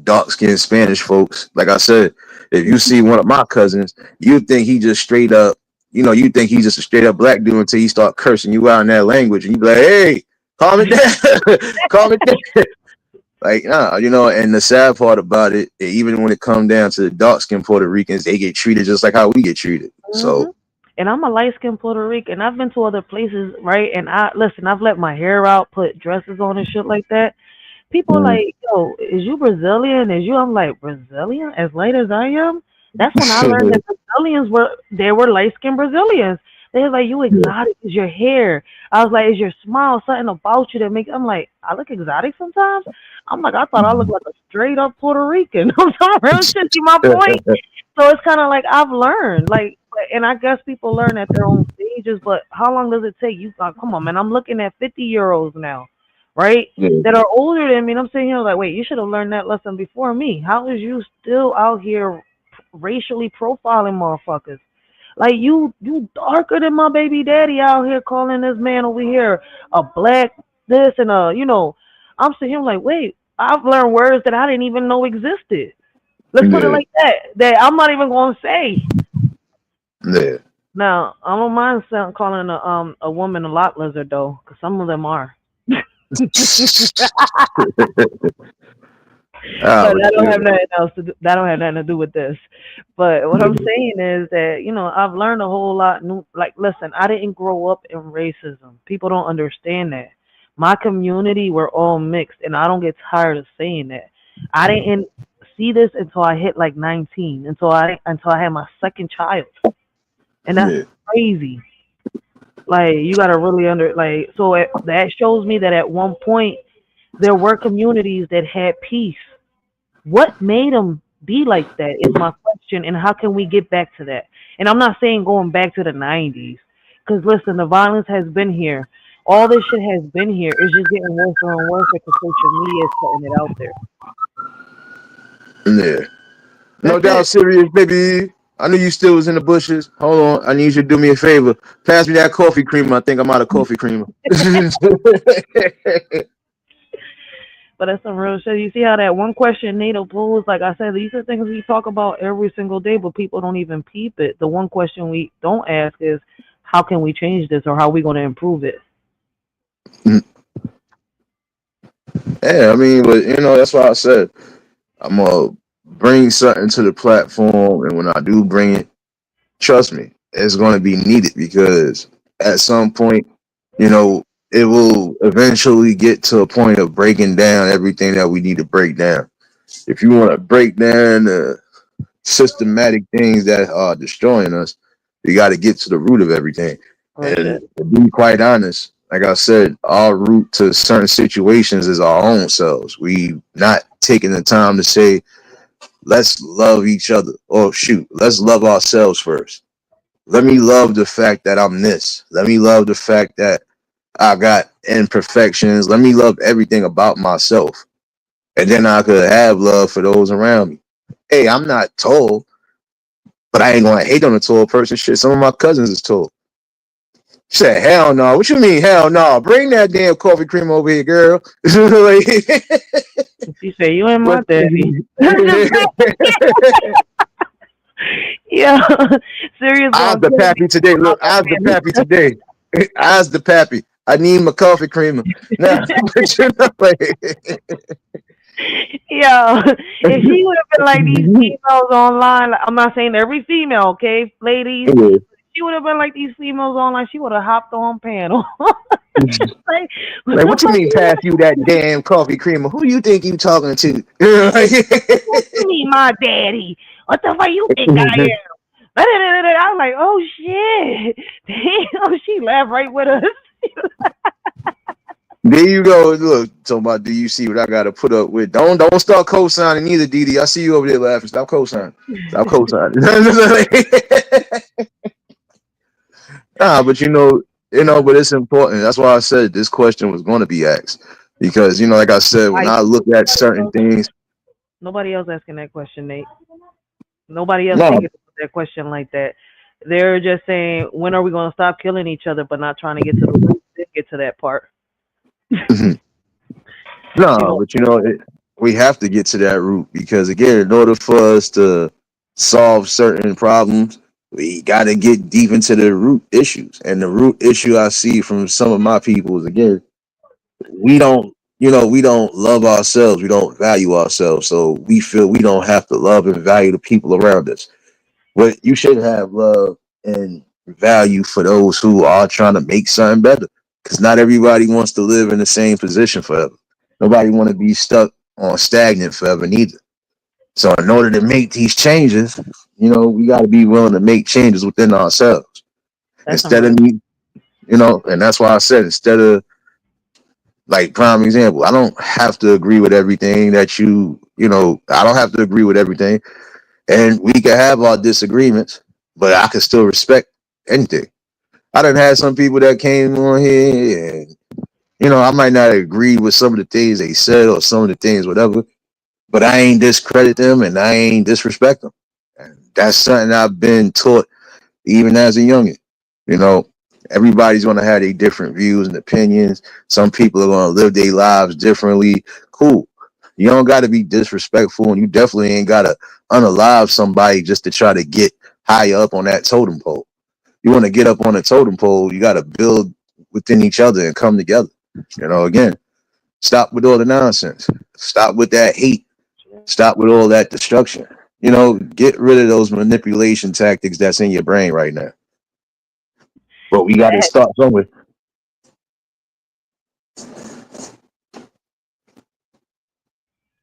dark skinned Spanish folks. Like I said, if you see one of my cousins, you think he just straight up, you think he's just a straight up black dude until he start cursing you out in that language, and you be like, hey, calm it down, calm it down. Like, nah, and the sad part about it, even when it comes down to the dark skinned Puerto Ricans, they get treated just like how we get treated. hmm So, And I'm a light skinned Puerto Rican. I've been to other places, right? And I've let my hair out, put dresses on and shit like that. People are mm, like, yo, is you Brazilian? Is you? I'm like, Brazilian? As light as I am? That's when I learned that Brazilians were light skinned Brazilians. They was like, you yeah, exotic is your hair. I was like, is your smile something about you that makes? I'm like, I look exotic sometimes. I'm like, I thought I looked like a straight up Puerto Rican. I'm some real shit. See my point? So it's kind of like I've learned, like, and I guess people learn at their own stages. But how long does it take? Come on, man. I'm looking at 50-year olds now, right? yeah, That are older than me. And I'm sitting here like, wait, you should have learned that lesson before me. How is you still out here racially profiling motherfuckers? Like you darker than my baby daddy out here calling this man over here a black this and I'm sitting here like, wait, I've learned words that I didn't even know existed. Let's put it yeah, like that. That I'm not even gonna say. yeah. Now I don't mind calling a woman a lot lizard though, because some of them are. Ah, But but that don't yeah, have nothing else to do, that don't have nothing to do with this. But what I'm saying is that I've learned a whole lot new. Like, listen, I didn't grow up in racism. People don't understand that. My community, we're all mixed, and I don't get tired of saying that. I didn't see this until I hit like 19, until I had my second child, and that's yeah, crazy. Like, you gotta really so that shows me that at one point there were communities that had peace. What made them be like that is my question, and how can we get back to that? And I'm not saying going back to the 90s, because listen, the violence has been here. All this shit has been here. It's just getting worse and worse because social media is putting it out there. yeah. No That's it. doubt, serious baby. I knew you still was in the bushes. Hold on. I need you to do me a favor. Pass me that coffee creamer. I think I'm out of coffee creamer. But that's some real shit. You see how that one question Nato posed? Like I said, these are things we talk about every single day, but people don't even peep it. The one question we don't ask is, how can we change this, or how are we going to improve it? Yeah, I mean, but that's why I said I'm gonna bring something to the platform, and when I do bring it, trust me, it's gonna be needed because at some point, it will eventually get to a point of breaking down everything that we need to break down. If you want to break down the systematic things that are destroying us, you got to get to the root of everything. Real And shit. to be quite honest, like I said, our root to certain situations is our own selves. We not taking the time to say, let's love each other. Or shoot, let's love ourselves first. Let me love the fact that I'm this. Let me love the fact that I got imperfections. Let me love everything about myself. And then I could have love for those around me. Hey, I'm not tall, but I ain't gonna hate on a tall person. Shit, some of my cousins is tall. She said, hell no. What you mean, hell no? Bring that damn coffee cream over here, girl. She said, "You ain't But my daddy." Yeah, serious I's gonna the kill me pappy today. about Look, my I's the family. pappy today. I's the pappy. I need my coffee creamer. Now, but Yo, if she would have been like these females online, like, I'm not saying every female, okay, ladies. yeah. She would have been like these females online. She would have hopped on panel. Like, what Like, the what you fuck mean you pass you that damn coffee creamer? Who you think you talking to? mean, my daddy? What the fuck you think I am? I was like, oh shit, damn. She laughed right with us. There you go. Look, talking about, do you see what I got to put up with? Don't start co-signing either, Didi. I see you over there laughing. Stop co-signing. Stop co-signing. Nah, but but it's important. That's why I said this question was going to be asked because like I said, when I I look at certain things, nobody else asking that question, Nate. Nobody else no, thinking about that question like that. They're just saying, when are we going to stop killing each other, but not trying to get to the root, then get to that part. You no, know, but we have to get to that root because again, in order for us to solve certain problems, we got to get deep into the root issues. And the root issue I see from some of my people is again, we don't love ourselves, we don't value ourselves, so we feel we don't have to love and value the people around us. But you should have love and value for those who are trying to make something better. Because not everybody wants to live in the same position forever. Nobody want to be stuck on stagnant forever neither. So in order to make these changes, we got to be willing to make changes within ourselves. that's some Instead real. of me, and that's why I said instead of like prime example, I don't have to agree with everything that I don't have to agree with everything. And we can have our disagreements, but I can still respect anything. I done had some people that came on here and I might not agree with some of the things they said or some of the things, whatever, but I ain't discredit them and I ain't disrespect them. And that's something I've been taught even as a youngin. You know, everybody's gonna have their different views and opinions. Some people are gonna live their lives differently. Cool. You don't gotta be disrespectful and you definitely ain't gotta unalive somebody just to try to get higher up on that totem pole. You want to get up on a totem pole, you gotta build within each other and come together. Again, stop with all the nonsense. Stop with that hate. Stop with all that destruction. Get rid of those manipulation tactics that's in your brain right now. But we got to Facts. start somewhere.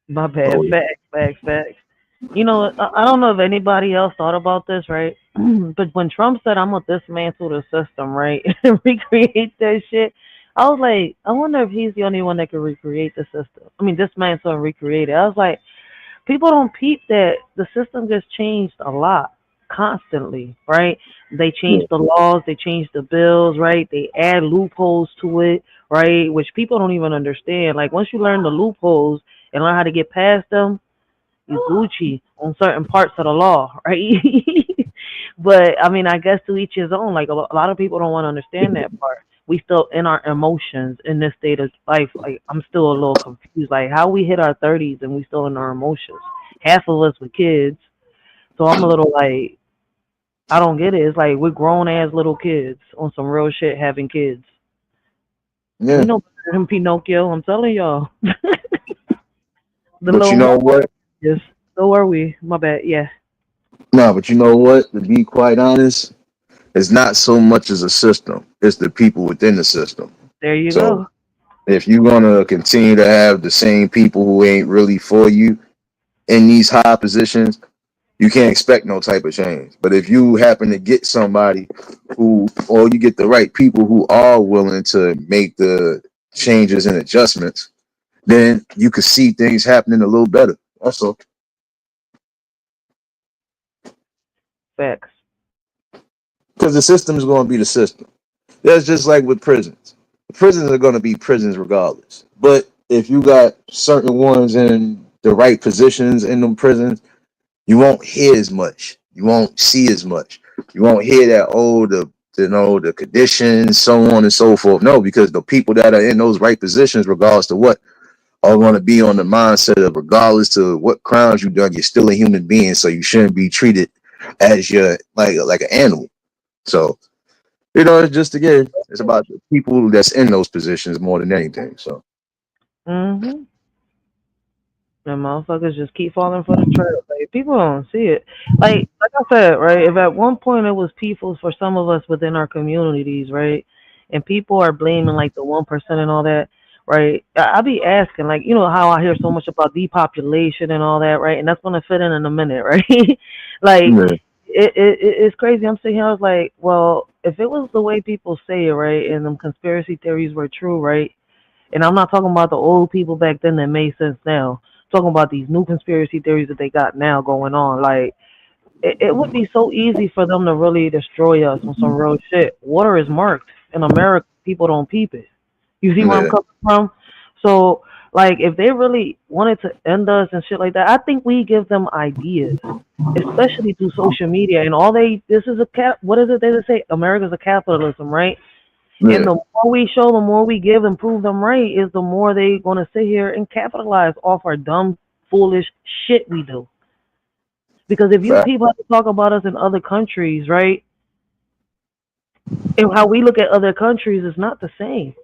My bad. Oh, Facts, facts, facts. You know, I don't know if anybody else thought about this, right? But when Trump said, "I'm gonna dismantle the system," right, and recreate that shit, I was like, I wonder if he's the only one that can recreate the system. I mean, dismantle and recreate it. I was like, people don't peep that the system gets changed a lot, constantly, right? They change yeah. the laws, they change the bills, right? They add loopholes to it, right? Which people don't even understand. Like, once you learn the loopholes and learn how to get past them, you Gucci on certain parts of the law, right? But I mean, I guess to each his own. Like a lot of people don't want to understand that part. We still in our emotions in this state of life. Like I'm still a little confused. Like how we hit our 30s and we still in our emotions. Half of us with kids, so I'm a little like I don't get it. It's like we're grown ass little kids on some real shit having kids. We Yeah. know better than Pinocchio. I'm telling y'all. The But you little know what? yes. So are we? My bad. Yeah. No, but you know what? To be quite honest, it's not so much as a system, it's the people within the system. There you So go. if you're gonna continue to have the same people who ain't really for you in these high positions, you can't expect no type of change. But if you happen to get somebody who, or you get the right people who are willing to make the changes and adjustments, then you could see things happening a little better. That's all. Facts. Because the system is going to be the system. That's just like with prisons. Prisons are going to be prisons regardless. But if you got certain ones in the right positions in them prisons, you won't hear as much. You won't see as much. You won't hear that, oh, the conditions, so on and so forth. No, because the people that are in those right positions, regardless to what, are going to be on the mindset of regardless to what crimes you've done, you're still a human being, so you shouldn't be treated as your like an animal. So it's just again, it's about the people that's in those positions more than anything. So Mhm. And motherfuckers just keep falling for the trap. Like people don't see it. Like I said, right? If at one point it was peaceful for some of us within our communities, right? And people are blaming like the 1% and all that, right? I be asking, like, you know how I hear so much about depopulation and all that, right? And that's gonna fit in a minute, right? Like yeah, it's crazy. I'm sitting here, I was like, well, if it was the way people say it, right, and them conspiracy theories were true, right? And I'm not talking about the old people back then that made sense now. I'm talking about these new conspiracy theories that they got now going on. Like, it would be so easy for them to really destroy us on some real shit. Water is marked. In America, people don't peep it. You see where I'm yeah, coming from? So, like, if they really wanted to end us and shit like that, I think we give them ideas, especially through social media. And all this is a what is it they say? America's a capitalism, right? And yeah, the more we show, the more we give and prove them right, is the more they gonna sit here and capitalize off our dumb, foolish shit we do. Because if you fact, people have to talk about us in other countries, right? And how we look at other countries is not the same.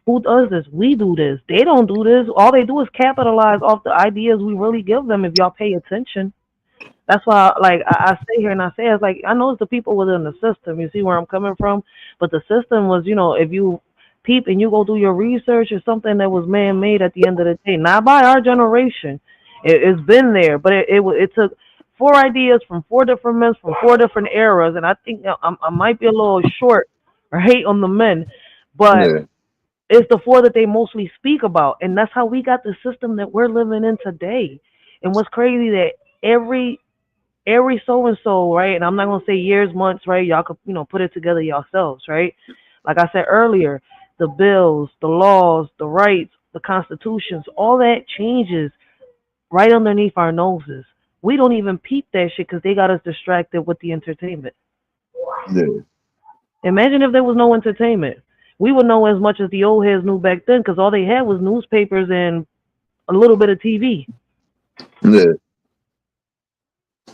Who does this? We do this. They don't do this. All they do is capitalize off the ideas we really give them. If y'all pay attention. That's why, like, I stay here and I say, it's like, I know it's the people within the system. You see where I'm coming from? But the system was, if you peep and you go do your research, it's something that was man made at the end of the day, not by our generation. It's been there, but it took four ideas from four different men from four different eras, and I think I might be a little short or hate on the men, but yeah, it's the four that they mostly speak about, and that's how we got the system that we're living in today. And what's crazy that every so and so, right? And I'm not gonna say years, months, right? Y'all could, put it together yourselves, right? Like I said earlier, the bills, the laws, the rights, the constitutions, all that changes right underneath our noses. We don't even peep that shit because they got us distracted with the entertainment. yeah, Imagine if there was no entertainment. We would know as much as the old heads knew back then because all they had was newspapers and a little bit of TV. yeah.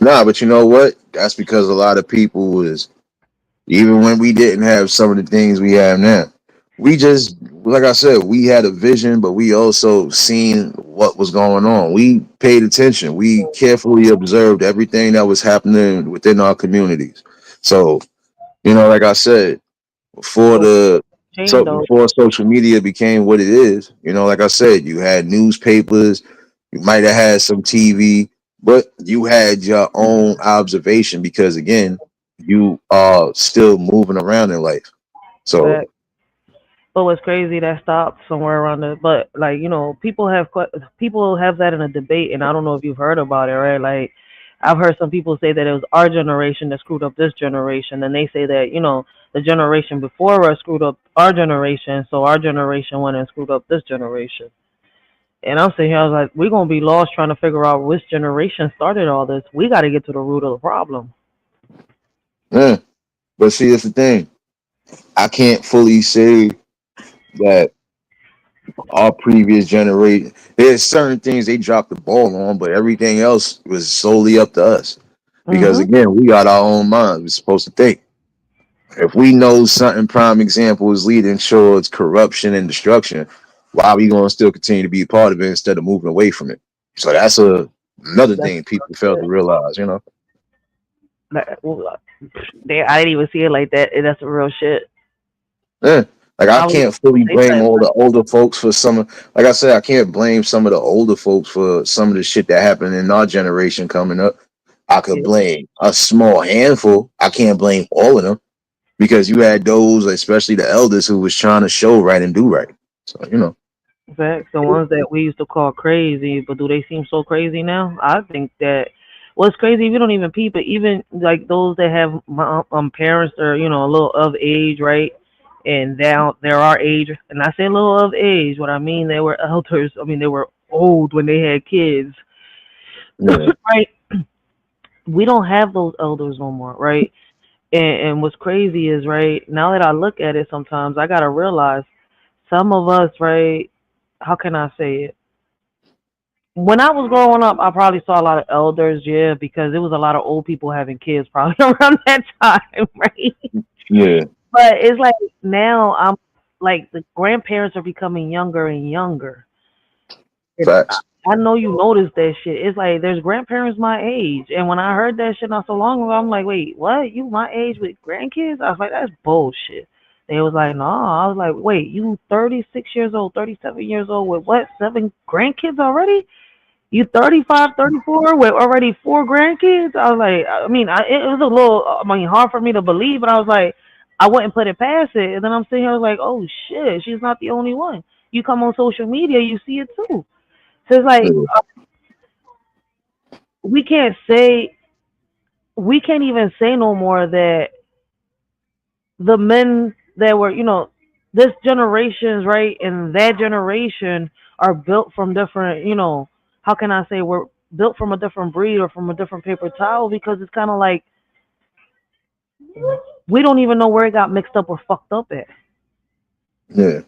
Nah, but you know what? That's because a lot of people was, even when we didn't have some of the things we have now, we just, like I said, we had a vision, but we also seen what was going on. We paid attention. We carefully observed everything that was happening within our communities. So, like I said, before But the change so though, before social media became what it is, like I said, you had newspapers, you might have had some TV, but you had your own observation because again, you are still moving around in life. So but But what's crazy that stopped somewhere around the. But like people have that in a debate, and I don't know if you've heard about it, right? Like I've heard some people say that it was our generation that screwed up this generation, and they say that the generation before us screwed up our generation, so our generation went and screwed up this generation. And I'm sitting here, I was like, we're gonna be lost trying to figure out which generation started all this. We got to get to the root of the problem. Yeah. But see, that's the thing. I can't fully say that our previous generation. There's certain things they dropped the ball on, but everything else was solely up to us. Because Mhm. again, we got our own minds. We're supposed to think. If we know something prime example is leading towards corruption and destruction, why are we going to still continue to be a part of it instead of moving away from it? So that's another That's thing people fail to realize. well, I didn't even see it like that. And that's a real shit. Yeah. Like I I was can't fully they blame said all the older folks for some like I said, I can't blame some of the older folks for some of the shit that happened in our generation coming up. I could yeah, blame a small handful. I can't blame all of them because you had those, especially the elders, who was trying to show right and do right. So. facts. The ones that we used to call crazy, but do they seem so crazy now? I think that what's crazy, we don't even peep it. Even like those that have parents that are a little of age, right? And now they're our age, and I say little of age. What I mean, they were elders. I mean, they were old when they had kids, Yeah, right? We don't have those elders no more, right? And what's crazy is, right, now that I look at it sometimes, I gotta realize some of us, right, how can I say it? When I was growing up, I probably saw a lot of elders, yeah, because there was a lot of old people having kids probably around that time, right? yeah, But it's like now I'm like the grandparents are becoming younger and younger. And facts. I know you noticed that shit. It's like there's grandparents my age, and when I heard that shit not so long ago, I'm like, wait, what? You my age with grandkids? I was like, that's bullshit. They was like, no. I was like, wait, you 36 years old, 37 years old with what? 7 grandkids already? You 35, 34 with already 4 grandkids? I was like, I mean, it was a little, I mean, hard for me to believe, but I was like, I wouldn't put it past it. And then I'm sitting here, I was like, oh shit, she's not the only one. You come on social media, you see it too. So it's like Yeah, we can't say we can't even say no more that the men that were this generations right and that generation are built from different how can I say we're built from a different breed or from a different paper towel because it's kind of like we don't even know where it got mixed up or fucked up at. yeah,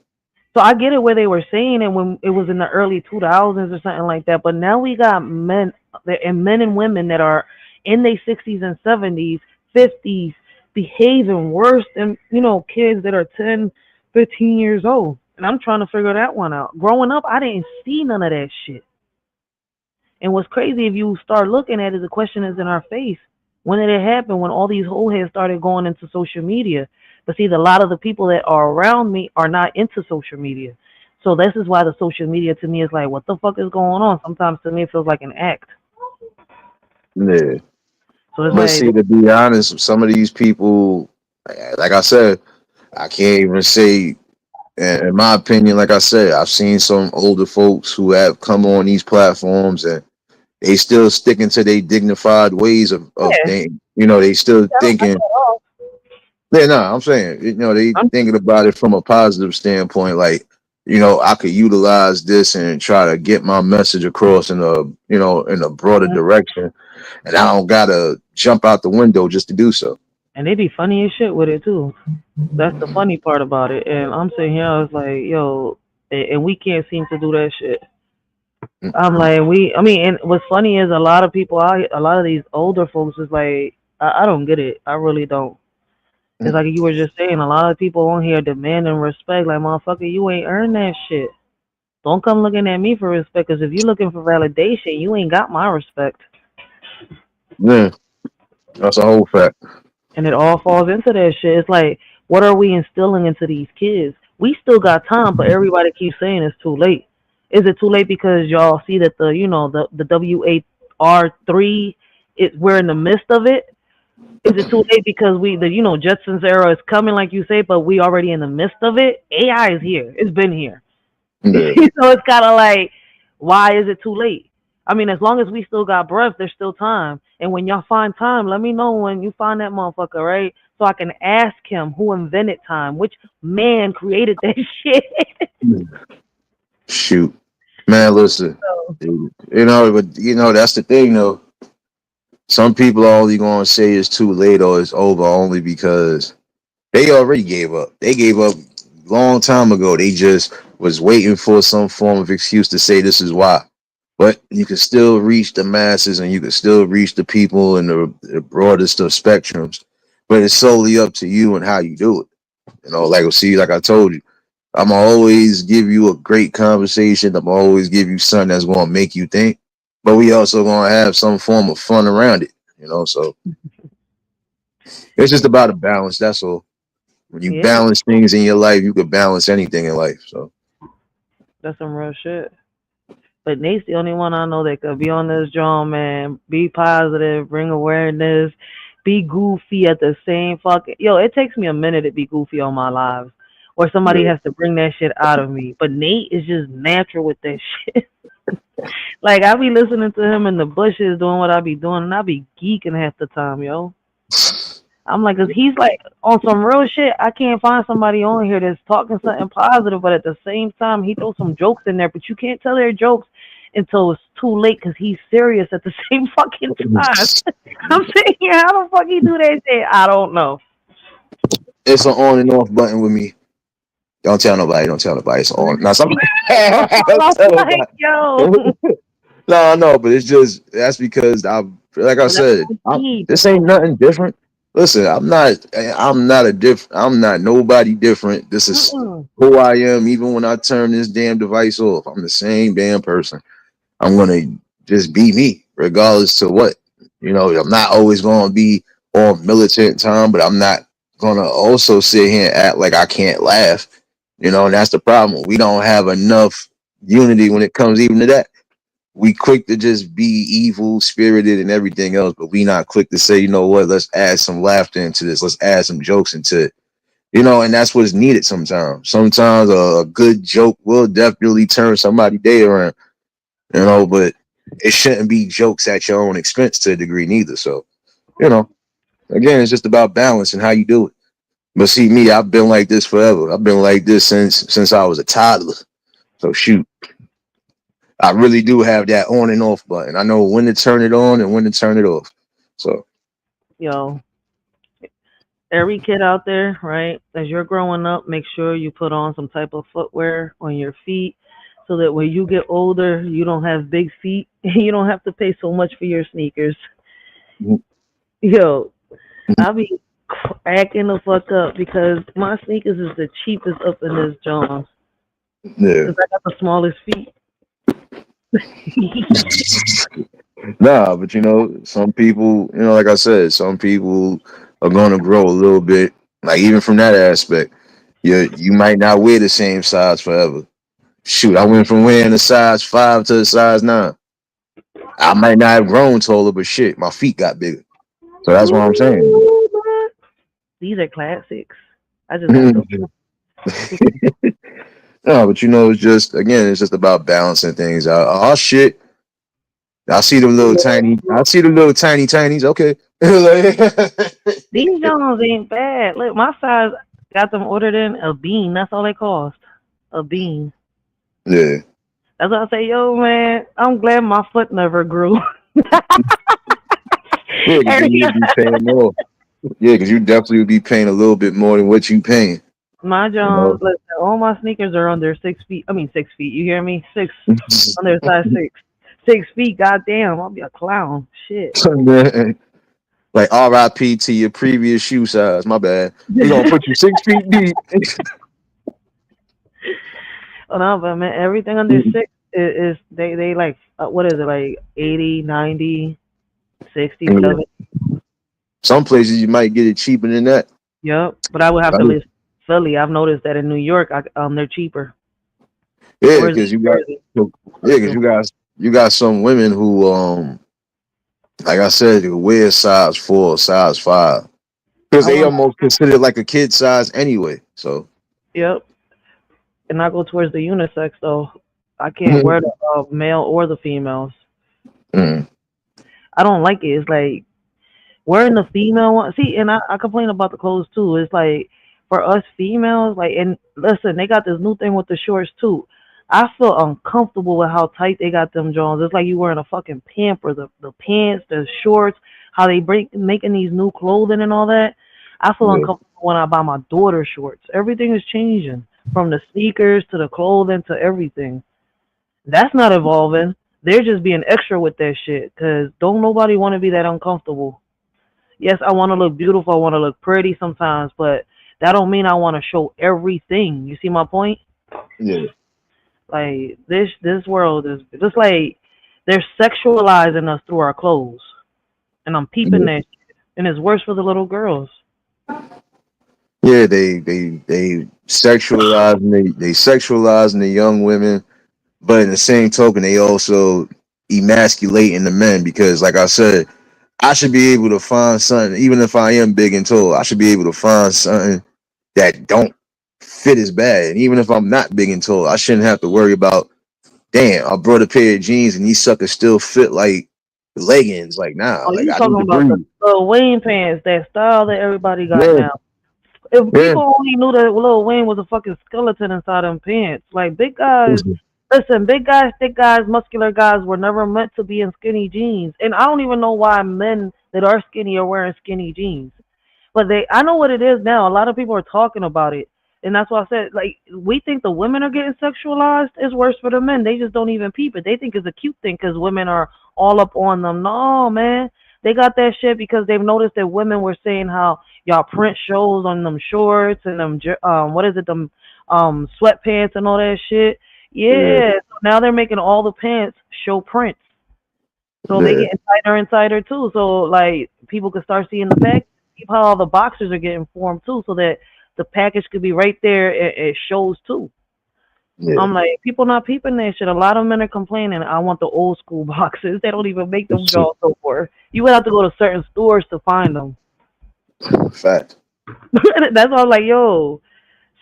So I get it where they were saying it when it was in the early 2000s or something like that. But now we got men and women that are in their 60s and 70s, 50s, behaving worse than, kids that are 10, 15 years old. And I'm trying to figure that one out. Growing up, I didn't see none of that shit. And what's crazy, if you start looking at it, the question is in our face. When did it happen? When all these whole heads started going into social media. But see, a lot of the people that are around me are not into social media. So this is why the social media to me is like, what the fuck is going on? Sometimes to me it feels like an act. yeah. So it's But like, see, to be honest, some of these people, like I said, I can't even say. In my opinion, like I said, I've seen some older folks who have come on these platforms and they still sticking to their dignified ways of yeah, things. They still thinking. Yeah, no, I'm saying, they I'm, thinking about it from a positive standpoint. Like, I could utilize this and try to get my message across in a broader direction, and I don't gotta jump out the window just to do so. and they be funny as shit with it too. That's the funny part about it. And I'm sitting here, I was like, yo, and we can't seem to do that shit. I'm like, I mean, and what's funny is a lot of these older folks is like, I don't get it. I really don't. It's like you were just saying, a lot of people on here demanding respect. Like, motherfucker, you ain't earned that shit. Don't come looking at me for respect, because if you're looking for validation, you ain't got my respect. Yeah, that's a whole fact. And it all falls into that shit. It's like, what are we instilling into these kids? We still got time, but everybody keeps saying it's too late. Is it too late because y'all see that the WAR3 we're in the midst of it? Is it too late because the Jetsons era is coming like you say, but we already in the midst of it? AI is here. It's been here. Yeah, So it's kind of like, why is it too late? I mean, as long as we still got breath, there's still time. And when y'all find time, let me know when you find that motherfucker, right? So I can ask him who invented time, which man created that shit. shoot, man. Listen, So, but that's the thing, though. Some people are only gonna say it's too late or it's over only because they already gave up. They gave up long time ago. They just was waiting for some form of excuse to say this is why. But you can still reach the masses and you can still reach the people in the broadest of spectrums. But it's solely up to you and how you do it. Like see, like I told you, I'm gonna always give you a great conversation. I'm gonna always give you something that's gonna make you think. But we also gonna have some form of fun around it. So it's just about a balance. That's all. When you Yeah, balance things in your life, you could balance anything in life. So that's some real shit. But Nate's the only one I know that could be on this drum, man. Be positive, bring awareness, be goofy at the same fucking. Yo, it takes me a minute to be goofy on my lives, or somebody yeah. has to bring that shit out of me. But Nate is just natural with that shit. Like I be listening to him in the bushes doing what I be doing, and I be geeking half the time, yo. I'm like, 'cause he's like on some real shit. I can't find somebody on here that's talking something positive, but at the same time, he throws some jokes in there. But you can't tell they're jokes until it's too late, 'cause he's serious at the same fucking time. I'm saying, yeah, how the fuck he do that shit? I don't know. It's an on and off button with me. Don't tell nobody. Don't tell nobody. It's on. Now some don't I'm tell like, yo, nobody. No, but it's just that's because like I but that's said, what I need. this ain't nothing different. Listen, I'm not nobody different. This is Mm-mm. who I am. Even when I turn this damn device off, I'm the same damn person. I'm gonna just be me, regardless to what. I'm not always gonna be on militant time, but I'm not gonna also sit here and act like I can't laugh. And that's the problem. We don't have enough unity when it comes even to that. We quick to just be evil spirited and everything else, but we not quick to say, you know what, let's add some laughter into this, let's add some jokes into it. And that's what's needed sometimes. Sometimes a good joke will definitely turn somebody day around, but it shouldn't be jokes at your own expense to a degree neither. So, you know, again, it's just about balance and how you do it. But see me, I've been like this forever. I've been like this since I was a toddler. So shoot, I really do have that on and off button. I know when to turn it on and when to turn it off. So Yo, every kid out there, right? As you're growing up, make sure you put on some type of footwear on your feet so that when you get older, you don't have big feet and you don't have to pay so much for your sneakers. Yo, I be cracking the fuck up because my sneakers is the cheapest up in this Jones yeah. because I got the smallest feet. Nah, but some people, like I said, some people are gonna grow a little bit. Like even from that aspect, you might not wear the same size forever. Shoot, I went from wearing a size 5 to a size 9. I might not have grown taller, but shit, my feet got bigger. So that's what I'm saying. Ooh, man. These are classics. I just have to. No, but it's just again, it's just about balancing things out. Oh shit, I see the little tiny tinies. Okay, These Jones ain't bad. Look, my size got them ordered in a bean. That's all they cost. A bean. yeah, That's why I say, yo, man, I'm glad my foot never grew. yeah, because Every- you would be paying more. Yeah, because you definitely would be paying a little bit more than what you paying. my You Jones, know. listen, all my sneakers are under 6 feet. I mean, 6 feet. You hear me? Six. Under size six. 6 feet. Goddamn, I'll be a clown. Shit. Like RIP to your previous shoe size. My bad. We're gonna put you 6 feet deep. Oh, no, but man, everything under six is they like what is it like 80, 90, 60, Yeah. 70. Some places you might get it cheaper than that. Yep. But I would have to Right? list Philly. I've noticed that in New York, they're cheaper. Yeah, Or is because it you got Jersey? yeah, because you got some women who like I said, they wear size 4, size 5. Because I they want. almost consider like a kid size anyway. So Yep. And I go towards the unisex though. I can't wear the male or the females. mm, I don't like it. It's like wearing the female one. See, and I complain about the clothes too. It's like for us females, like, and listen, they got this new thing with the shorts too. I feel uncomfortable with how tight they got them Jones. It's like you wearing a fucking pamper, the pants, the shorts, how they break making these new clothing and all that. I feel Yeah, uncomfortable when I buy my daughter shorts. Everything is changing from the sneakers to the clothing to everything. That's not evolving. They're just being extra with that shit because don't nobody want to be that uncomfortable. Yes, I want to look beautiful. I want to look pretty sometimes, but that don't mean I want to show everything. You see my point? yeah, Like this world is just like they're sexualizing us through our clothes, and I'm peeping yeah. that, shit. And it's worse for the little girls. Yeah, they they sexualizing the young women, but in the same token, they also emasculating the men because, like I said, I should be able to find something, even if I am big and tall, I should be able to find something that don't fit as bad. And even if I'm not big and tall, I shouldn't have to worry about, damn, I brought a pair of jeans and these suckers still fit like leggings. Like, nah, Oh, like you I need talking to about the breathe. Lil Wayne pants, that style that everybody got Yeah, now. If yeah. people only knew that Lil Wayne was a fucking skeleton inside them pants, like big guys. Listen, big guys, thick guys, muscular guys were never meant to be in skinny jeans, and I don't even know why men that are skinny are wearing skinny jeans. But I know what it is now. A lot of people are talking about it, and that's why I said, like, we think the women are getting sexualized. It's worse for the men. They just don't even peep it. They think it's a cute thing because women are all up on them. No, man, they got that shit because they've noticed that women were saying how y'all print shows on them shorts and them what is it, them sweatpants and all that shit. Yeah, Yeah, so now they're making all the pants show prints. So they yeah, getting tighter and tighter too. So like people can start seeing the pack. See how all the boxers are getting formed too, so that the package could be right there. It shows too. yeah. I'm like, people not peeping that shit. A lot of men are complaining. I want the old school boxes. They don't even make them Shit. jaws no more. You would have to go to certain stores to find them. Fact. That's why I'm like, yo,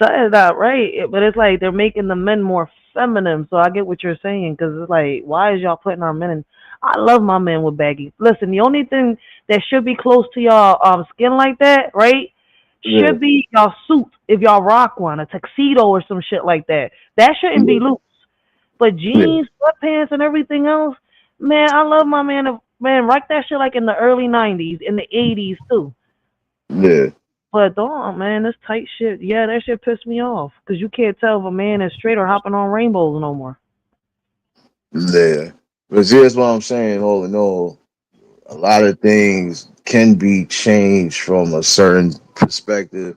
something's not right. But it's like they're making the men more feminine. So I get what you're saying because it's like, why is y'all putting our men in? I love my men with baggy. Listen, the only thing that should be close to y'all skin like that, right? Yeah, Should be y'all suit if y'all rock one, a tuxedo or some shit like that. That shouldn't be yeah, loose. But yeah, jeans, sweatpants, and everything else, man, I love my man. Man, rock that shit like in the early '90s, in the '80s too. yeah, But don't, man, this tight shit, yeah, that shit pissed me off. Because you can't tell if a man is straight or hopping on rainbows no more. yeah. But see, that's what I'm saying. All in all, a lot of things can be changed from a certain perspective.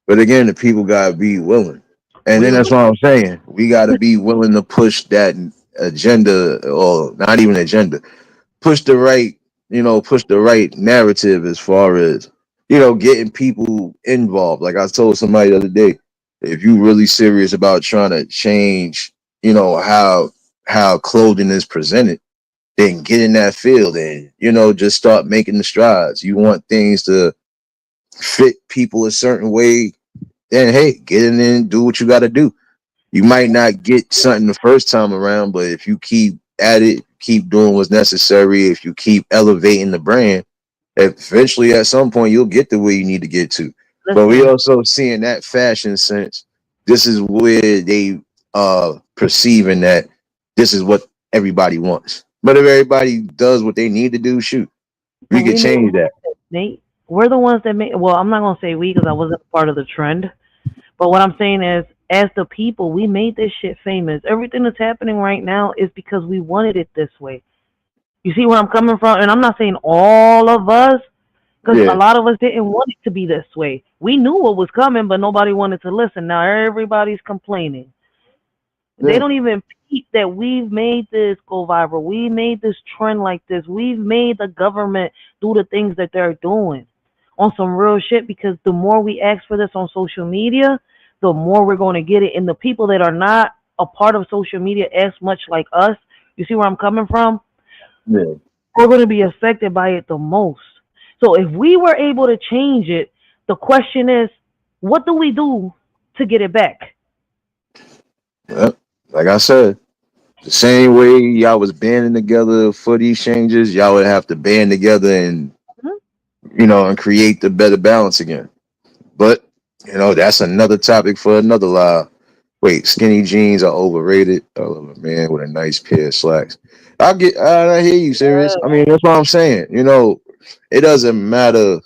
But again, the people gotta be willing. And We then that's will. what I'm saying. We gotta be willing to push that agenda, or not even agenda, push the right, push the right narrative as far as, getting people involved. Like I told somebody the other day, if you really serious about trying to change, how clothing is presented, then get in that field and, just start making the strides. You want things to fit people a certain way, then hey, get in there and do what you gotta do. You might not get something the first time around, but if you keep at it, keep doing what's necessary, if you keep elevating the brand, eventually at some point you'll get to where you need to get to. But we Listen, also see in that fashion sense, this is where they perceiving that this is what everybody wants. But if everybody does what they need to do, shoot, we but could we made change that. Nate. We're the ones that made. Well, I'm not gonna say we because I wasn't part of the trend. But what I'm saying is, as the people, we made this shit famous. Everything that's happening right now is because we wanted it this way. You see where I'm coming from? And I'm not saying all of us, because a Yeah, lot of us didn't want it to be this way. We knew what was coming, but nobody wanted to listen. Now everybody's complaining. They yeah, don't even peep that we've made this go viral. We made this trend like this. We've made the government do the things that they're doing on some real shit because the more we ask for this on social media, the more we're going to get it. And the people that are not a part of social media as much like us, you see where I'm coming from? yeah. We're going to be affected by it the most. So if we were able to change it, the question is, what do we do to get it back? Yep. Like I said, the same way y'all was banding together for these changes, y'all would have to band together and Hmm? and create the better balance again. But that's another topic for another live. Wait, skinny jeans are overrated. I love a man with a nice pair of slacks. I hear you, serious. Yeah, I mean, that's what I'm saying. It doesn't matter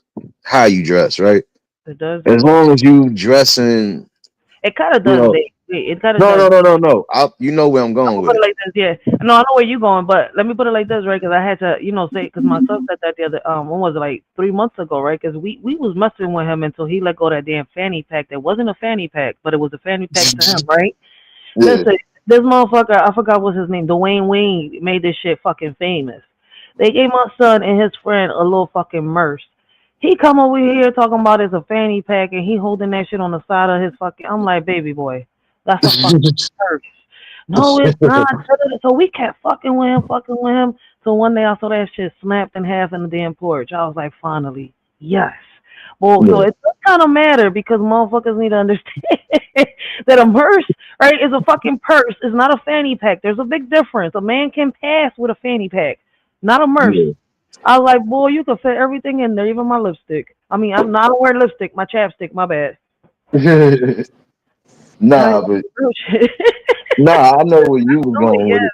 how you dress, right? it As doesn't. long as you dressing, It kind of you does. know. It kind of No, does. no, no, no, no. You know where I'm I'm going gonna with put it it. like this, yeah. No, I know where you going, but let me put it like this, right? Because I had to, say, because my son said that the other, when was it, like 3 months ago, right? Because we was messing with him until he let go of that damn fanny pack. That wasn't a fanny pack, but it was a fanny pack to him, right? Yeah. Listen, this motherfucker, I forgot what's his name, Dwayne Wayne, made this shit fucking famous. They gave my son and his friend a little fucking merce. He come over here talking about it's a fanny pack and he holding that shit on the side of his fucking. I'm like, baby boy, that's a fucking purse. No, it's not. So we kept fucking with him. So one day I saw that shit snapped in half in the damn porch. I was like, finally, yes. Well, so Yeah. it does kind of matter because motherfuckers need to understand that a purse, right, is a fucking purse. It's not a fanny pack. There's a big difference. A man can pass with a fanny pack, not a purse. Yeah. I was like, boy, you can fit everything in there, even my lipstick. I mean, I don't wear lipstick, my chapstick, my bad. Like, Nah, but real shit. nah, I know where you were Oh, going yeah. with it.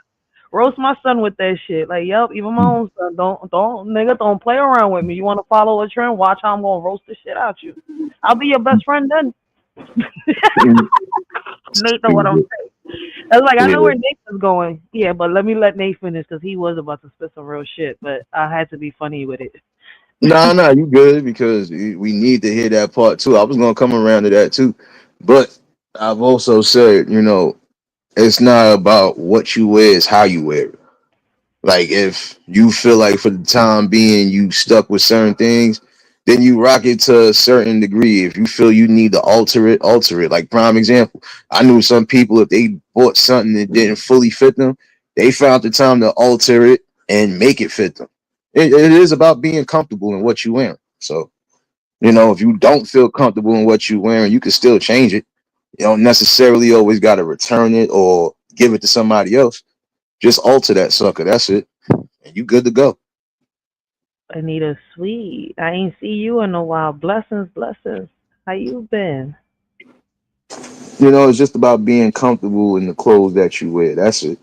Roast my son with that shit. Like, yep, even my own son. Don't, nigga, don't play around with me. You want to follow a trend? Watch how I'm gonna roast the shit out you. I'll be your best friend then. Nate know what I'm saying. I was like, I know Yeah. where Nate is going. Yeah, but let me let Nate finish because he was about to spit some real shit. But I had to be funny with it. Nah, nah, you good because we need to hear that part too. I was gonna come around to that too, but I've also said, it's not about what you wear; it's how you wear it. Like if you feel like for the time being you stuck with certain things, then you rock it to a certain degree. If you feel you need to alter it, alter it. Like prime example, I knew some people if they bought something that didn't fully fit them, they found the time to alter it and make it fit them. It is about being comfortable in what you wear. So if you don't feel comfortable in what you're wearing, you can still change it. You don't necessarily always got to return it or give it to somebody else. Just alter that sucker. That's it and you good to go. Anita, sweet. I ain't see you in a while. Blessings, blessings. How you been? It's just about being comfortable in the clothes that you wear. That's it.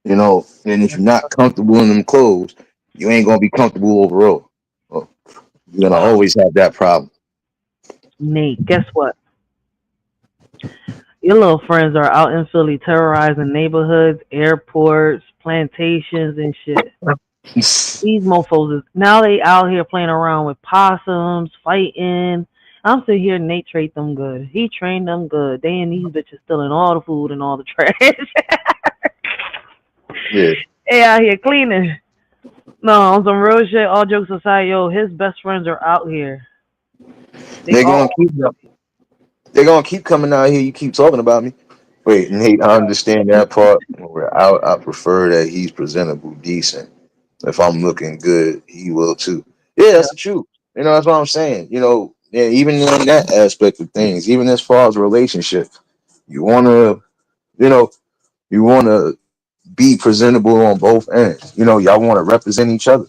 And if you're not comfortable in them clothes, you ain't gonna be comfortable overall. Well, you're gonna Wow. always have that problem. Nate, guess what? Your little friends are out in Philly terrorizing neighborhoods, airports, plantations, and shit. These mofos is now they out here playing around with possums, fighting. I'm still here. Nate trained them good. He trained them good. They and these bitches stealing all the food and all the trash. Yeah, They out here cleaning. No, on some real shit. All jokes aside, yo, his best friends are out here. They they're gonna all. keep they're gonna keep coming out here. You keep talking about me. Wait, Nate, I understand that part. When we're out, I prefer that he's presentable, decent. If I'm looking good, he will too. Yeah, Yeah, that's the truth. That's what I'm saying. Yeah, even in that aspect of things, even as far as relationship, you wanna, you know, you wanna be presentable on both ends. Y'all want to represent each other.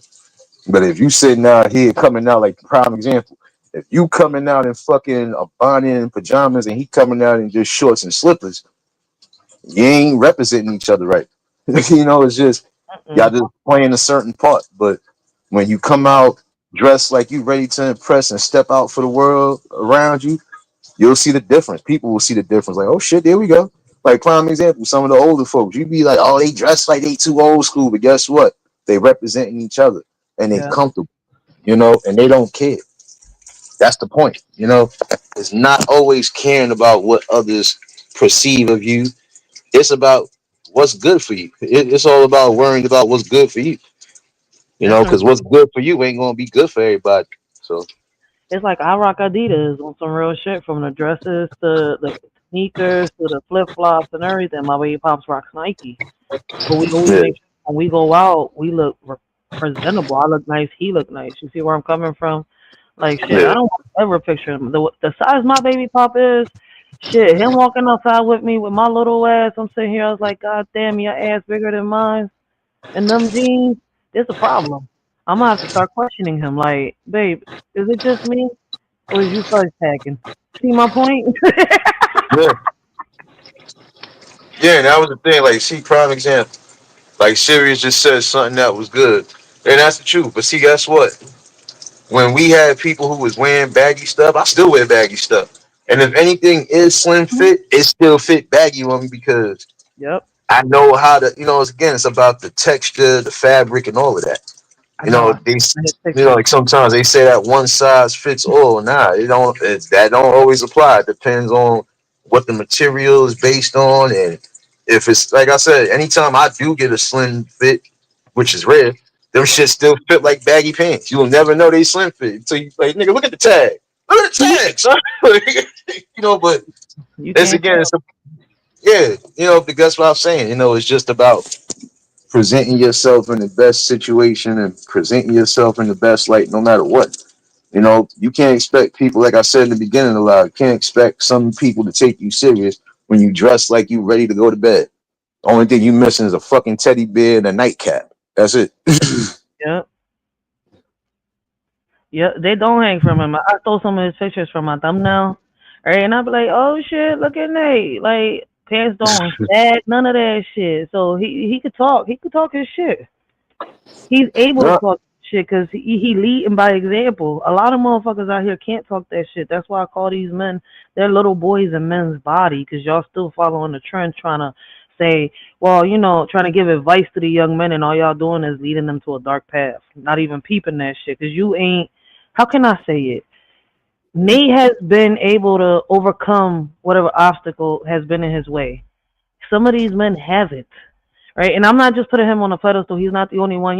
But if you sitting out here coming out like prime example, if you coming out in fucking a bonnet and pajamas and he coming out in just shorts and slippers, you ain't representing each other right. It's just y'all mm-mm. just playing a certain part. But when you come out dressed like you ready to impress and step out for the world around you, you'll see the difference. People will see the difference. Like, oh shit, there we go. Like prime example, some of the older folks, you be like, oh, they dress like they too old school, but guess what? They representing each other and they Yeah, comfortable, and they don't care. That's the point. It's not always caring about what others perceive of you. It's about what's good for you. It's all about worrying about what's good for you. Because definitely. what's good for you ain't gonna be good for everybody. So It's like I rock Adidas on some real shit, from the dresses to the sneakers to the flip flops and everything. My baby pops rocks Nike, but we always yeah, make sure when we go out, we look presentable. I look nice. He look nice. You see where I'm coming from? Like shit, I yeah, don't want to ever picture him. The size my baby pop is, shit. Him walking outside with me with my little ass. I'm sitting here. I was like, God damn, your ass bigger than mine. And them jeans, there's a problem. I'm gonna have to start questioning him. Like, babe, is it just me, or is you fudge packing? See my point? yeah. Yeah, and that was the thing. Like, see, prime example. Like, Sirius just said something that was good, and that's the truth. But see, guess what? When we had people who was wearing baggy stuff, I still wear baggy stuff. And if anything is slim Mhm. fit, it still fit baggy on me because Yep, I know how to. Again, it's about the texture, the fabric, and all of that. I know. I They, sent his pictures. like sometimes they say that one size fits all. Nah, it don't. That don't always apply. It depends on what the material is based on, and if it's like I said, anytime I do get a slim fit, which is rare, them shit still fit like baggy pants. You'll never know they slim fit until you like, nigga, look at the tag. Look at the tag, son. But You it's can't again, tell. it's a, yeah, that's what I'm saying. It's just about presenting yourself in the best situation and presenting yourself in the best light no matter what. You can't expect people, like I said in the beginning a lot, you can't expect some people to take you serious when you dress like you ready to go to bed. The only thing you missing is a fucking teddy bear and a nightcap. That's it. Yep. Yep, they don't hang from him. I stole some of his pictures from my thumbnail. Right, and I'd be like, oh shit, look at Nate. Like, pants don't sag, none of that shit. So he could talk. He could talk his shit. He's able to Yeah. talk shit because he leading by example. A lot of motherfuckers out here can't talk that shit. That's why I call these men, they're little boys in men's body because y'all still following the trend trying to say, well, trying to give advice to the young men and all y'all doing is leading them to a dark path. Not even peeping that shit because you ain't, how can I say it? Nate has been able to overcome whatever obstacle has been in his way. Some of these men haven't, right? And I'm not just putting him on a pedestal. He's not the only one.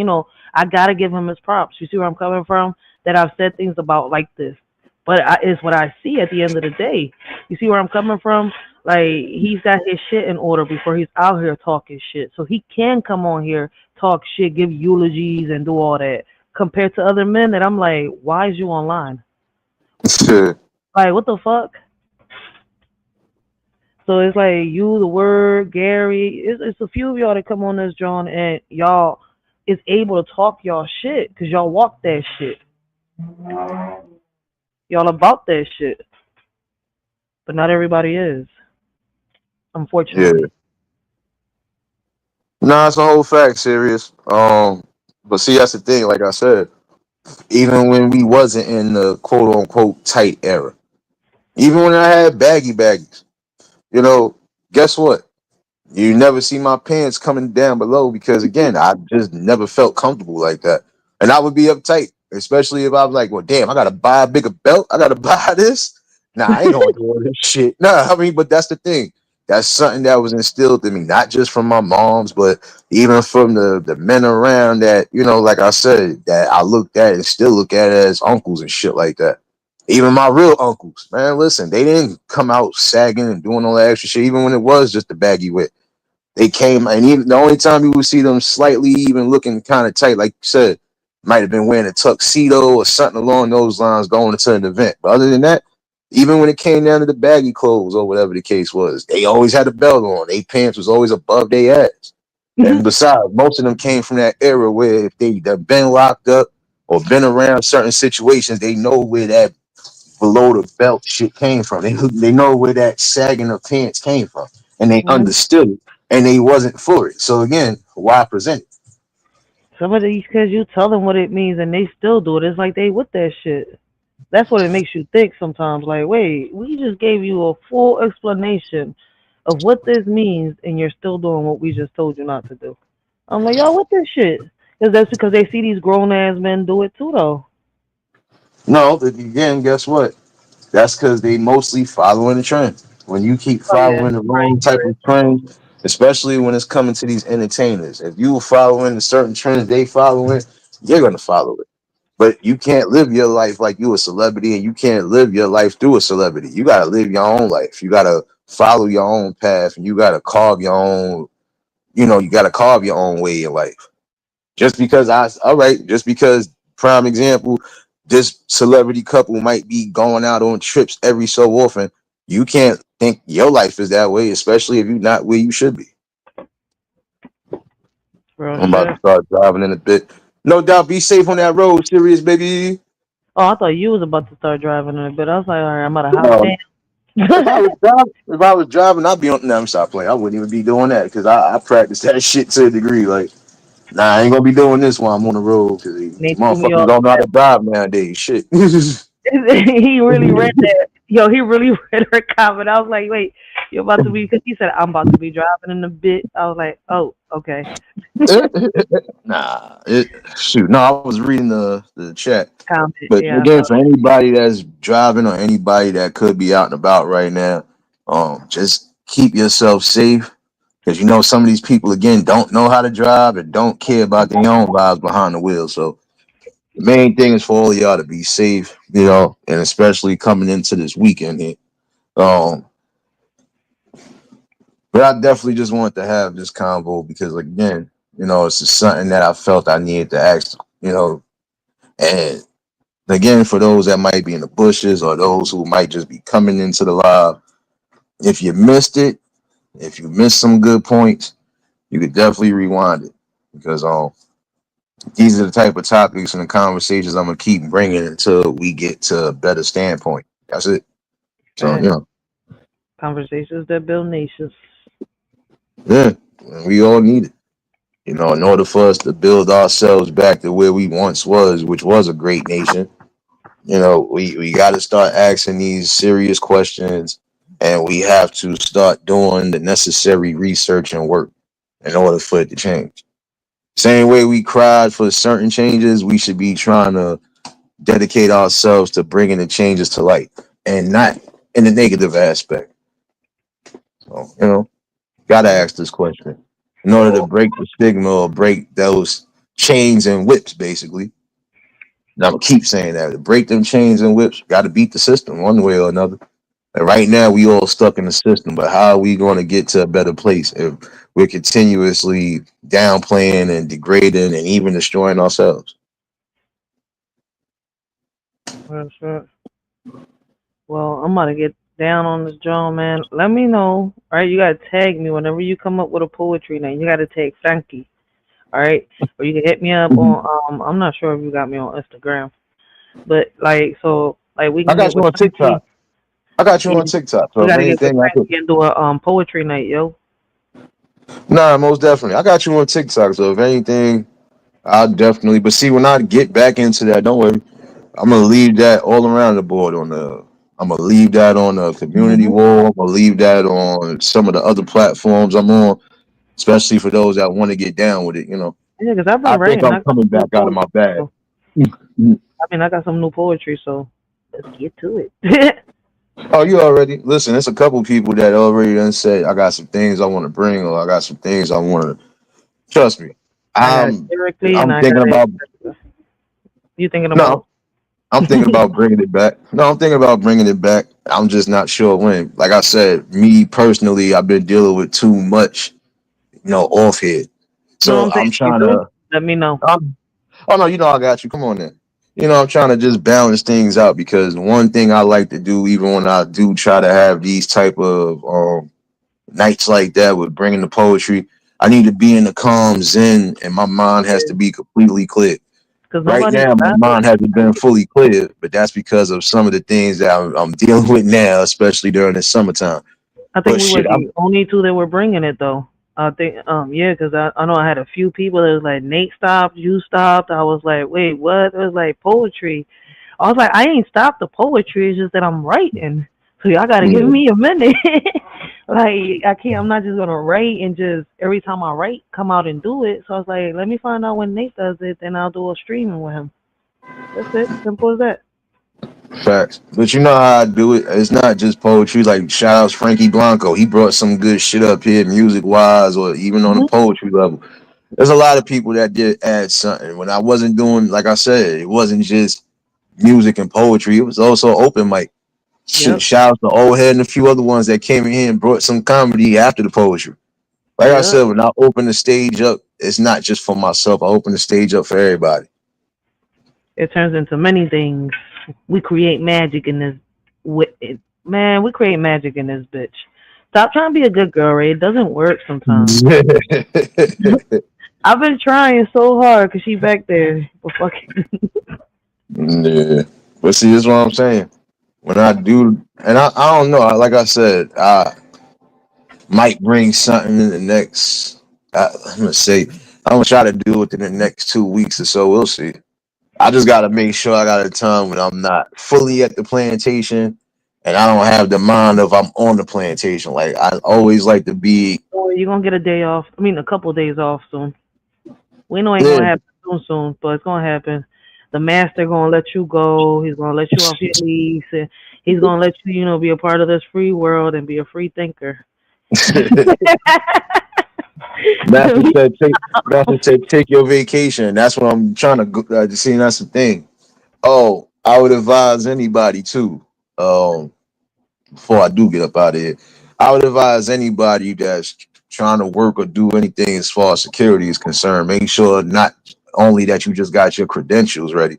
I gotta give him his props. You see where I'm coming from? That I've said things about like this, but it's what I see at the end of the day. You see where I'm coming from? Like he's got his shit in order before he's out here talking shit, so he can come on here, talk shit, give eulogies, and do all that. Compared to other men that I'm like, why is you online? Like, what the fuck? So it's like you, the word, Gary. It's a few of y'all that come on this John and y'all is able to talk y'all shit because y'all walk that shit. Y'all about that shit, but not everybody is, Yeah. unfortunately. Nah, it's a whole fact, serious. But see, that's the thing. Like I said, even when we wasn't in the quote unquote tight era, even when I had baggies, you know, guess what? You never see my pants coming down below because again, I just never felt comfortable like that. And I would be uptight, especially if I was like, well, damn, I gotta buy a bigger belt. I gotta buy this. Nah, I ain't gonna do all this shit. Nah, I mean, but that's the thing. That's something that was instilled in me, not just from my moms, but even from the men around that, like I said, that I looked at and still look at as uncles and shit like that. Even my real uncles, man, listen, they didn't come out sagging and doing all that extra shit, even when it was just a baggy whip. They came, and even the only time you would see them slightly even looking kind of tight, like you said, might have been wearing a tuxedo or something along those lines going into an event. But other than that, even when it came down to the baggy clothes or whatever the case was, they always had a belt on. Their pants was always above their ass. And besides, most of them came from that era where if they've been locked up or been around certain situations, they know where that below the belt shit came from. They know where that sagging of pants came from, and they Mhm. understood it, and they wasn't for it. So again, why present it? Some of these kids, you tell them what it means and they still do it. It's like they with that shit. That's what it makes you think sometimes. Like, wait, we just gave you a full explanation of what this means, and you're still doing what we just told you not to do. I'm like, y'all, what this shit? Because that's because they see these grown ass men do it too, though. No, but again, guess what? That's because they mostly following the trend. When you keep Oh yeah, following the right. wrong type of trend, especially when it's coming to these entertainers, if you following the certain trends they following, you're gonna follow it. But you can't live your life like you a celebrity, and you can't live your life through a celebrity. You gotta live your own life. You gotta follow your own path, and you gotta carve your own. You gotta carve your own way in life. Just because prime example, this celebrity couple might be going out on trips every so often. You can't think your life is that way, especially if you're not where you should be. Real I'm about to shit. start driving in a bit. No doubt, be safe on that road, serious baby. Oh, I thought you was about to start driving in a bit. I was like, all right, I'm about to hop down. If I was driving, I'd be on. No, I'm stop playing. I wouldn't even be doing that because I practice that shit to a degree. Like, nah, I ain't gonna be doing this while I'm on the road because They threw me motherfuckers off don't know how that. to drive nowadays. Shit. He really read that. Yo, he really read her comment. I was like, wait, you're about to be, because he said, I'm about to be driving in a bit. I was like, oh, okay. Nah, shoot. No, I was reading the chat. Comment. But Yeah, I again, saw for anybody that's driving or anybody that could be out and about right now, just keep yourself safe because you know some of these people again don't know how to drive and don't care about their own lives behind the wheel. So the main thing is for all of y'all to be safe, you know, and especially coming into this weekend here. Um, but I definitely just wanted to have this convo because again, you know, it's just something that I felt I needed to ask, you know, and again, for those that might be in the bushes or those who might just be coming into the live, if you missed it, if you missed some good points, you could definitely rewind it because these are the type of topics and the conversations I'm gonna keep bringing until we get to a better standpoint. That's it. So that. you know, Conversations that build nations. yeah, we all need it. You know, in order for us to build ourselves back to where we once was, which was a great nation. You know, we got to start asking these serious questions and we have to start doing the necessary research and work in order for it to change. Same way we cried for certain changes, we should be trying to dedicate ourselves to bringing the changes to light and not in the negative aspect. So, you know, got to Yep. ask this question in order to break the stigma or break those chains and whips, basically. And I'm going to keep saying that to break them chains and whips, got to beat the system one way or another. And right now, we all stuck in the system, but how are we going to get to a better place if we're continuously downplaying and degrading and even destroying ourselves? Well, sure. Well, I'm about to get down on this drum, man. Let me know. All right, you gotta tag me whenever you come up with a poetry name. You gotta tag Frankie. All right, or you can hit me up Mhm. on. I'm not sure if you got me on Instagram, but like, so like we I can got get you with on TikTok. Frankie. I got you Yeah, on TikTok. So we if gotta get with anything, I could. Frankie and do a poetry night, yo. Nah, most definitely. I got you on TikTok. So if anything, I'll definitely. But see, when I get back into that, don't worry. I'm gonna leave that all around the board on the. I'm gonna leave that on the community Mhm. wall. I'm gonna leave that on some of the other platforms I'm on, especially for those that want to get down with it. You know, Yeah, 'cause I've I been think writing. I'm I got coming some new back out of my poetry. bag. So, I mean, I got some new poetry. So let's get to it. Oh, you already listen. There's a couple people that already done said I got some things I want to bring, or I got some things I want to. Trust me, I got it I'm lyrically, and I'm I thinking got it. about You thinking no, about? I'm thinking about bringing it back. No, I'm thinking about bringing it back. I'm just not sure when. Like I said, me personally, I've been dealing with too much, off here. No, So I'm saying I'm if you trying do, to. let me know. Oh no, I got you. Come on then. I'm trying to just balance things out because one thing I like to do, even when I do try to have these type of nights like that with bringing the poetry, I need to be in the calm zen, and my mind has to be completely clear. Because Right nobody's now, my valid. mind hasn't been fully clear, but that's because of some of the things that I'm dealing with now, especially during the summertime. I think But we were shit, I'm the only two that were bringing it though. I think, yeah, because I know I had a few people that was like, Nate stopped, you stopped. I was like, wait, what? It was like poetry. I was like, I ain't stopped the poetry. It's just that I'm writing. So y'all got to give yeah, me a minute. Like, I can't, I'm not just going to write and just every time I write, come out and do it. So I was like, let me find out when Nate does it, then I'll do a streaming with him. That's it. Simple as that. facts. But you know how I do it. It's not just poetry. Like shout outs Frankie Blanco. He brought some good shit up here, music wise, or even on the Hmm. poetry level. There's a lot of people that did add something. When I wasn't doing, like I said, it wasn't just music and poetry. It was also open mic. Shit, Yep. shout out to Old Head and a few other ones that came in here and brought some comedy after the poetry. Like I Yep. said, when I open the stage up, it's not just for myself. I open the stage up for everybody. It turns into many things. We create magic in this. Man, we create magic in this bitch. Stop trying to be a good girl, Ray. It doesn't work sometimes. I've been trying so hard because she back there. But fucking, Yeah. But see, this is what I'm saying. when I do, and I don't know. Like I said, I might bring something in the next. I'm gonna say I'm gonna try to do it in the next 2 weeks or so. We'll see. I just gotta make sure I got a time when I'm not fully at the plantation, and I don't have the mind of I'm on the plantation. Like I always like to be. Or you're gonna get a day off. I mean, a couple of days off soon. We know it ain't Yeah. gonna happen soon, but it's gonna happen. The master gonna let you go. He's gonna let you off your leash, and he's gonna let you, be a part of this free world and be a free thinker. Master said, Master said, take your vacation. That's what I'm trying to see. That's the thing. Oh, I would advise anybody too. Um, Before I do get up out of here, I would advise anybody that's trying to work or do anything as far as security is concerned. Make sure not only that you just got your credentials ready,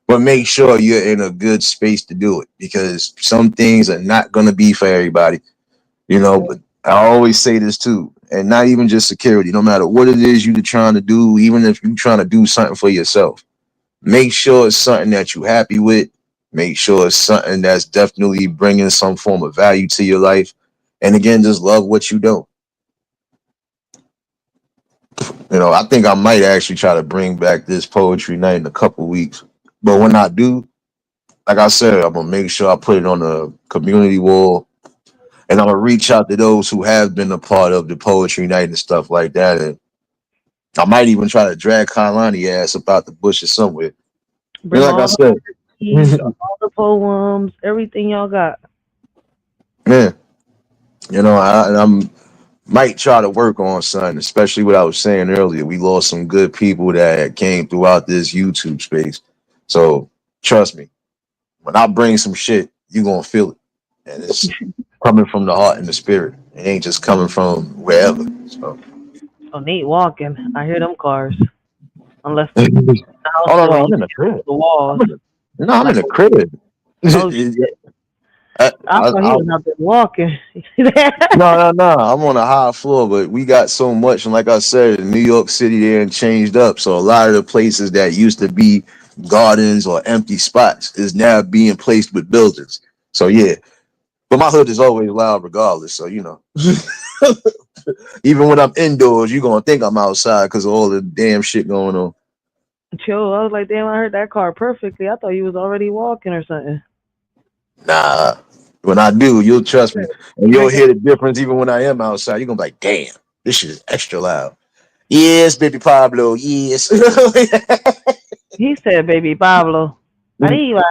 but make sure you're in a good space to do it because some things are not going to be for everybody. But I always say this too, and not even just security, no matter what it is you're trying to do, even if you're trying to do something for yourself, make sure it's something that you're happy with. Make sure it's something that's definitely bringing some form of value to your life. And again, just love what you do. I think I might actually try to bring back this poetry night in a couple weeks. But when I do, like I said, I'm gonna make sure I put it on the community wall, and I'm gonna reach out to those who have been a part of the poetry night and stuff like that. And I might even try to drag Kailani ass about the bushes somewhere. Bring Like I all the said, keys, all the poems, everything y'all got. man, I'm might try to work on something, especially what I was saying earlier. We lost some good people that came throughout this YouTube space. So trust me, when I bring some shit, you gonna feel it. And it's coming from the heart and the spirit. It ain't just coming from wherever. So So Nate walking. I hear them cars. Unless oh the house no, door, no, you I'm in the can crib. the walls. I'm in Like, the crib. oh shit. I thought he I was out there walking. No, no, no. I'm on a high floor, but we got so much. And like I said, in New York City, they done changed up. So a lot of the places that used to be gardens or empty spots is now being placed with buildings. So yeah, but my hood is always loud regardless. So even when I'm indoors, you're gonna think I'm outside because of all the damn shit going on. Chill. I was like, damn, I heard that car perfectly. I thought you was already walking or something. Nah, when I do, you'll trust me, and you'll Crank hear the difference. Even when I am outside, you're gonna be like, "Damn, this shit is extra loud." Yes, baby Pablo. Yes. He said, baby Pablo. Arriba.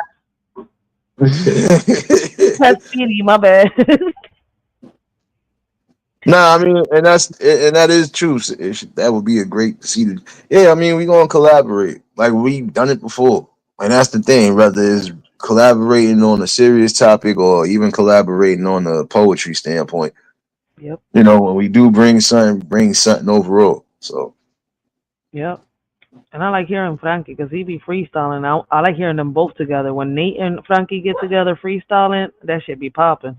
That's Speedy, my bad. Nah, I mean, and that is true. That would be a great see. Yeah, I mean, we gonna collaborate like we've done it before, and that's the thing. Whether it's collaborating on a serious topic or even collaborating on a poetry standpoint, Yep. when we do bring something overall. So Yep. And I like hearing Frankie because he be freestyling. I like hearing them both together. When Nate and Frankie get together freestyling, that shit be popping.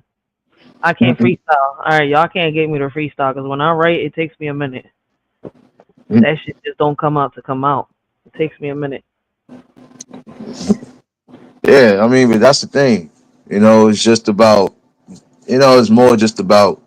I can't freestyle. All right, y'all can't get me to freestyle because when I write, it takes me a minute. That shit just don't come out to come out. It takes me a minute. yeah, I mean, but that's the thing. It's just about it's more just about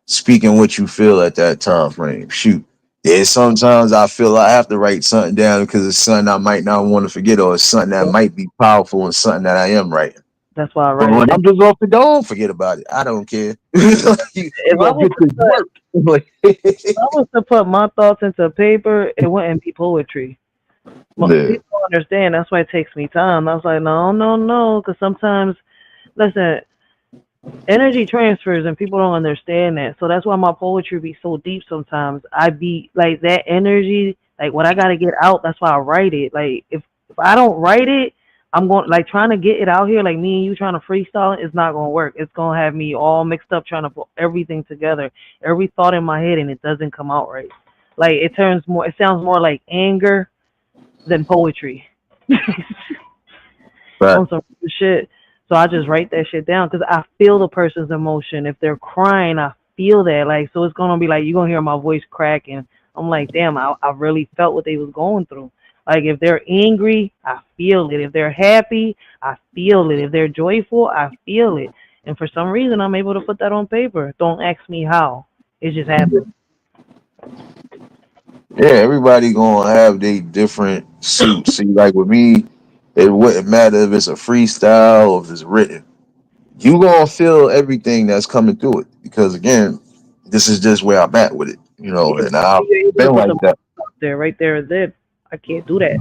speaking what you feel at that time frame. Shoot. Yeah, sometimes I feel I have to write something down because it's something I might not want to forget or it's something that might be powerful and something that I am writing. That's why I But write it when down. I'm just off the dome, forget about it. I don't care. You If I gonna was get to this put, work. Like, if I was to put my thoughts into paper, it wouldn't be poetry. yeah. People don't understand. That's why it takes me time. I was like, no, no, no, because sometimes, listen, energy transfers and people don't understand that. So that's why my poetry be so deep sometimes. I be like that energy, like what I gotta get out, that's why I write it. Like if I don't write it, I'm going like trying to get it out here, like me and you trying to freestyle it, it's not gonna work. It's gonna have me all mixed up trying to put everything together, every thought in my head and it doesn't come out right. Like it sounds more like anger than poetry. Right. On some shit. So I just write that shit down because I feel the person's emotion. If they're crying, I feel that. Like, so it's gonna be like you're gonna hear my voice cracking. I'm like, damn, I really felt what they was going through. Like if they're angry, I feel it. If they're happy, I feel it. If they're joyful, I feel it. And for some reason, I'm able to put that on paper. Don't ask me how. It just happens. Yeah, everybody gonna have their different suits. See, like with me, it wouldn't matter if it's a freestyle or if it's written. You gonna feel everything that's coming through it because again, this is just where I'm at with it, Yeah, and I've you're able to been put the like that. out there, right there and then. I can't do that.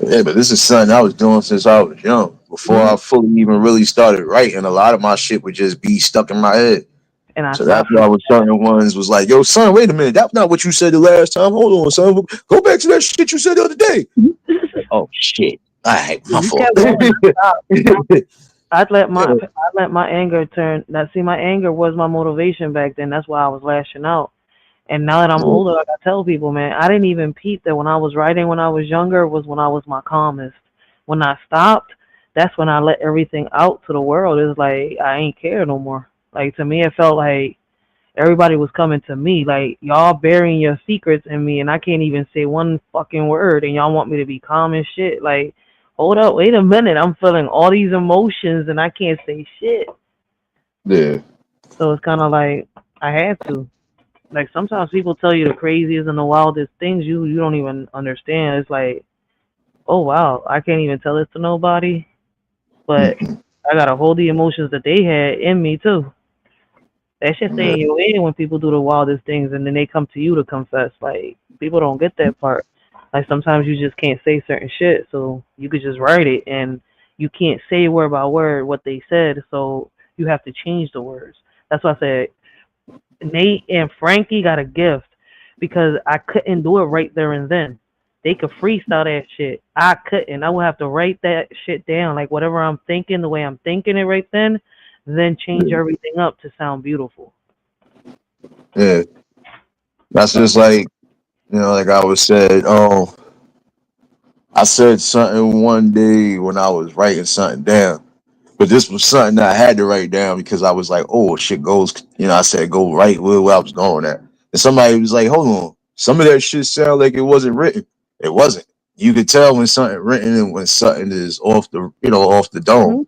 Yeah, but this is something I was doing since I was young. Before Hmm. I fully even really started writing, a lot of my shit would just be stuck in my head. And I So that's suffer. why I was certain ones was like, "Yo, son, wait a minute, that's not what you said the last time. Hold on, son, go back to that shit you said the other day." Like, oh shit, all right, my You fault. kept going. I stopped. Yeah, I'd let my anger turn. That see, my anger was my motivation back then. That's why I was lashing out. And now that I'm older, like I tell people, man, I didn't even peep that when I was writing when I was younger was when I was my calmest. When I stopped, that's when I let everything out to the world. It's like I ain't care no more. Like to me, it felt like everybody was coming to me. Like y'all burying your secrets in me, and I can't even say one fucking word, and y'all want me to be calm and shit. Like, hold up, wait a minute, I'm feeling all these emotions, and I can't say shit. yeah, So it's kind of like I had to. Like sometimes people tell you the craziest and the wildest things you don't even understand. It's like, oh wow, I can't even tell this to nobody, but mhm, I gotta hold the emotions that they had in me too. That shit stay yeah, in your head when people do the wildest things and then they come to you to confess. Like people don't get that part. Like sometimes you just can't say certain shit, so you could just write it and you can't say word by word what they said, so you have to change the words. That's why I said Nate and Frankie got a gift because I couldn't do it right there and then. They could freestyle that shit. I couldn't. I would have to write that shit down, like whatever I'm thinking, the way I'm thinking it right then change yeah, everything up to sound beautiful. yeah. That's So, just like like I was said. I said something one day when I was writing something down. But this was something that I had to write down because I was like, oh, shit goes, I said, go right where I was going at. And somebody was like, hold on. Some of that shit sound like it wasn't written. It wasn't. You could tell when something written and when something is off the dome. hmm,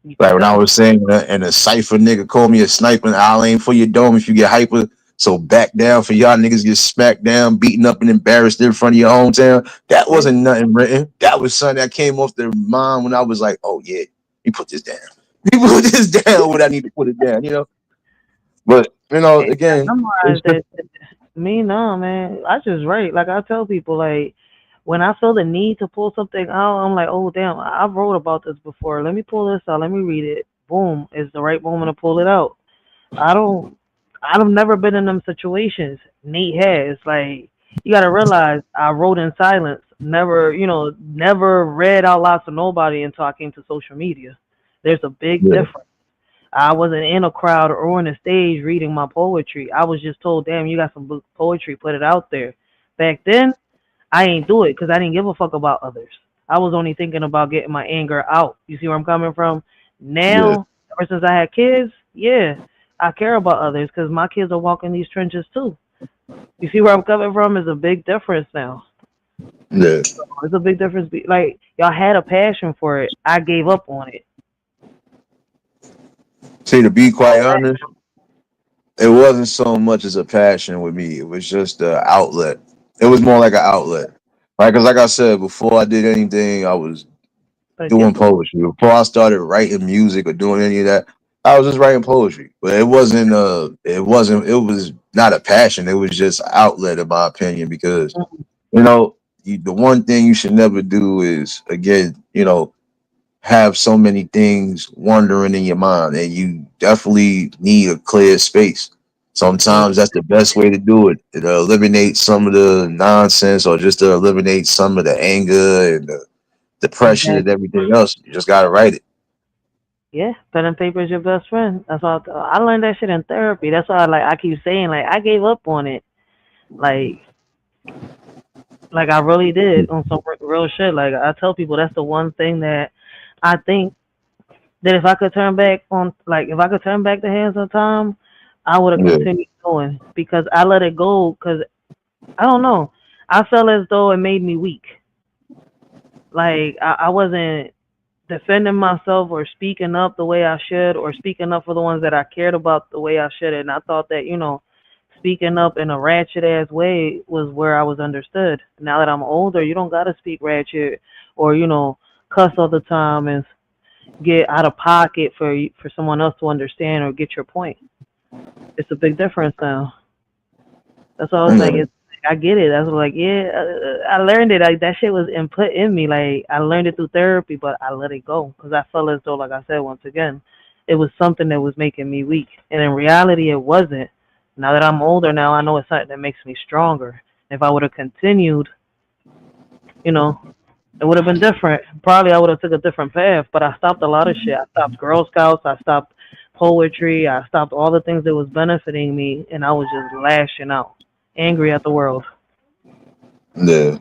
you can Like when I tell. was saying that, and a Cypher nigga called me a sniper, and I'll aim for your dome if you get hyper. So back down for y'all niggas get smacked down, beaten up, and embarrassed in front of your hometown. That Yeah, wasn't nothing written. That was something that came off their mind when I was like, oh yeah, you put this down. You put this down when I need to put it down. But and I again, it's memorized that. Me, no, man. I just write. Like I tell people, like when I feel the need to pull something out, I'm like, oh damn, I wrote about this before. Let me pull this out. Let me read it. Boom, it's the right moment to pull it out. I don't. I've never been in them situations. Nate has. Like you got to realize, I wrote in silence. Never, never read out loud to nobody until I came to social media. There's a big yeah, difference. I wasn't in a crowd or on a stage reading my poetry. I was just told, "Damn, you got some book poetry. Put it out there." Back then, I ain't do it because I didn't give a fuck about others. I was only thinking about getting my anger out. You see where I'm coming from? yeah, Now, ever since I had kids, yeah, I care about others because my kids are walking these trenches too. You see where I'm coming from? Is a big difference now. yeah. It's a big difference. Like y'all had a passion for it. I gave up on it. See, to be That's quite all that. honest, it wasn't so much as a passion with me. It was just an outlet. It was more like an outlet. Right? Because, like I said, before I did anything, I was But doing discipline. poetry. Before I started writing music or doing any of that, I was just writing poetry. But it was not a passion. It was just an outlet, in my opinion, because, the one thing you should never do is, again, have so many things wandering in your mind, and you definitely need a clear space. Sometimes that's the best way to do it. It eliminates some of the nonsense, or just to eliminate some of the anger and the depression and Exactly. everything else. You just gotta write it. Yeah, pen and paper is your best friend. That's why I learned that shit in therapy. That's why I keep saying like I gave up on it. Like like I really did on some real shit. Like I tell people that's the one thing that I think that if I could turn back on, like if I could turn back the hands of time, I would have Yeah, continued doing because I let it go because I don't know. I felt as though it made me weak. Like I wasn't defending myself or speaking up the way I should or speaking up for the ones that I cared about the way I should. And I thought that, speaking up in a ratchet ass way was where I was understood. Now that I'm older, you don't gotta speak ratchet or, cuss all the time and get out of pocket for someone else to understand or get your point. It's a big difference now. That's why I was like, Yeah. I get it. That's like, yeah, I learned it. Like that shit was input in me. Like I learned it through therapy, but I let it go because I felt as though, like I said once again, it was something that was making me weak, and in reality, it wasn't. Now that I'm older, now I know it's something that makes me stronger. If I would have continued, you know, it would have been different. Probably I would have took a different path. But I stopped a lot of shit. I stopped Girl Scouts. I stopped poetry. I stopped all the things that was benefiting me, and I was just lashing out, angry at the world. Yeah.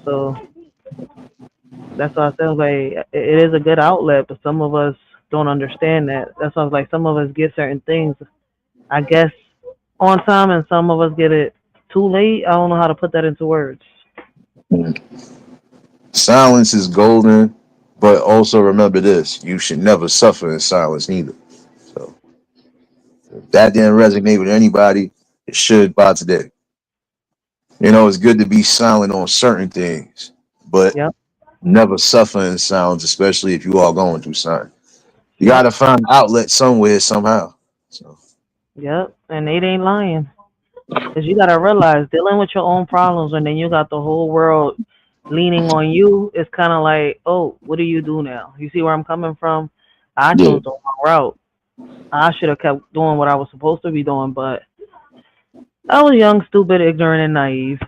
So that's why I said like it is a good outlet, but some of us don't understand that. That's why I was like some of us get certain things, I guess, on time, and some of us get it too late. I don't know how to put that into words. Silence is golden, but also remember this: you should never suffer in silence neither. So if that didn't resonate with anybody, it should by today. It's good to be silent on certain things, but Yep, never suffer in silence, especially if you are going through something. You got yep, to find an outlet somewhere, somehow. So, yep. And they ain't lying. Cause you gotta realize dealing with your own problems and then you got the whole world leaning on you. It's kind of like, oh, what do you do now? You see where I'm coming from? I yeah. chose the wrong route. I should have kept doing what I was supposed to be doing, but I was young, stupid, ignorant, and naive.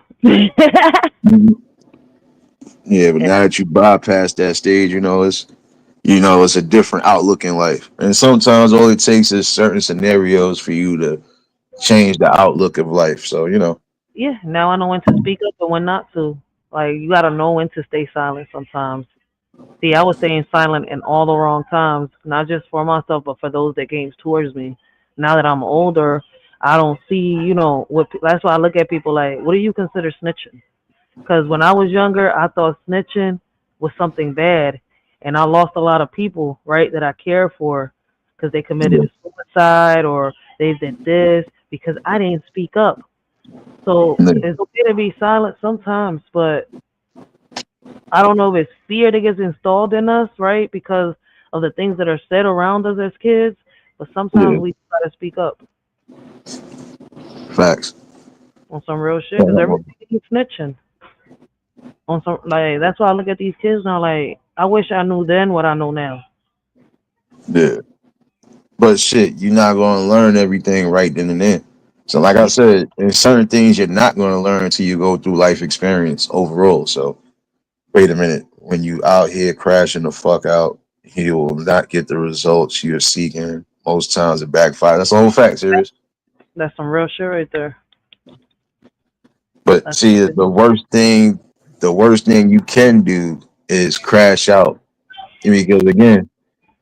Mhm. Yeah, but And now that you bypass that stage, it's a different outlook in life. And sometimes all it takes is certain scenarios for you to change the outlook of life. So, yeah, now I know when to speak up and when not to. Like you gotta know when to stay silent sometimes. See, I was staying silent in all the wrong times, not just for myself, but for those that came towards me. Now that I'm older, I don't see, what. That's why I look at people like, what do you consider snitching? Because when I was younger, I thought snitching was something bad, and I lost a lot of people, right, that I cared for, because they committed yeah. a suicide or they did this because I didn't speak up. So Yeah. it's okay to be silent sometimes, but I don't know if it's fear that gets installed in us, right, because of the things that are said around us as kids. But sometimes Yeah. we gotta speak up Facts. on some real shit, because Um, everybody keeps snitching on some. Like that's why I look at these kids now. Like I wish I knew then what I know now. yeah. But shit, you're not going to learn everything right then and then. So, like I Yeah, said, there's certain things you're not going to learn until you go through life experience overall. So, wait a minute. When you out here crashing the fuck out, you will not get the results you're seeking. Most times it backfires. That's the whole fact, serious. that's some real shit right there. But That's see, the worst thing you can do is crash out. Because again,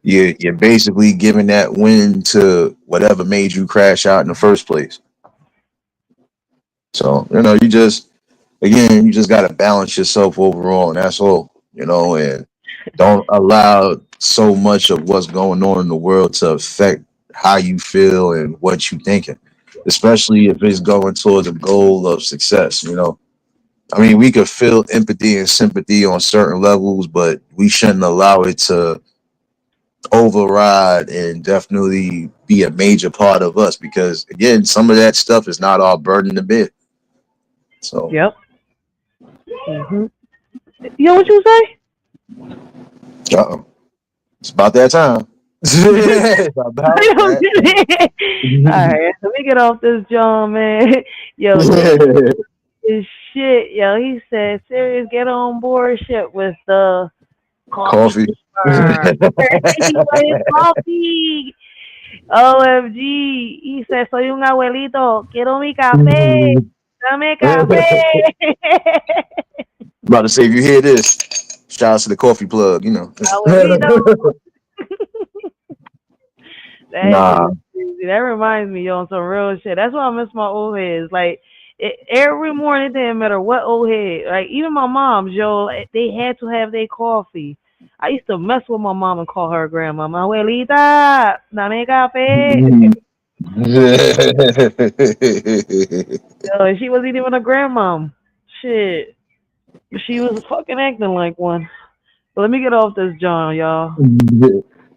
you're basically giving that win to whatever made you crash out in the first place. So, you just got to balance yourself overall, and that's all, and don't allow so much of what's going on in the world to affect how you feel and what you thinking, especially if it's going towards a goal of success. I mean, we could feel empathy and sympathy on certain levels, but we shouldn't allow it to override and definitely be a major part of us because, again, some of that stuff is not our burden to bear. So, Yep. Mhm. Yo, what you say? uh-oh. It's about that time. It's about I'm that kidding. All time. right, let me get off this John, man. Yo, Jay is shit. Yo, he said, "Serious, get on board shit with the coffee Coffee. keeper." He got his coffee. OMG. He said, "Soy un abuelito. Quiero mi café. Dame café." About to say, if you hear this, shout out to the coffee plug. Abuelito. That shit Nah. is crazy. That reminds me, yo, on some real shit. That's why I miss my old heads. Like, Every morning, it didn't matter what old head. Like even my mom's, yo, like, they had to have their coffee. I used to mess with my mom and call her grandma. My abuelita, dame café. Yo, and she wasn't even a grandmom. Shit, she was fucking acting like one. But let me get off this John, y'all.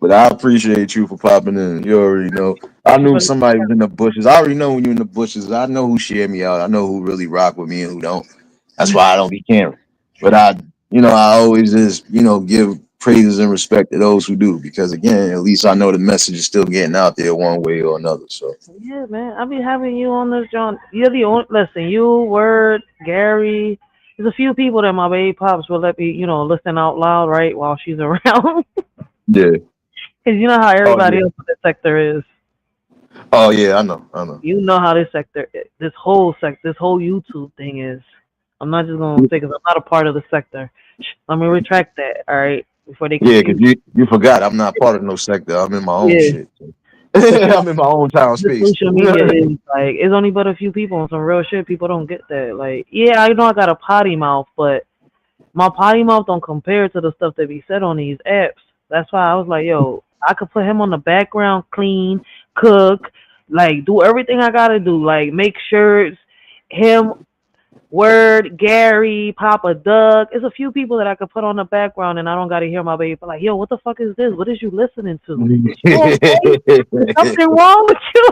But I appreciate you for popping in. You already know. I Thank you knew for the. somebody was in the bushes. I already know when you're in the bushes. I know who share me out. I know who really rock with me and who don't. That's why I don't be caring. But I always just, give praises and respect to those who do. Because again, at least I know the message is still getting out there one way or another. So Yeah, man. I'll be having you on this, John. You're the only. Listen, you, Word, Gary. There's a few people that my baby pops will let me, listen out loud, right, while she's around. yeah. Because you know how Oh everybody yeah. else in this sector is. Oh yeah, I know. I know. You know how this sector, this whole YouTube thing is. I'm not just gonna say because I'm not a part of the sector. Let me retract that. All right, before they Yeah, because confuse. you forgot I'm not part of no sector. I'm in my own Yeah, shit. because I'm in my own town the space. social media is like it's only but a few people on some real shit. People don't get that. Like, yeah, I know I got a potty mouth, but my potty mouth don't compare to the stuff that be said on these apps. That's why I was like, yo, I could put him on the background, clean, cook, like do everything I gotta do, like make shirts, him, Word, Gary, Papa Doug. There's a few people that I could put on the background and I don't gotta hear my baby like, yo, what the fuck is this? What is you listening to? You okay? Is something wrong with you?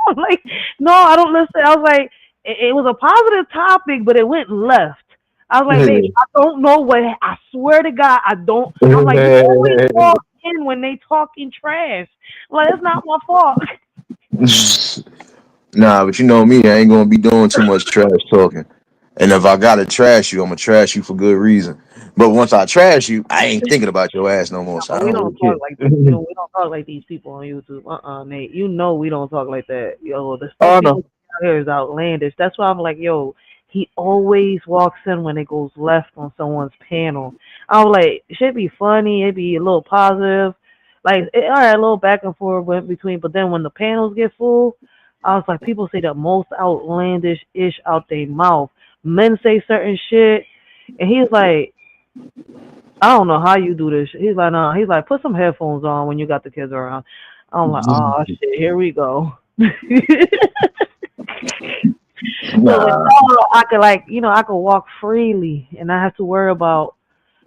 I'm like, no, I don't listen. I was like, it was a positive topic, but it went left. I was like, babe, I don't know what. I swear to God, I don't. I'm like, you always walk in when they talking trash. I'm like, it's not my fault. Nah, but you know me, I ain't gonna be doing too much trash talking. And if I gotta trash you, I'm gonna trash you for good reason. But once I trash you, I ain't thinking about your ass no more. So I We don't don't really talk care. like these. We don't talk like these people on YouTube. Nate. You know we don't talk like that. Yo, the stuff Oh people no. say out here is outlandish. That's why I'm like, yo, he always walks in when it goes left on someone's panel. I'm like, it should be funny. It'd be a little positive. Like, all right, a little back and forth went between. But then when the panels get full, I was like, people say the most outlandish ish out their mouth. Men say certain shit, and he's like, I don't know how you do this. He's like, no. He's like, put some headphones on when you got the kids around. I'm like, oh shit, here we go. So with Nah. y'all, I could I could walk freely and not have to worry about,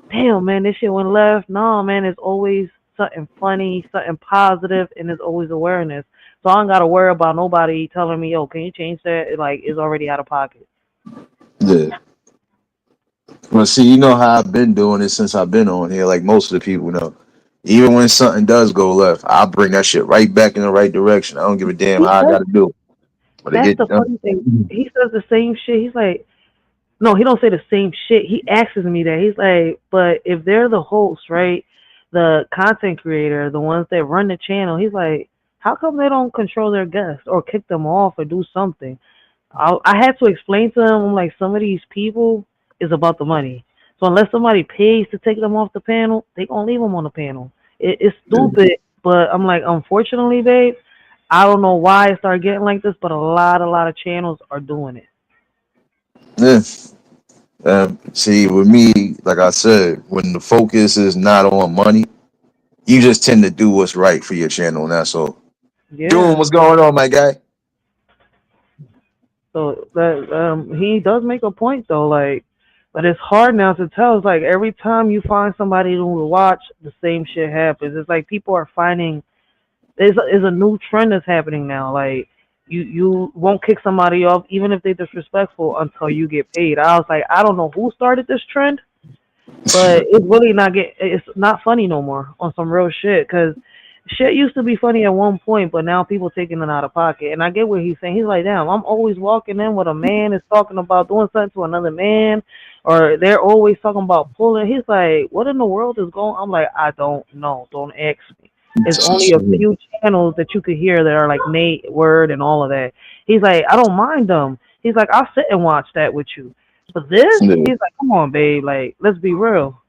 damn man, this shit went left. No man, it's always something funny, something positive, and there's always awareness. So I don't gotta worry about nobody telling me, yo, can you change that? Like it's already out of pocket. Yeah. Well, see, you know how I've been doing it since I've been on here, like most of the people know. Even when something does go left, I bring that shit right back in the right direction. I don't give a damn He how I says gotta do it, but it that's get the done. funny thing. He says the same shit. He's like, no, he don't say the same shit. He asks me that. He's like, but if they're the hosts, right, the content creator, the ones that run the channel, he's like, how come they don't control their guests or kick them off or do something? I had to explain to him, I'm like, some of these people is about the money. So unless somebody pays to take them off the panel, they gonna leave them on the panel. It's stupid, but I'm like, unfortunately, babe, I don't know why it started getting like this, but a lot of channels are doing it. Yeah. See, with me, like I said, when the focus is not on money, you just tend to do what's right for your channel, and that's all. Doing Yeah. what's going on, my guy. So that he does make a point though, like, but it's hard now to tell. It's like every time you find somebody to watch, the same shit happens. It's like people are finding there's a new trend that's happening now. Like you won't kick somebody off even if they're disrespectful until you get paid. I was like, I don't know who started this trend, but it's not funny no more on some real shit because shit used to be funny at one point, but now people taking it out of pocket. And I get what he's saying. He's like, damn, I'm always walking in with a man is talking about doing something to another man, or they're always talking about pulling. He's like, what in the world is going? I'm like, I don't know. Don't ask me. It's only a few channels that you could hear that are like Nate Word and all of that. He's like, I don't mind them. He's like, I'll sit and watch that with you. But this, Yeah. he's like, come on, babe, like, let's be real.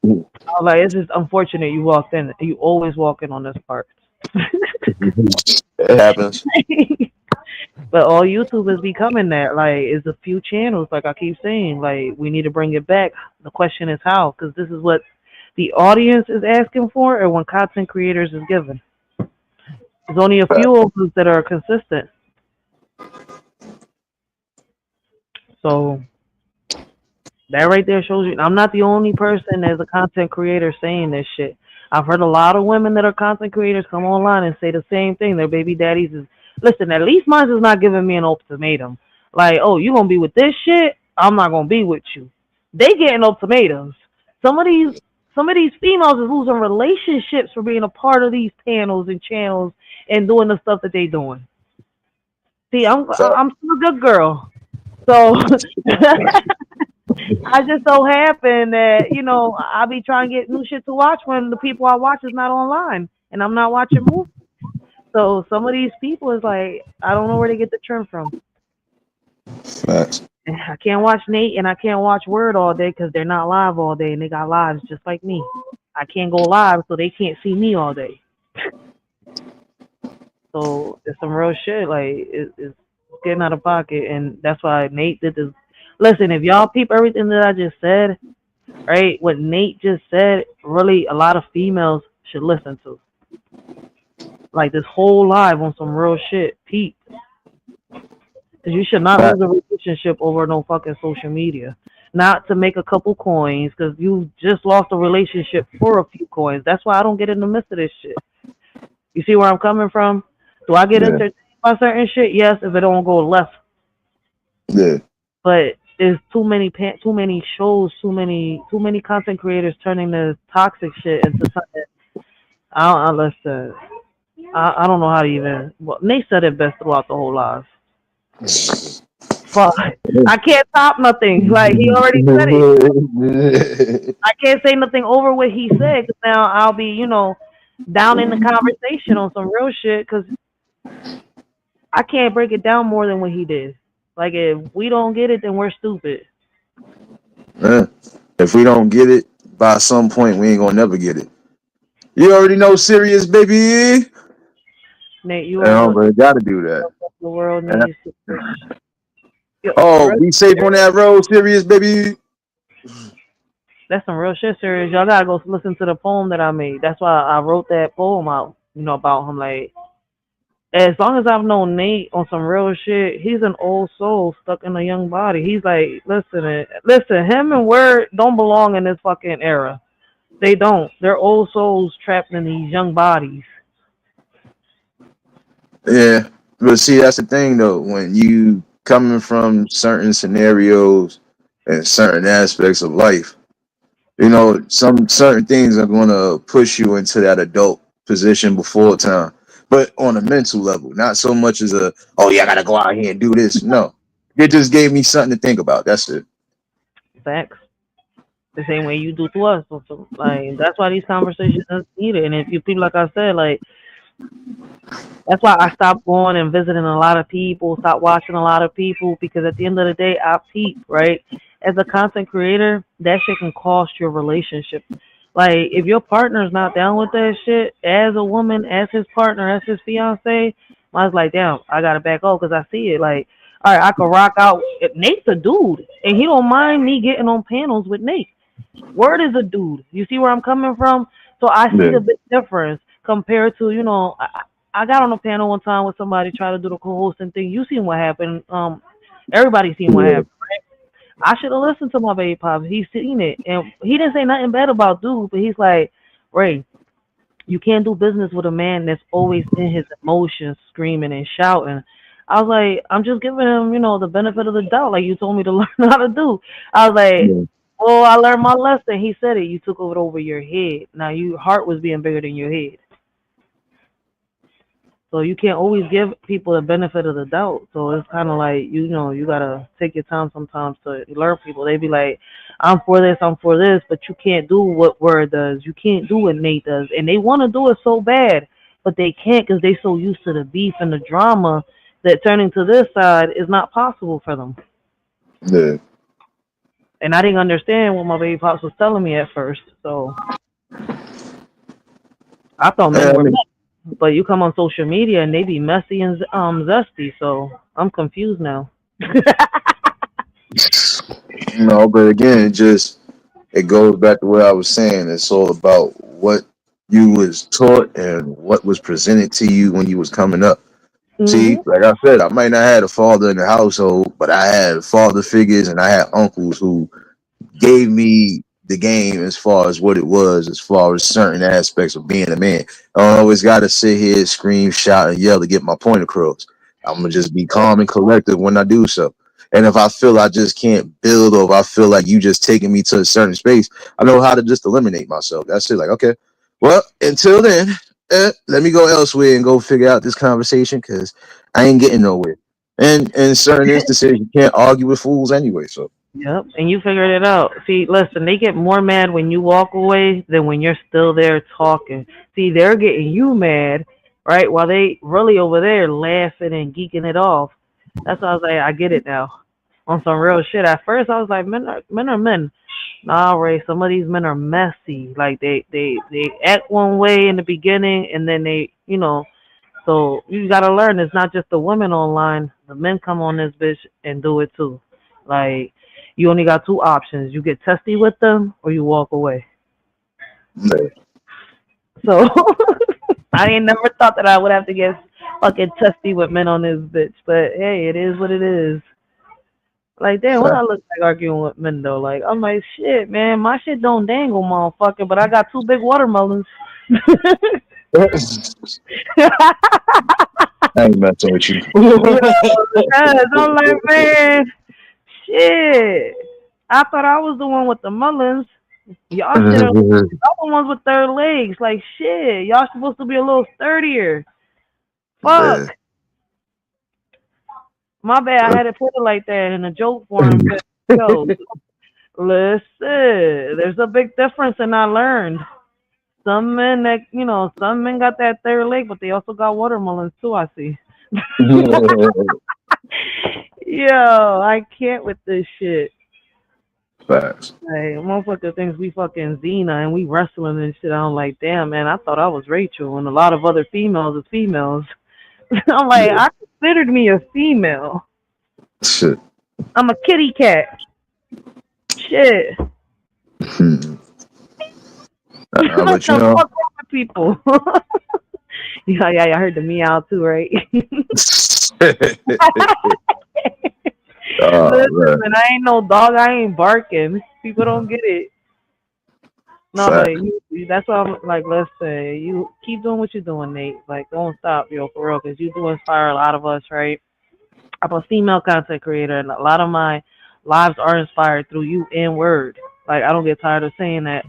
I was like, it's just unfortunate you walked in. You always walk in on this part. It happens. But all YouTube is becoming that. Like, it's a few channels. Like I keep saying, like we need to bring it back. The question is how, because this is what the audience is asking for, and when content creators is given. There's only a few of us that are consistent. So that right there shows you I'm not the only person as a content creator saying this shit. I've heard a lot of women that are content creators come online and say the same thing. Their baby daddies is listen, at least mine is not giving me an ultimatum. Like, oh, you gonna be with this shit? I'm not gonna be with you. They getting ultimatums. Some of these some of these females is losing relationships for being a part of these panels and channels and doing the stuff that they doing. See, Fact. I'm still a good girl. So I just so happen that, I be trying to get new shit to watch when the people I watch is not online and I'm not watching movies. So some of these people is like, I don't know where they get the trim from. Facts. I can't watch Nate and I can't watch Word all day because they're not live all day and they got lives just like me. I can't go live so they can't see me all day. So it's some real shit. Like, it's getting out of pocket. And that's why Nate did this. Listen, if y'all peep everything that I just said, right? What Nate just said, really, a lot of females should listen to. Like this whole live on some real shit, Pete. Because you should not lose Facts. a relationship over no fucking social media. Not to make a couple coins, because you just lost a relationship for a few coins. That's why I don't get in the midst of this shit. You see where I'm coming from? Do I get Yeah. entertained by certain shit? Yes, if it don't go left. Yeah. But there's too many shows, too many content creators turning this toxic shit into something. I listen. I don't know how to even. Well, Nate said it best throughout the whole live. Fuck, I can't top nothing. Like he already said it. I can't say nothing over what he said because now I'll be, down in the conversation on some real shit because I can't break it down more than what he did. Like if we don't get it, then we're stupid. Yeah. If we don't get it by some point, we ain't gonna never get it. You already know, serious baby. Nate, you are Yeah, what but gotta do that. the world And- needs to push. Yo, oh, real be safe on serious. that road, serious baby. That's some real shit, serious. Y'all gotta go listen to the poem that I made. That's why I wrote that poem out. About him. Like as long as I've known Nate on some real shit, he's an old soul stuck in a young body. He's like, listen, him and Word don't belong in this fucking era. They don't. They're old souls trapped in these young bodies. Yeah, but see, that's the thing though. When you coming from certain scenarios and certain aspects of life, some certain things are going to push you into that adult position before time, but on a mental level, not so much as oh yeah, I gotta go out here and do this. No, it just gave me something to think about. That's it. Facts. The same way you do to us. So, like that's why these conversations are needed. And if you people, like I said, like that's why I stopped going and visiting a lot of people, stopped watching a lot of people, because at the end of the day, I peep, right? As a content creator, that shit can cost your relationship. Like, if your partner's not down with that shit, as a woman, as his partner, as his fiance, I was like, damn, I gotta back off because I see it. Like, all right, I could rock out. Nate's a dude, and he don't mind me getting on panels with Nate. Word is a dude. You see where I'm coming from? So I see Yeah, the big difference compared to, I got on a panel one time with somebody trying to do the co-hosting thing. You seen what happened. Everybody seen what yeah, happened. I should have listened to my baby pops. He's seen it. And he didn't say nothing bad about dude, but he's like, Ray, you can't do business with a man that's always in his emotions, screaming and shouting. I was like, I'm just giving him, the benefit of the doubt, like you told me to learn how to do. I was like, yeah. well, I learned my lesson. He said it. You took it over your head. Now your heart was being bigger than your head. So you can't always give people the benefit of the doubt. So it's kind of like you gotta take your time sometimes to learn people. They be like, I'm for this, but you can't do what Word does. You can't do what Nate does, and they want to do it so bad, but they can't because they so used to the beef and the drama that turning to this side is not possible for them. Yeah. And I didn't understand what my baby pops was telling me at first. So I thought Yeah, men I were mean, men. But you come on social media and they be messy and zesty. So I'm confused now. No, but again, it goes back to what I was saying. It's all about what you was taught and what was presented to you when you was coming up. See, Mhm. like I said, I might not have a father in the household, but I had father figures and I had uncles who gave me the game as far as what it was, as far as certain aspects of being a man. I don't always got to sit here, scream, shout, and yell to get my point across. I'm gonna just be calm and collective when I do so. And if I feel I just can't build, or if I feel like you just taking me to a certain space, I know how to just eliminate myself. That's it. Like, okay, well, until then, let me go elsewhere and go figure out this conversation because I ain't getting nowhere. And in certain instances, you can't argue with fools anyway. So, Yep, and you figured it out. See, listen, they get more mad when you walk away than when you're still there talking. See, they're getting you mad, right? While they really over there laughing and geeking it off. That's why I was like, I get it now. On some real shit. At first, I was like, men are men. Nah, Ray, some of these men are messy. Like they act one way in the beginning, and then they, So you gotta learn. It's not just the women online. The men come on this bitch and do it too. Like you only got two options. You get testy with them, or you walk away. man. So I ain't never thought that I would have to get fucking testy with men on this bitch. But hey, it is what it is. Like, damn, what I look like arguing with men though? Like, I'm like, shit, man, my shit don't dangle, motherfucker, but I got two big watermelons. I ain't messing with you. Yeah, because I'm like, man, shit. I thought I was the one with the melons. Y'all should have. Y'all the ones with third legs. Like, shit. Y'all supposed to be a little sturdier. Fuck. Man. My bad. I had to put it like that in a joke form. But, yo, listen. There's a big difference, and I learned. Some men got that third leg, but they also got watermelons too, I see. Yo, I can't with this shit. Facts. Like, motherfucker thinks we fucking Xena and we wrestling and shit. I'm like, damn, man, I thought I was Rachel and a lot of other females is females. I'm like, Yeah. I considered me a female. Shit. I'm a kitty cat. Shit. Hmm. What But you the know, fuck wrong with people? Yeah, yeah, I heard the meow too, right? oh Listen, man, man, I ain't no dog. I ain't barking. People don't get it. No, but fact. that's why I'm like, let's say you keep doing what you're doing, Nate. Like, don't stop, yo, for real, because you do inspire a lot of us, right? I'm a female content creator, and a lot of my lives are inspired through you and word. Like, I don't get tired of saying that,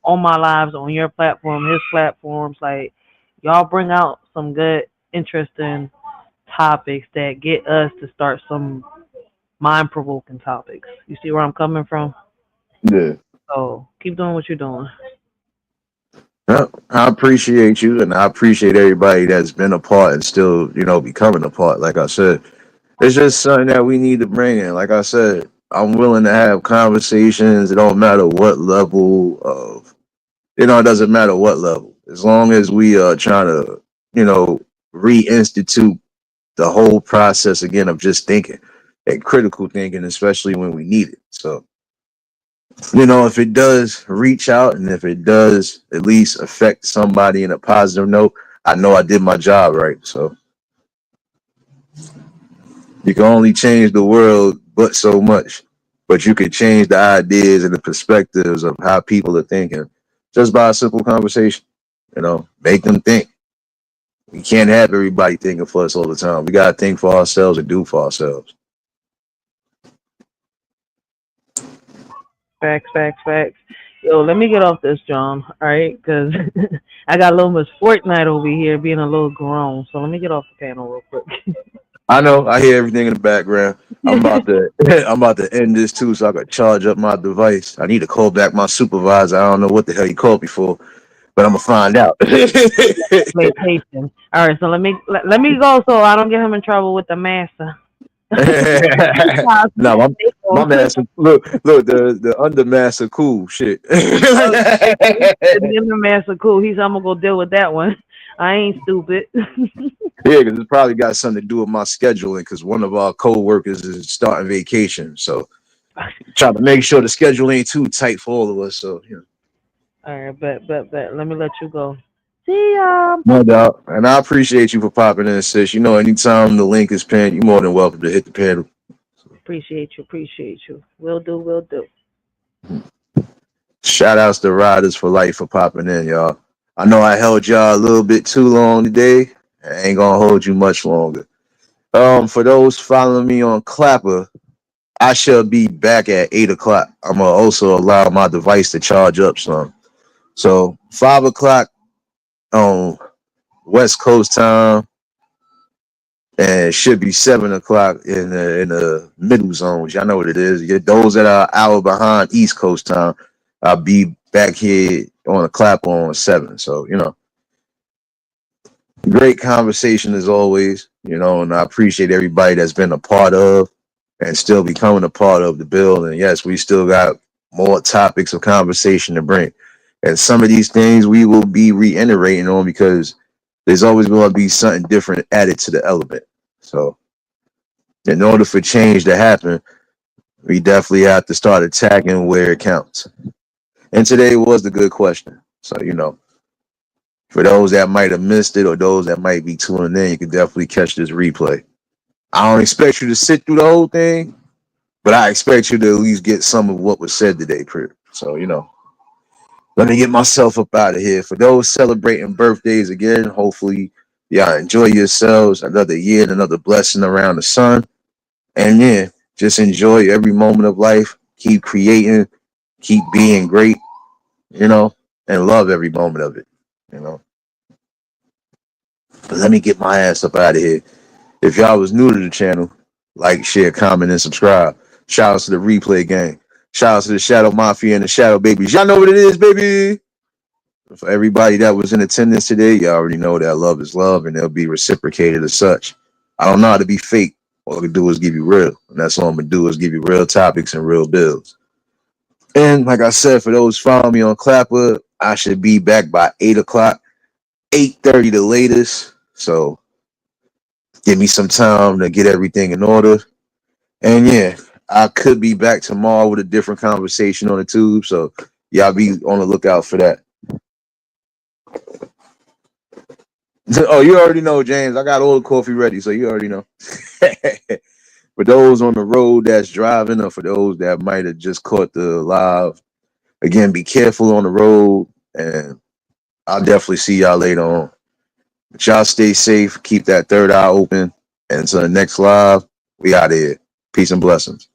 on my lives, on your platform, his platforms. Like, y'all bring out some good, interesting topics that get us to start some mind provoking topics. You see where I'm coming from? Yeah. So keep doing what you're doing. Well, I appreciate you, and I appreciate everybody that's been a part and still, becoming a part. Like I said, it's just something that we need to bring in. Like I said, I'm willing to have conversations. It don't matter what level of, it doesn't matter what level, as long as we are trying to, you know, reinstitute the whole process again of just thinking and critical thinking, especially when we need it. So, if it does reach out and if it does at least affect somebody in a positive note, I know I did my job right. So you can only change the world but so much, but you can change the ideas and the perspectives of how people are thinking just by a simple conversation. Make them think. We can't have everybody thinking for us all the time. We got to think for ourselves and do for ourselves. Facts, facts, facts. Yo, let me get off this, John. All right, because I got a little Miss Fortnite over here being a little grown. So let me get off the panel real quick. I know. I hear everything in the background. I'm about to I'm about to end this too, so I can charge up my device. I need to call back my supervisor. I don't know what the hell he called me for, but I'm gonna find out. Vacation. All right, so let me go so I don't get him in trouble with the master. no, my master. Look, the under master, cool shit. Okay, the master cool. I'm gonna go deal with that one. I ain't stupid. Yeah, because it's probably got something to do with my scheduling. Because one of our co-workers is starting vacation, so try to make sure the schedule ain't too tight for all of us. So All right, bet. Let me let you go. See ya. no doubt. And I appreciate you for popping in, sis. Anytime the link is pinned, you're more than welcome to hit the panel. Appreciate you. Will do, will do. Shout outs to Riders for Life for popping in, y'all. I know I held y'all a little bit too long today. I ain't gonna hold you much longer. For those following me on Clapper, I shall be back at 8 o'clock. I'm gonna also allow my device to charge up some. So 5 o'clock on West Coast time, and it should be 7 o'clock in the middle zones. Y'all know what it is. Those that are an hour behind East Coast time, I'll be back here on a clap on 7. So great conversation as always. And I appreciate everybody that's been a part of and still becoming a part of the build. And yes, we still got more topics of conversation to bring. And some of these things we will be reiterating on because there's always going to be something different added to the element. So in order for change to happen, we definitely have to start attacking where it counts. And today was the good question. So, for those that might have missed it or those that might be tuning in, you can definitely catch this replay. I don't expect you to sit through the whole thing, but I expect you to at least get some of what was said today, Prit. So, let me get myself up out of here. For those celebrating birthdays again, hopefully y'all enjoy yourselves. Another year and another blessing around the sun. And yeah, just enjoy every moment of life. Keep creating, keep being great, you know, and love every moment of it, you know. But let me get my ass up out of here. If y'all was new to the channel, like, share, comment, and subscribe. Shout out to the replay gang. Shout out to the Shadow Mafia and the Shadow Babies. Y'all know what it is, baby. For everybody that was in attendance today, y'all already know that love is love and it'll be reciprocated as such. I don't know how to be fake. All I can do is give you real. And that's all I'm going to do is give you real topics and real bills. And like I said, for those following me on Clapper, I should be back by 8 o'clock, 8:30 the latest. So give me some time to get everything in order. And yeah, I could be back tomorrow with a different conversation on the tube. So y'all be on the lookout for that. Oh, you already know, James. I got all the coffee ready, so you already know. For those on the road that's driving, or for those that might have just caught the live, again, be careful on the road, and I'll definitely see y'all later on. But y'all stay safe, keep that third eye open, and until the next live, we out of here. Peace and blessings.